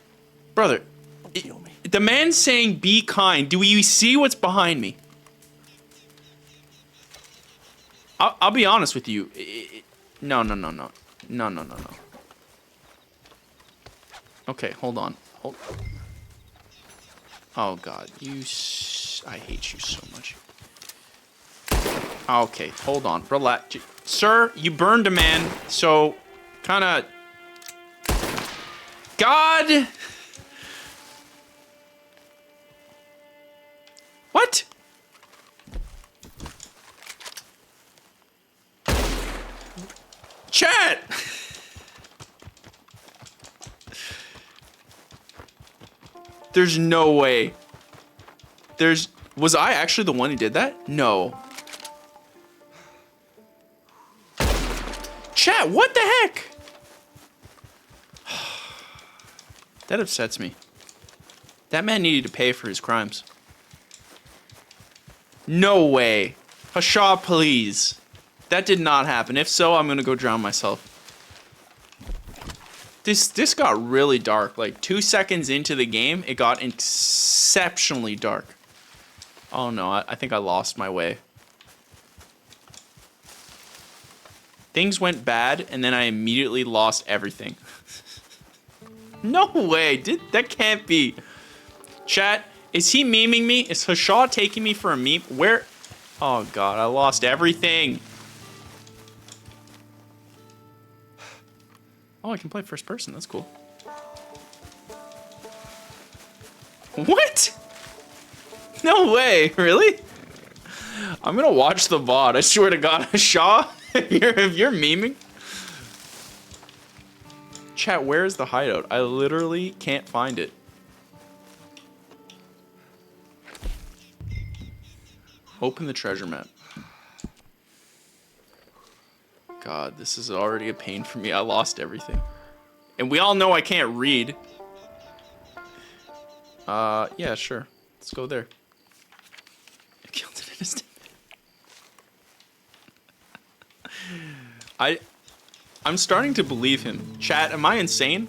Brother. Don't kill me. The man's saying be kind. Do you see what's behind me? I'll be honest with you. No. Okay, hold on. Oh, God. I hate you so much. Okay, hold on. Relax. Sir, you burned a man, so kind of... God! What? Chat! There's no way. Was I actually the one who did that? No. that? What the heck? That upsets me. That man needed to pay for his crimes. No way. Hasha, please. That did not happen. If so, I'm gonna go drown myself. This got really dark. Like 2 seconds into the game, it got exceptionally dark. Oh no, I think I lost my way. Things went bad, and then I immediately lost everything. No way, that can't be. Chat, is he memeing me? Is Hasha taking me for a meme? Where? Oh god, I lost everything. Oh, I can play first person, that's cool. What? No way, really? I'm gonna watch the VOD, I swear to god. Hasha, if you're memeing. Chat, where is the hideout? I literally can't find it. Open the treasure map. God, this is already a pain for me. I lost everything. And we all know I can't read. Yeah, sure. Let's go there. I killed an innocent man. I'm starting to believe him. Chat, am I insane?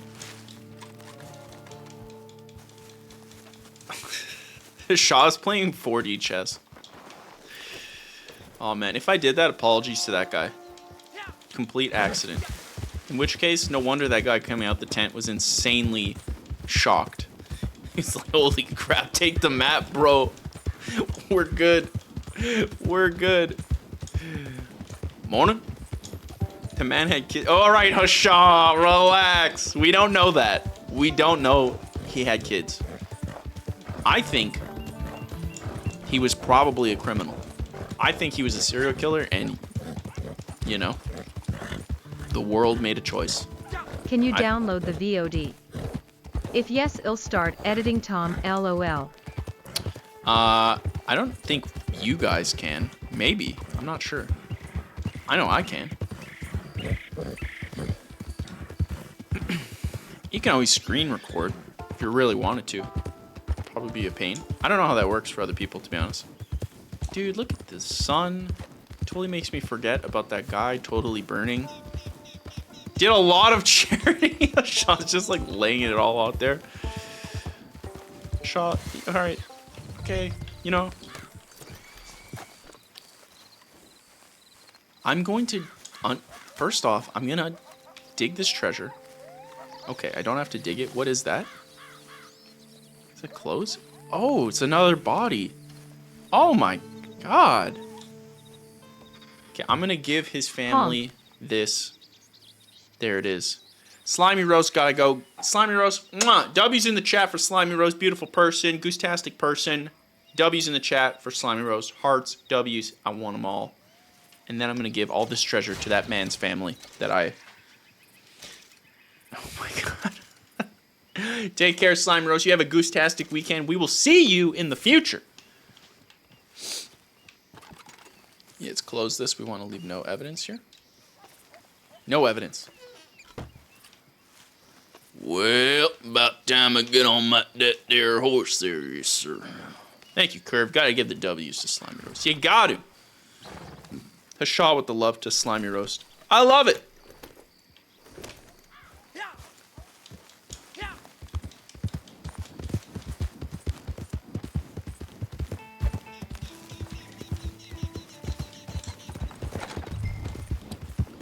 Shaw's playing 4D chess. Oh man, if I did that, apologies to that guy. Complete accident. In which case, no wonder that guy coming out the tent was insanely shocked. He's like, holy crap, take the map, bro. We're good. We're good. Morning. The man had kids. Oh, all right, Hasha, relax. We don't know that. We don't know he had kids. I think he was probably a criminal. I think he was a serial killer and, you know, the world made a choice. Can you download the VOD? If yes, I'll start editing Tom, LOL. I don't think you guys can. Maybe. I'm not sure. I know I can. You can always screen record if you really wanted to. Probably be a pain. I don't know how that works for other people, to be honest. Dude, look at the sun. Totally makes me forget about that guy totally burning. Did a lot of charity. Shaw's just like laying it all out there. Shaw, alright. Okay, you know. I'm going to, first off, I'm gonna dig this treasure. Okay, I don't have to dig it. What is that? Is it clothes? Oh, it's another body. Oh my god. Okay, I'm gonna give his family this. There it is. Slimy Roast gotta go. Slimy Roast, mwah. W's in the chat for Slimy Roast. Beautiful person. Goose-tastic person. W's in the chat for Slimy Roast. Hearts, W's. I want them all. And then I'm gonna give all this treasure to that man's family that I... Oh my god. Take care, Slime Roast. You have a goose-tastic weekend. We will see you in the future. Yeah, let's close this. We want to leave no evidence here. No evidence. Well, about time I get on that there horse there, yes, sir. Thank you, Curve. Gotta give the W's to Slimy Roast. You got to. Hasha with the love to Slimy Roast. I love it.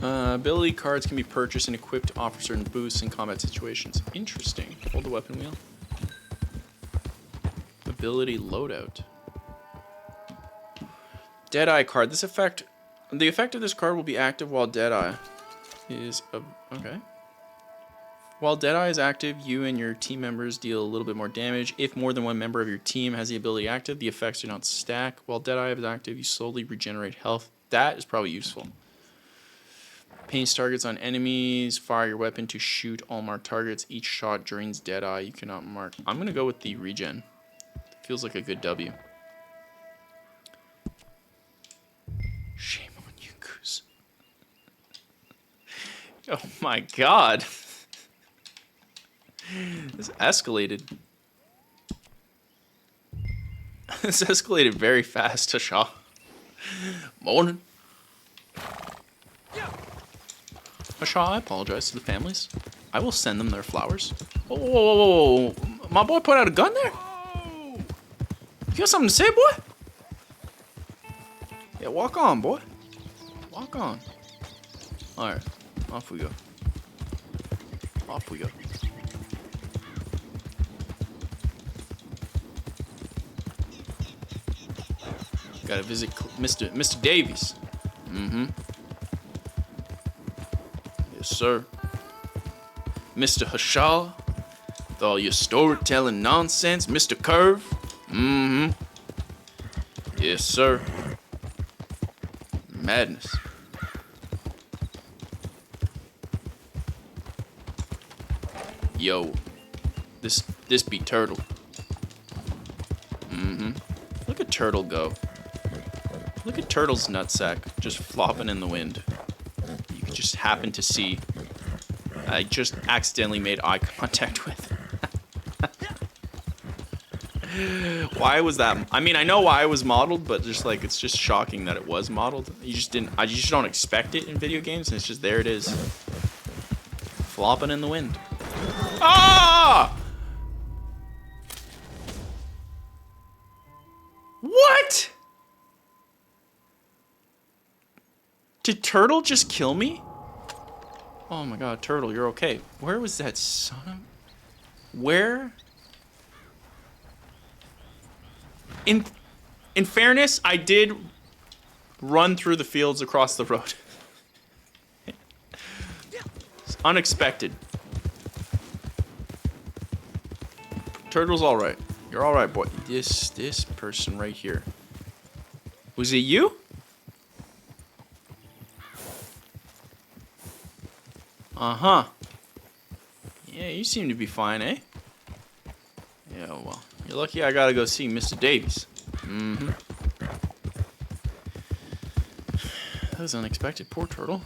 Ability cards can be purchased and equipped to offer certain boosts in combat situations. Interesting. Hold the weapon wheel. Ability loadout. Deadeye card. The effect of this card will be active while Deadeye is okay. While Deadeye is active, you and your team members deal a little bit more damage. If more than one member of your team has the ability active, the effects do not stack. While Deadeye is active, you slowly regenerate health. That is probably useful. Paints targets on enemies. Fire your weapon to shoot all marked targets. Each shot drains Deadeye. You cannot mark. I'm going to go with the regen. Feels like a good W. Shame on you, Goose. Oh my god. This escalated. This escalated very fast, Tasha. Morning. Tasha, I apologize to the families. I will send them their flowers. Whoa, whoa, whoa, whoa. My boy put out a gun there? You got something to say, boy? Yeah, walk on, boy. Walk on. Alright, off we go. Off we go. Gotta visit Mr. Davies. Mm-hmm. Yes, sir. Mr. Hashal, with all your storytelling nonsense. Mr. Curve. Mm-hmm. Yes, sir. Madness. Yo, this be Turtle. Mm-hmm. Look at Turtle go. Look at Turtle's nutsack just flopping in the wind. You could just happen to see. I just accidentally made eye contact with. Why was that? I mean, I know why it was modeled, but just like it's just shocking that it was modeled. You just didn't. I just don't expect it in video games, and it's just there. It is, flopping in the wind. Ah! What? Did Turtle just kill me? Oh my god, Turtle, you're okay. Where was that son of... Where? In fairness, I did run through the fields across the road. It's unexpected. Turtle's alright. You're alright, boy. This person right here. Was it you? Uh-huh. Yeah, you seem to be fine, eh? Yeah, well, you're lucky I gotta go see Mr. Davies. Mm-hmm. That was unexpected. Poor Turtle.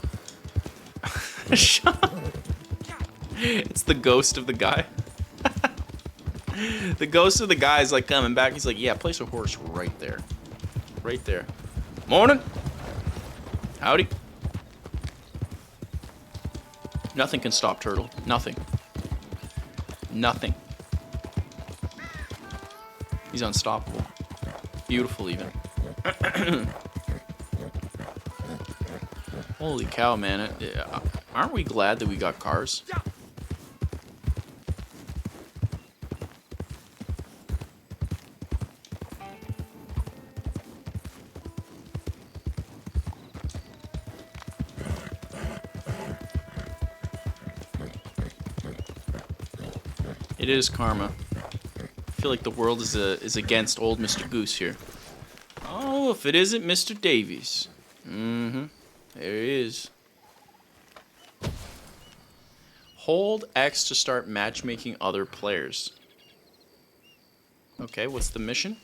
It's the ghost of the guy. The ghost of the guy is like coming back. He's like, yeah, place a horse right there. Right there. Morning. Howdy. Nothing can stop Turtle. Nothing. Nothing. He's unstoppable. Beautiful, even. Holy cow, man. Aren't we glad that we got cars? It is karma. I feel like the world is against old Mr. Goose here. Oh, if it isn't Mr. Davies. Mm-hmm. There he is. Hold X to start matchmaking other players. Okay, what's the mission?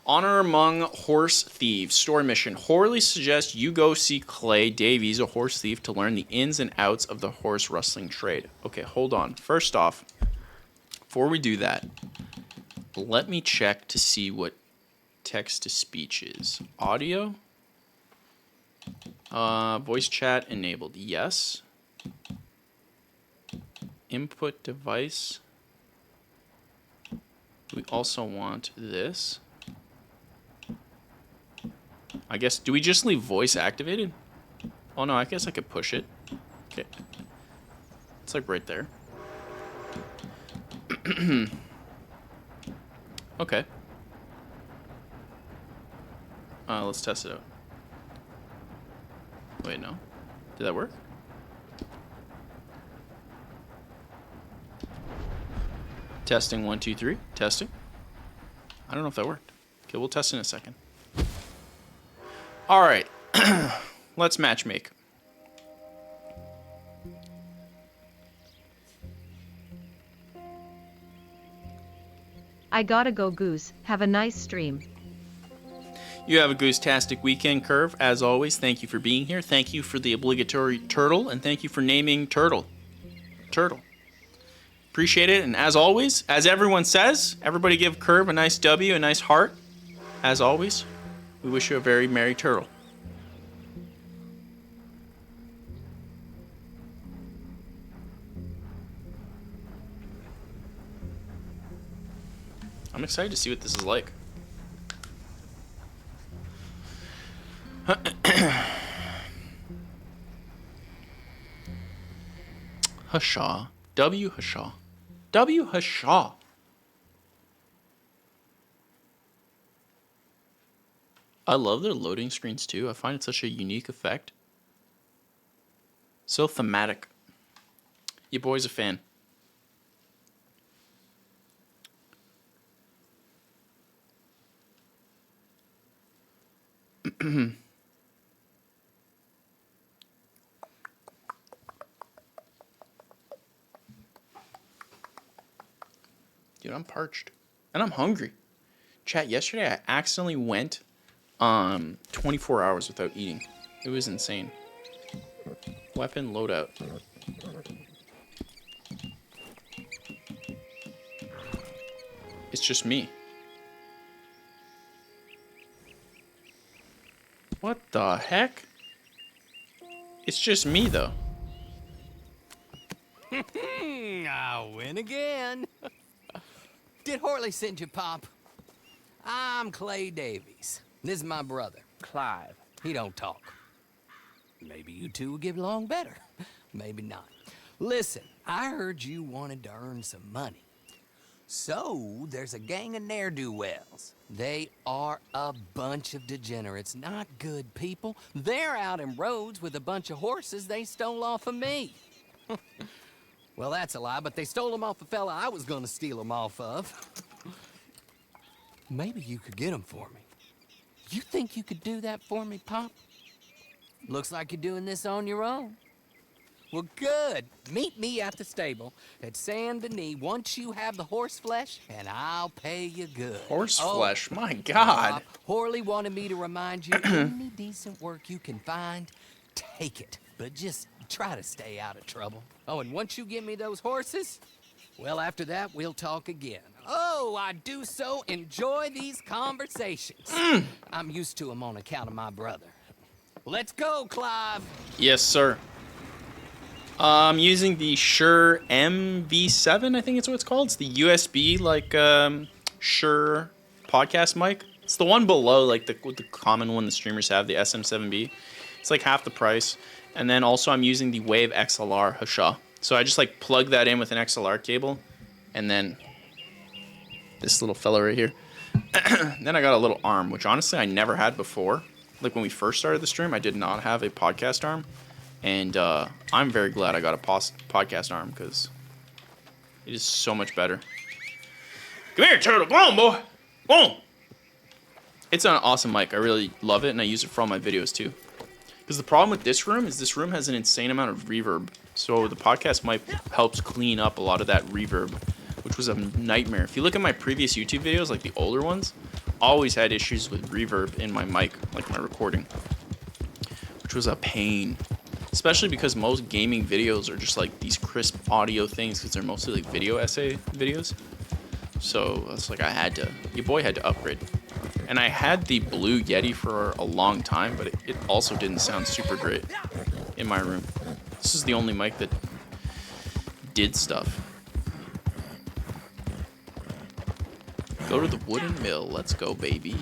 Honor among horse thieves. Story mission. Horley suggests you go see Clay Davies, a horse thief, to learn the ins and outs of the horse rustling trade. Okay, hold on. First off, before we do that, let me check to see what text-to-speech is. Audio? Voice chat enabled. Yes. Input device. We also want this. I guess, do we just leave voice activated? Oh no, I guess I could push it. Okay. It's like right there. Okay. Let's test it out. Wait, no. Did that work? Testing 1, 2, 3. Testing. I don't know if that worked. Okay, we'll test in a second. All right. Let's matchmake. I gotta go, Goose. Have a nice stream. You have a goose-tastic weekend, Curve. As always, thank you for being here. Thank you for the obligatory turtle, and thank you for naming Turtle. Turtle. Appreciate it, and as always, as everyone says, everybody give Curve a nice W, a nice heart. As always, we wish you a very merry turtle. I'm excited to see what this is like. Hushaw. W. Hushaw. W. Hushaw. I love their loading screens too. I find it such a unique effect. So thematic. Your boy's a fan. Dude, I'm parched. And I'm hungry. Chat, yesterday I accidentally went 24 hours without eating. It was insane. Weapon loadout. It's just me. What the heck? It's just me though. I win again. Did Horley send you, Pop? I'm Clay Davies. This is my brother, Clive. He don't talk. Maybe you two will get along better. Maybe not. Listen, I heard you wanted to earn some money. So, there's a gang of ne'er-do-wells. They are a bunch of degenerates, not good people. They're out in roads with a bunch of horses they stole off of me. Well, that's a lie, but they stole them off a fella I was gonna steal them off of. Maybe you could get them for me. You think you could do that for me, Pop? Looks like you're doing this on your own. Well, good. Meet me at the stable at Saint Denis once you have the horse flesh, and I'll pay you good. Horse flesh? My God. Horley wanted me to remind you, any decent work you can find, take it. But just try to stay out of trouble. Oh, and once you give me those horses, well, after that, we'll talk again. Oh, I do so enjoy these conversations. I'm used to them on account of my brother. Let's go, Clive. Yes, sir. I'm using the Shure MV7, I think it's what it's called. It's the USB, like, Shure podcast mic. It's the one below, like, the common one the streamers have, the SM7B. It's like half the price. And then also I'm using the Wave XLR Hushaw. So I just, like, plug that in with an XLR cable. And then this little fella right here. Then I got a little arm, which honestly I never had before. Like, when we first started the stream, I did not have a podcast arm. And I'm very glad I got a podcast arm because it is so much better. Come here, turtle. Go on, boy. Go on. It's an awesome mic. I really love it, and I use it for all my videos, too. Because the problem with this room is this room has an insane amount of reverb. So the podcast mic helps clean up a lot of that reverb, which was a nightmare. If you look at my previous YouTube videos, like the older ones, always had issues with reverb in my mic, like my recording, which was a pain. Especially because most gaming videos are just like these crisp audio things because they're mostly like video essay videos. So it's like your boy had to upgrade. And I had the Blue Yeti for a long time, but it also didn't sound super great in my room. This is the only mic that did stuff. Go to the wooden mill. Let's go, baby.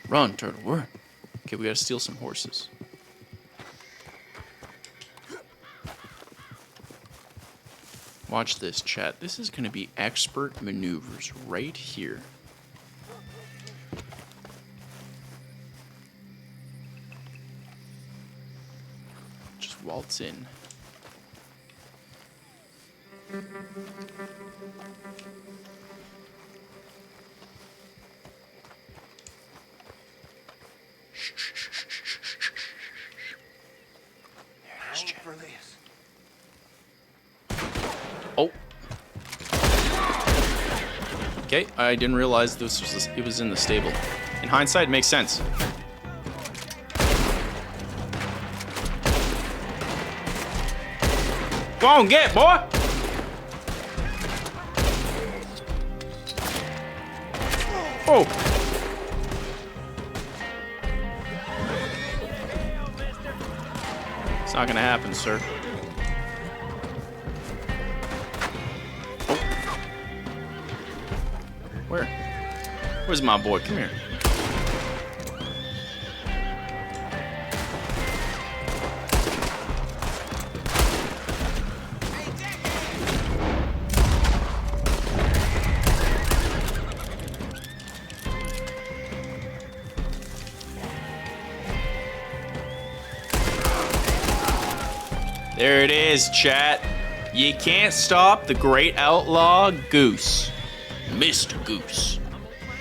Run, turtle, run. Okay, we gotta steal some horses. Watch this, chat. This is gonna be expert maneuvers right here. Just waltz in. Okay, I didn't realize it was in the stable. In hindsight, it makes sense. Go on, get, boy! Oh! It's not gonna happen, sir. Oh. Where? Where's my boy? Come here. There it is, chat. You can't stop the great outlaw Goose. Mr. Goose.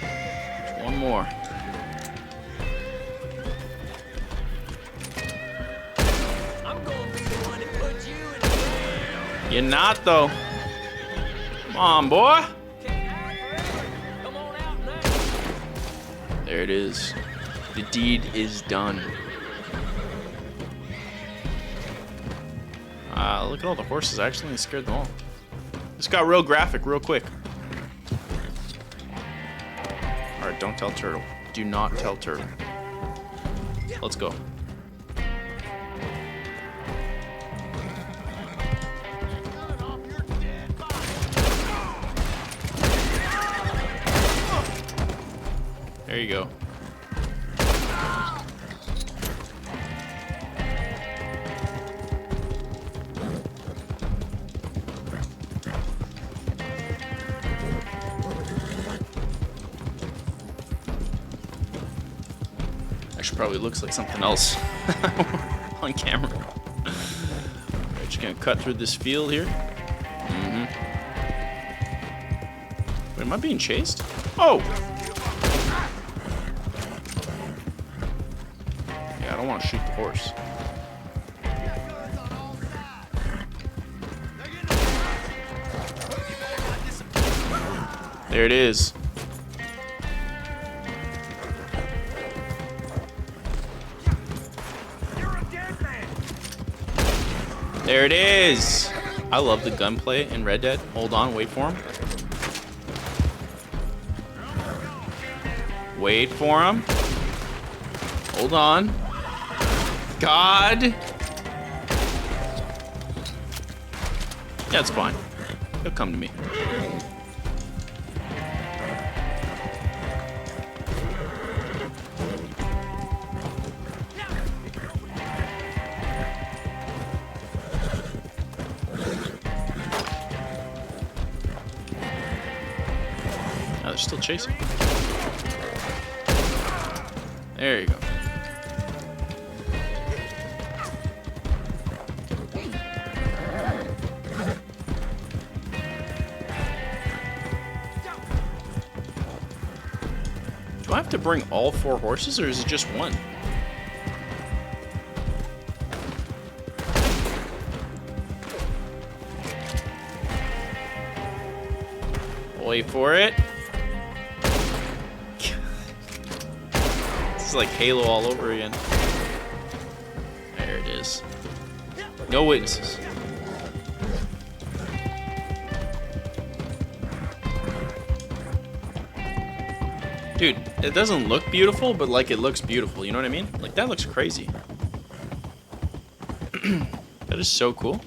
There's one more. I'm gonna be the one that put you in the ground. You're not, though. Come on, boy. Come on out now. There it is. The deed is done. Look at all the horses. I actually scared them all. This got real graphic real quick. Alright, don't tell Turtle. Do not tell Turtle. Let's go. There you go. Actually, probably looks like something else on camera. We're just gonna cut through this field here. Wait, am I being chased? Oh! Yeah, I don't want to shoot the horse. There it is. There it is. I love the gunplay in Red Dead. Hold on, wait for him. Wait for him. Hold on. God. Yeah, it's fine. He'll come to me. Oh, they're still chasing. There you go. Do I have to bring all 4 horses, or is it just one? Wait for it. This is like Halo all over again. There it is. No witnesses. Dude, it doesn't look beautiful, but like it looks beautiful, you know what I mean? Like that looks crazy. That is so cool.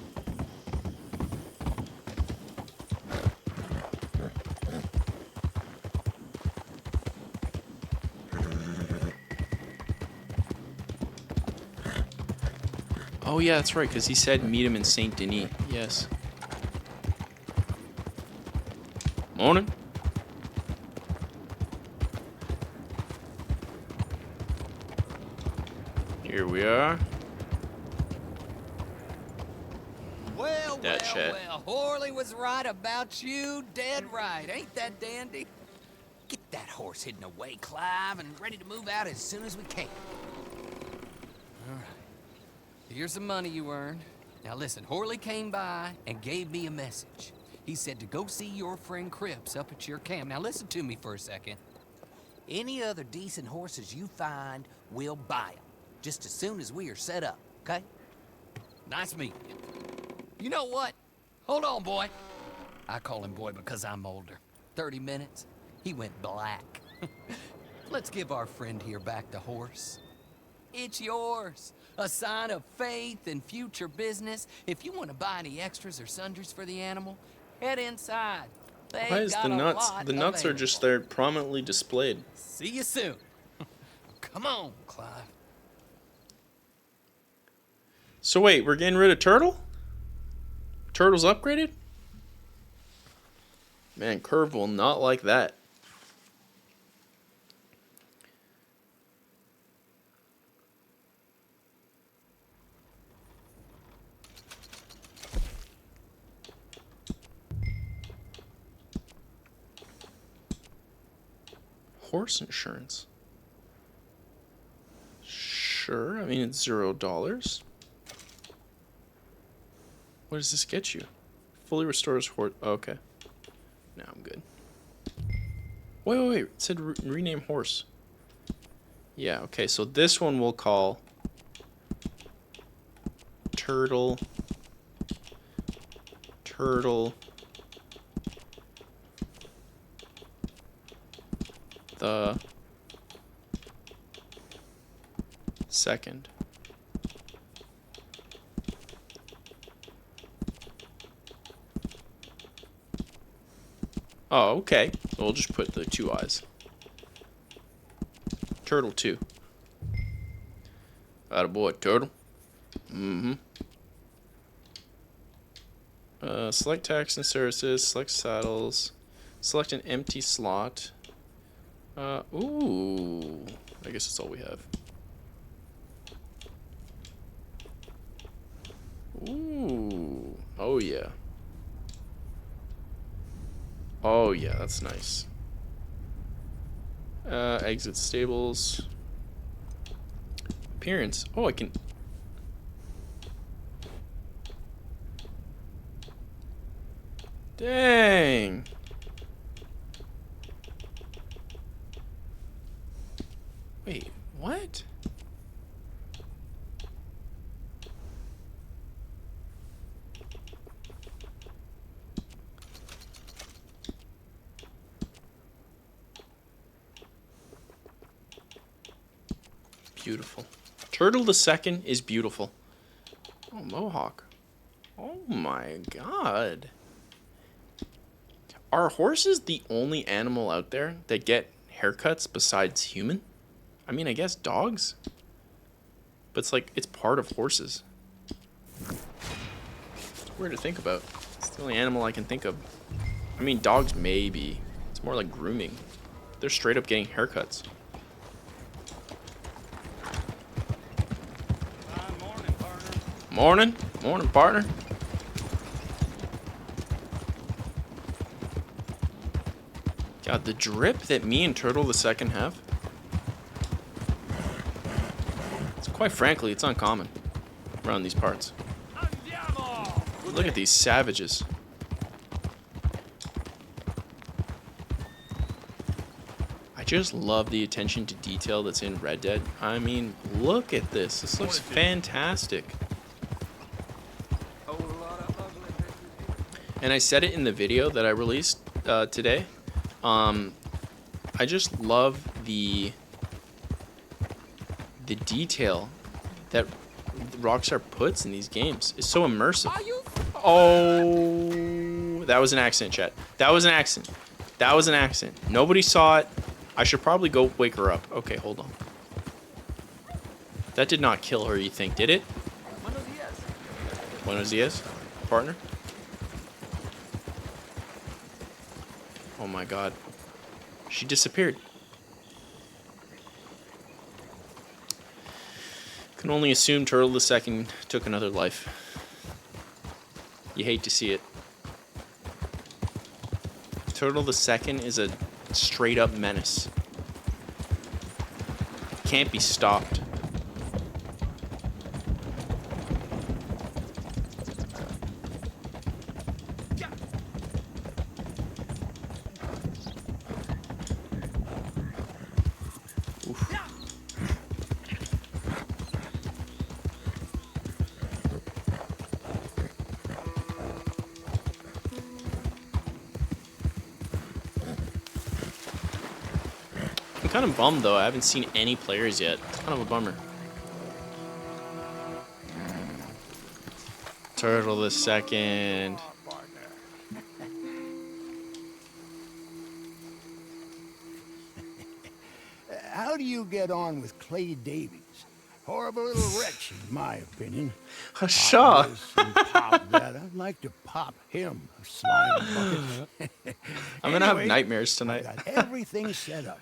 Oh yeah, that's right, because he said meet him in Saint Denis. Yes. Morning. Here we are. Well, That chat. well, Horley was right about you, dead right. Ain't that dandy? Get that horse hidden away, Clive, and ready to move out as soon as we can. All right. Here's the money you earned. Now listen, Horley came by and gave me a message. He said to go see your friend Cripps up at your camp. Now listen to me for a second. Any other decent horses you find, we'll buy them. Just as soon as we are set up, okay? Nice meeting you. You know what? Hold on, boy. I call him boy because I'm older. 30 minutes, he went black. Let's give our friend here back the horse. It's yours. A sign of faith and future business. If you want to buy any extras or sundries for the animal, head inside. Why is the nuts? The nuts are just there prominently displayed. See you soon. Come on, Clive. So wait, we're getting rid of Turtle? Turtle's upgraded? Man, Curve will not like that. Horse insurance. Sure, I mean it's $0. What does this get you? Fully restores horse. Oh, okay. Now I'm good. Wait. It said rename horse. Yeah, okay, so this one we'll call Turtle. The second. Oh, okay. So we'll just put the 2 eyes. Turtle 2. Attaboy, Turtle. Select tax and services. Select saddles. Select an empty slot. Ooh. I guess that's all we have. Ooh. Oh, yeah. Oh, yeah, that's nice. Exit stables. Appearance. Oh, I can... Dang. Wait, what? Beautiful. Turtle the second is beautiful. Oh, Mohawk. Oh my god. Are horses the only animal out there that get haircuts besides human? I mean, I guess dogs. But it's like, it's part of horses. It's weird to think about. It's the only animal I can think of. I mean, dogs maybe. It's more like grooming. They're straight up getting haircuts. Morning, partner. God, the drip that me and Turtle the second have. It's quite frankly, it's uncommon around these parts. Look at these savages. I just love the attention to detail that's in Red Dead. I mean, look at this. This looks fantastic. And I said it in the video that I released today. I just love the detail that Rockstar puts in these games. It's so immersive. Oh, that was an accident, chat. That was an accident. That was an accident. Nobody saw it. I should probably go wake her up. Okay, hold on. That did not kill her, you think, did it? Buenos dias, partner. Oh my god. She disappeared. Can only assume Turtle the second took another life. You hate to see it. Turtle the second is a straight up menace. Can't be stopped. kind of bummed though. I haven't seen any players yet. It's kind of a bummer. Turtle the second. How do you get on with Clay Davies? Horrible little wretch, in my opinion. Shaw. Pop that. I'd like to pop him, a slime bucket. I'm gonna have Anyway, nightmares tonight. I got everything set up.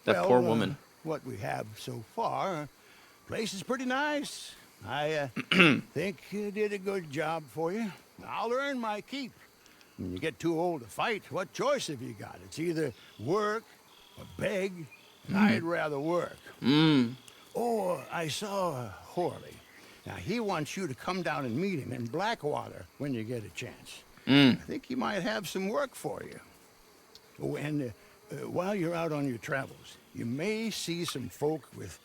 That poor woman. What we have so far, place is pretty nice. I think you did a good job for you. I'll earn my keep. When you get too old to fight, what choice have you got? It's either work or beg. I'd rather work. Or I saw Horley. Now, he wants you to come down and meet him in Blackwater when you get a chance. I think he might have some work for you. Oh, and while you're out on your travels, you may see some folk with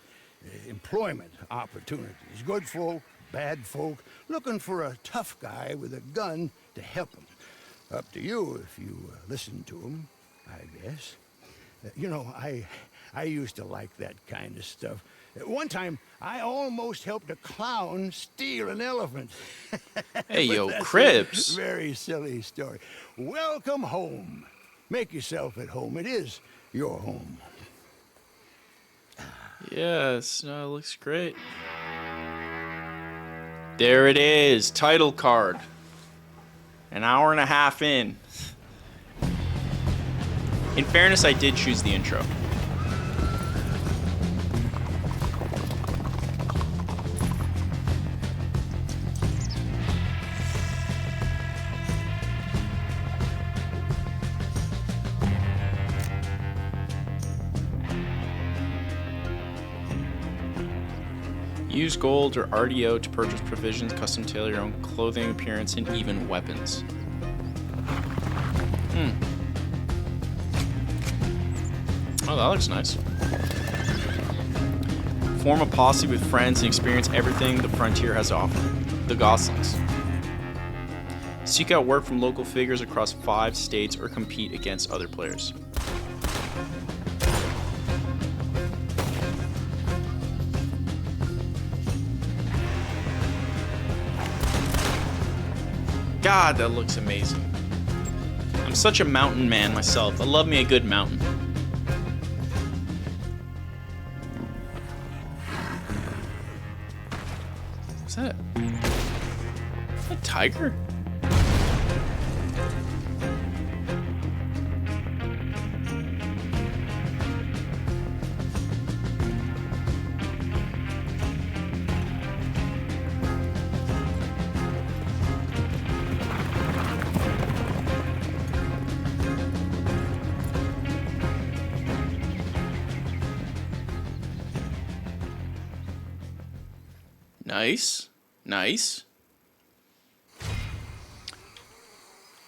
employment opportunities. Good folk, bad folk, looking for a tough guy with a gun to help them. Up to you if you listen to them, I guess. You know, I used to like that kind of stuff. One time, I almost helped a clown steal an elephant. Hey, yo, That's Cribs. a very silly story. Welcome home. Make yourself at home. It is your home. Yes, no, it looks great. There it is, title card. An hour and a half in. In fairness, I did choose the intro. Use gold or RDO to purchase provisions, custom tailor your own clothing, appearance, and even weapons. Oh, that looks nice. Form a posse with friends and experience everything the frontier has to offer. The Goslings. Seek out work from local figures across 5 states or compete against other players. God, that looks amazing. I'm such a mountain man myself. I love me a good mountain. What's that? Is that a tiger? Nice. Nice.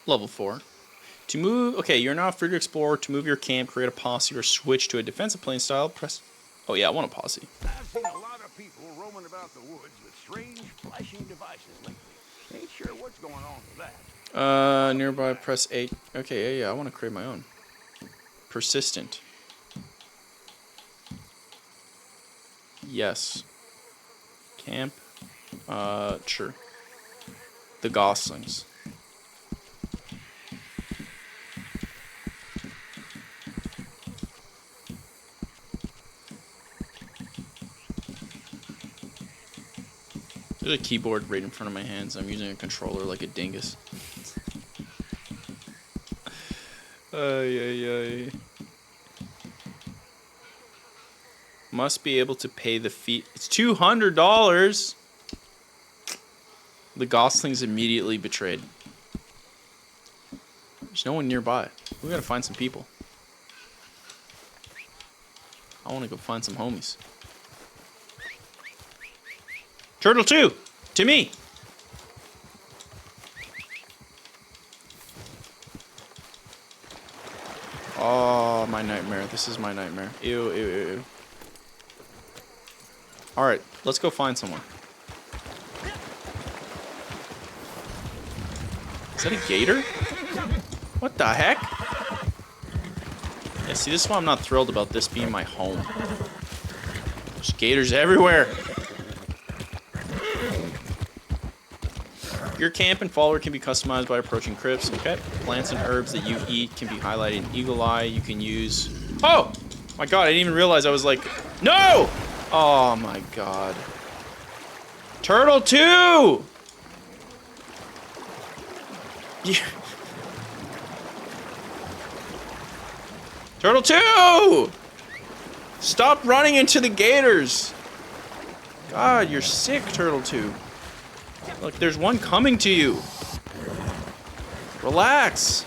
Level 4. To move... Okay, you're now free to explore. To move your camp, create a posse, or switch to a defensive playing style, press... Oh, yeah, I want a posse. I've seen a lot of people roaming about the woods with strange flashing devices lately. Ain't sure what's going on with that. Nearby, press 8. Okay, yeah, I want to create my own. Persistent. Yes. Camp. Sure. The Goslings. There's a keyboard right in front of my hands. I'm using a controller like a dingus. Ay. Must be able to pay the fee. It's $200. The Goslings immediately betrayed. There's no one nearby. We gotta find some people. I wanna go find some homies. Turtle 2! To me! Oh, my nightmare. This is my nightmare. Ew. Alright, let's go find someone. Is that a gator? What the heck? Yeah, see, this is why I'm not thrilled about this being my home. There's gators everywhere. Your camp and follower can be customized by approaching crypts. Okay. Plants and herbs that you eat can be highlighted in eagle eye. You can use... Oh! My god, I didn't even realize I was like... No! Oh my god. Turtle 2! Yeah. Turtle 2! Stop running into the gators! God, you're sick, Turtle 2. Look, there's one coming to you. Relax.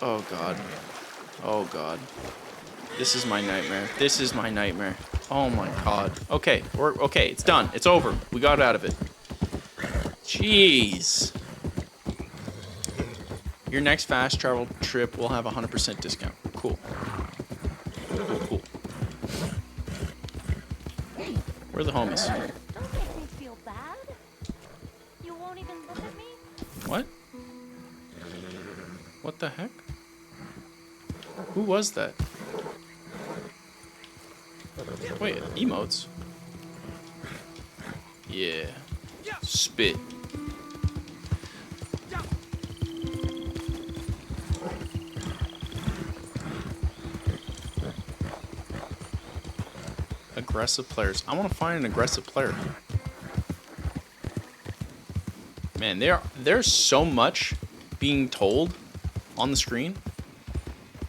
Oh, God. Oh, God. This is my nightmare. This is my nightmare. Oh, my God. Okay, okay, it's done. It's over. We got out of it. Jeez. Your next fast travel trip will have a 100% discount. Cool. Cool, cool. Where are the homies? Don't make me feel bad. You won't even look at me? What? What the heck? Who was that? Wait, emotes? Yeah. Spit. Aggressive players. I want to find an aggressive player. Man, there's so much being told on the screen.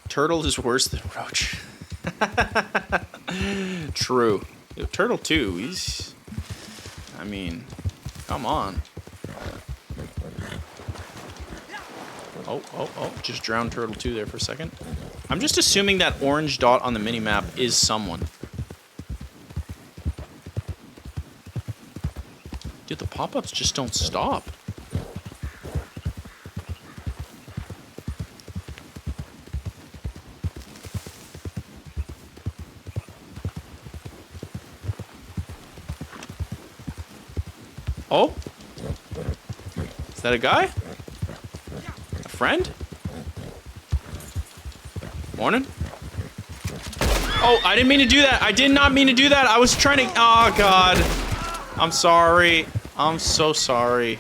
Turtle is worse than Roach. True. Yo, Turtle 2, he's... I mean, come on. Oh, just drowned Turtle 2 there for a second. I'm just assuming that orange dot on the minimap is someone. Dude, the pop-ups just don't stop. Oh? Is that a guy? A friend? Morning? Oh, I didn't mean to do that. I did not mean to do that. I was trying to... Oh, God. I'm sorry. I'm so sorry.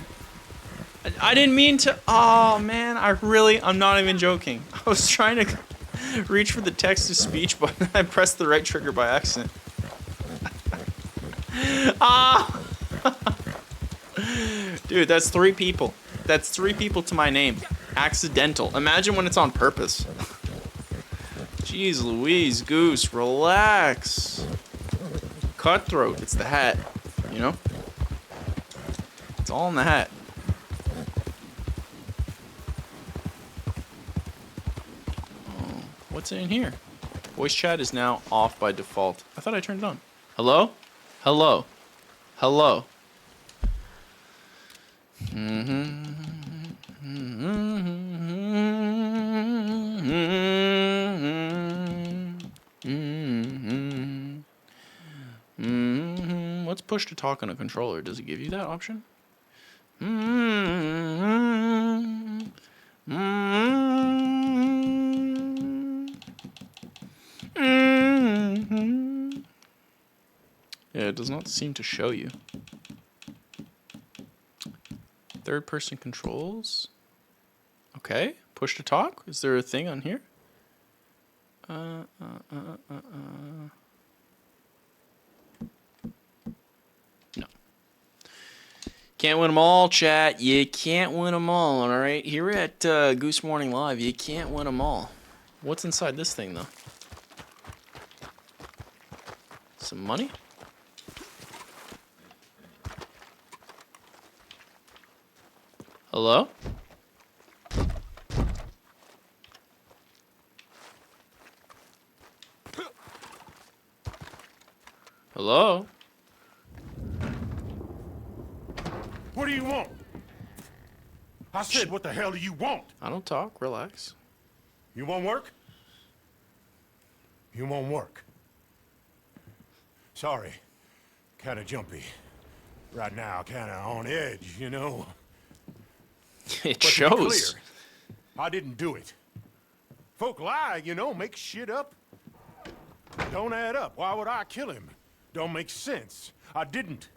I didn't mean to... Oh, man. I'm not even joking. I was trying to reach for the text-to-speech button. I pressed the right trigger by accident. Ah! Dude, that's 3 people. That's 3 people to my name. Accidental. Imagine when it's on purpose. Jeez Louise, Goose, relax. Cutthroat. It's the hat. You know? It's all in the hat. Oh, what's in here? Voice chat is now off by default. I thought I turned it on. Hello? Hello? Hello? What's push to talk on a controller? Does it give you that option? Yeah, it does not seem to show you. Third person controls. Okay. Push to talk. Is there a thing on here? No. Can't win them all, chat. You can't win them all, alright? Here at Goose Morning Live, you can't win them all. What's inside this thing, though? Some money? Hello? Hello? What do you want? I said, what the hell do you want? I don't talk. Relax. You want work? You want work? Sorry. Kinda jumpy. Right now, kinda on edge, you know? It But to be shows. clear, I didn't do it. Folk lie, you know, make shit up. Don't add up. Why would I kill him? Don't make sense. I didn't.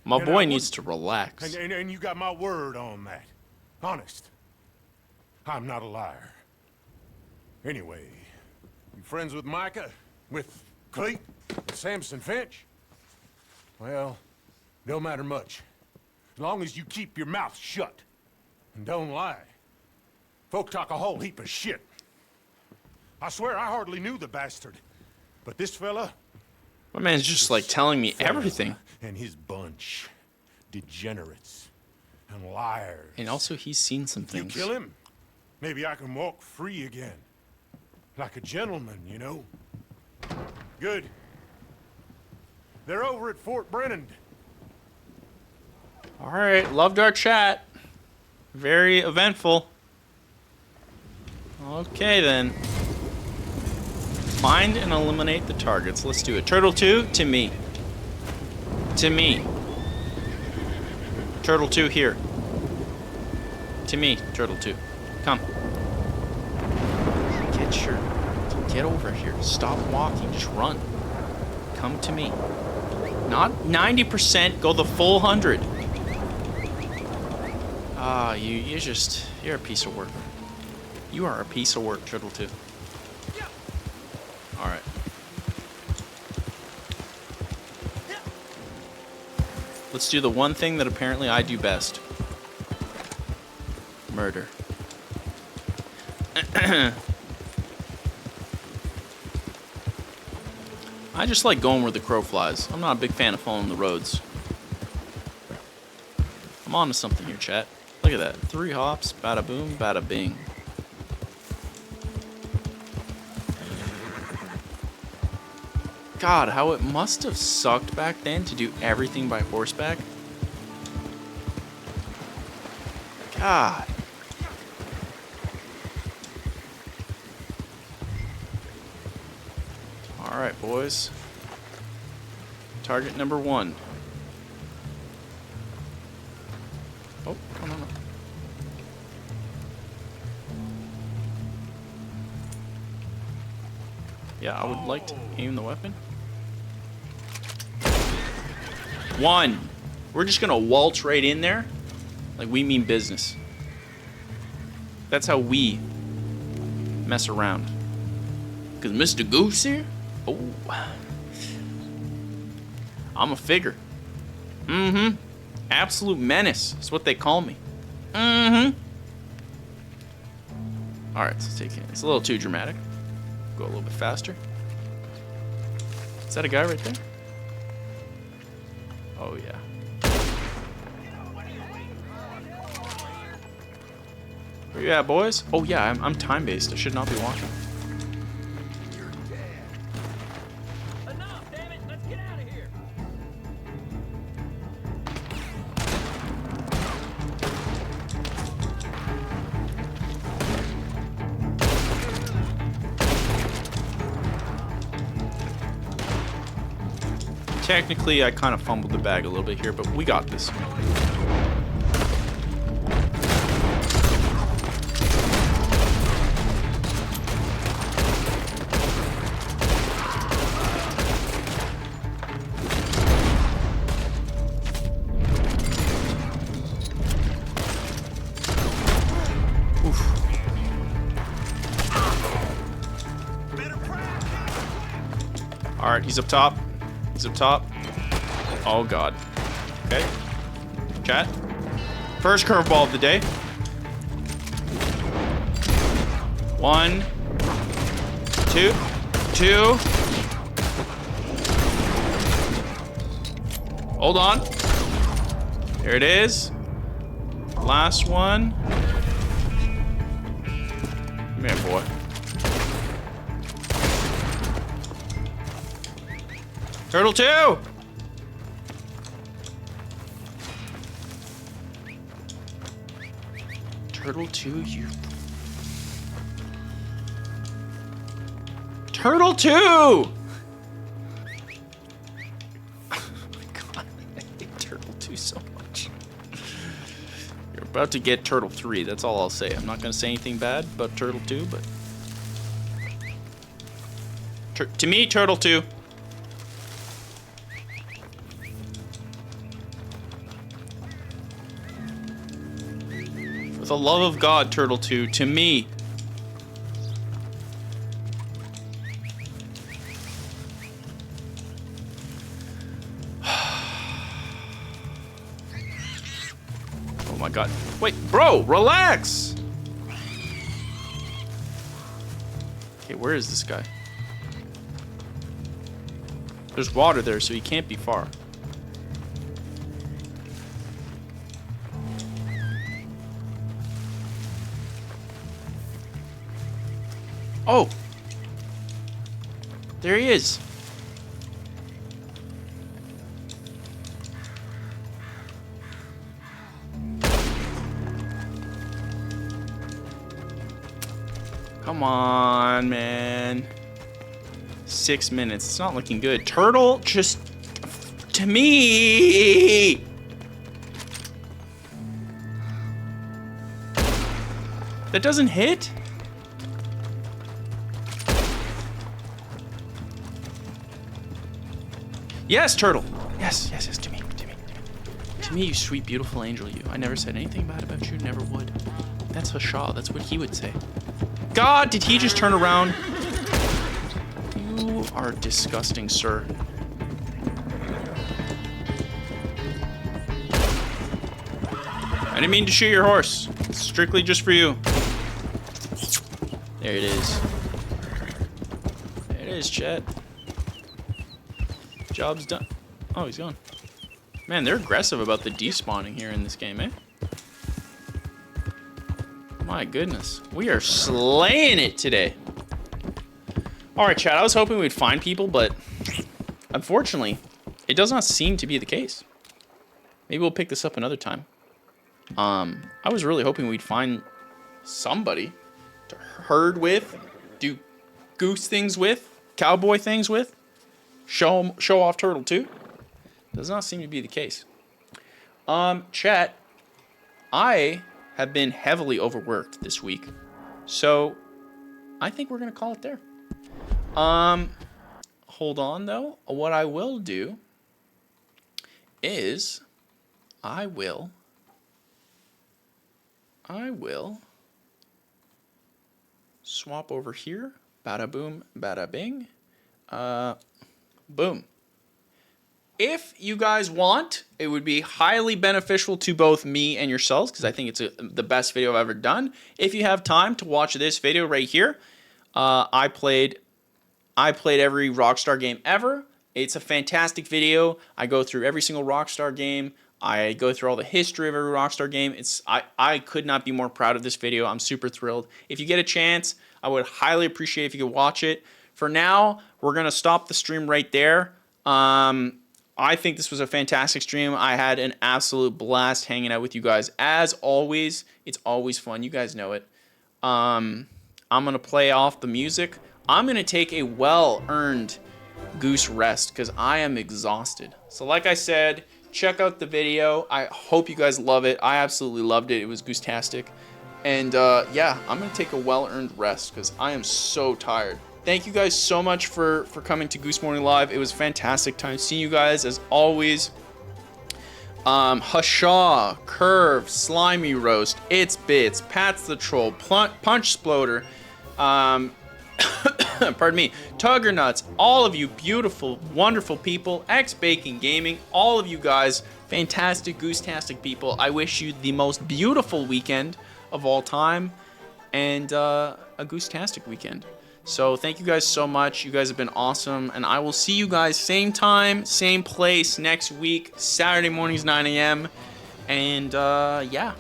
My And boy I needs wouldn't. to relax. And you got my word on that. Honest. I'm not a liar. Anyway, you friends with Micah? With Cleet? With Samson Finch? Well, don't matter much. As long as you keep your mouth shut. And don't lie. Folk talk a whole heap of shit. I swear I hardly knew the bastard. But this fella... My man's just like telling me fella everything. And his bunch. Degenerates. And liars. And also, he's seen some You things. kill him, maybe I can walk free again. Like a gentleman, you know? Good. They're over at Fort Brennan. All right, loved our chat. Very eventful. Okay, then. Find and eliminate the targets. Let's do it. Turtle 2, to me. To me. Turtle 2 here. To me, Turtle 2. Come. Get over here. Stop walking. Just run. Come to me. Not 90%. Go the full 100. Ah, you're a piece of work. You are a piece of work, Turtle 2. All right. Let's do the one thing that apparently I do best. Murder. I just like going where the crow flies. I'm not a big fan of following the roads. I'm on to something here, chat. Look at that. 3 hops, bada boom, bada bing. God, how it must have sucked back then to do everything by horseback. God. Alright, boys. Target number 1. Oh, no. Yeah, I would like to aim the weapon. 1. We're just gonna waltz right in there. Like we mean business. That's how we mess around. Cause Mr. Goose here? Oh. I'm a figure. Mm-hmm. Absolute menace is what they call me. Mm-hmm. Alright, let's take it. It's a little too dramatic. Go a little bit faster. Is that a guy right there? Oh, yeah. Where you at, boys? Oh, yeah, I'm time-based. I should not be walking. Enough, damn it! Let's get out of here. Technically, I kind of fumbled the bag a little bit here, but we got this. Alright, he's up top. He's up top. Oh, God. Okay. Chat. First curveball of the day. 1, 2, 2. Hold on. There it is. Last one. Come here, boy. Turtle 2! Turtle 2, you... Turtle 2! Oh my God, I hate Turtle 2 so much. You're about to get Turtle 3, that's all I'll say. I'm not gonna say anything bad about Turtle 2, but... To me, Turtle 2. For the love of God, Turtle 2. To me. Oh my God. Wait, bro, relax. Okay, where is this guy? There's water there, so he can't be far. Oh! There he is. Come on, man. 6 minutes. It's not looking good. Turtle, just to me. That doesn't hit? Yes, Turtle. Yes, yes, yes, to me, to me, to me. To me, you sweet, beautiful angel, you. I never said anything bad about you, never would. That's Hashaw, that's what he would say. God, did he just turn around? You are disgusting, sir. I didn't mean to shoot your horse. It's strictly just for you. There it is. There it is, Chet. Job's done. Oh, he's gone. Man, they're aggressive about the despawning here in this game, eh? My goodness. We are slaying it today. Alright, chat. I was hoping we'd find people, but unfortunately, it does not seem to be the case. Maybe we'll pick this up another time. I was really hoping we'd find somebody to herd with, do goose things with, cowboy things with, show off Turtle 2. Does not seem to be the case. Chat, I have been heavily overworked this week, so I think we're gonna call it there. Hold on though. What I will do is I will swap over here. Bada boom, bada bing. Boom. If you guys want, it would be highly beneficial to both me and yourselves, because I think it's the best video I've ever done. If you have time to watch this video right here, I played every Rockstar game ever. It's a fantastic video. I go through every single Rockstar game. I go through all the history of every Rockstar game. I could not be more proud of this video. I'm super thrilled. If you get a chance, I would highly appreciate if you could watch it. For now, we're going to stop the stream right there. I think this was a fantastic stream. I had an absolute blast hanging out with you guys. As always, it's always fun. You guys know it. I'm going to play off the music. I'm going to take a well-earned goose rest because I am exhausted. So like I said, check out the video. I hope you guys love it. I absolutely loved it. It was goose-tastic. And yeah, I'm going to take a well-earned rest because I am so tired. Thank you guys so much for coming to Goose Morning Live. It was a fantastic time seeing you guys, as always. Hashaw, Curve, Slimy Roast, It's Bits, Pat's the Troll, Punch Sploder, pardon me, Tugger Nuts, all of you beautiful, wonderful people, X-Bacon Gaming, all of you guys, fantastic, goose-tastic people. I wish you the most beautiful weekend of all time, and a goose-tastic weekend. So thank you guys so much. You guys have been awesome. And I will see you guys same time, same place next week, Saturday mornings, 9 a.m. And yeah.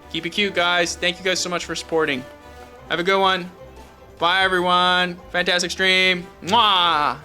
Keep it cute, guys. Thank you guys so much for supporting. Have a good one. Bye, everyone. Fantastic stream. Mwah!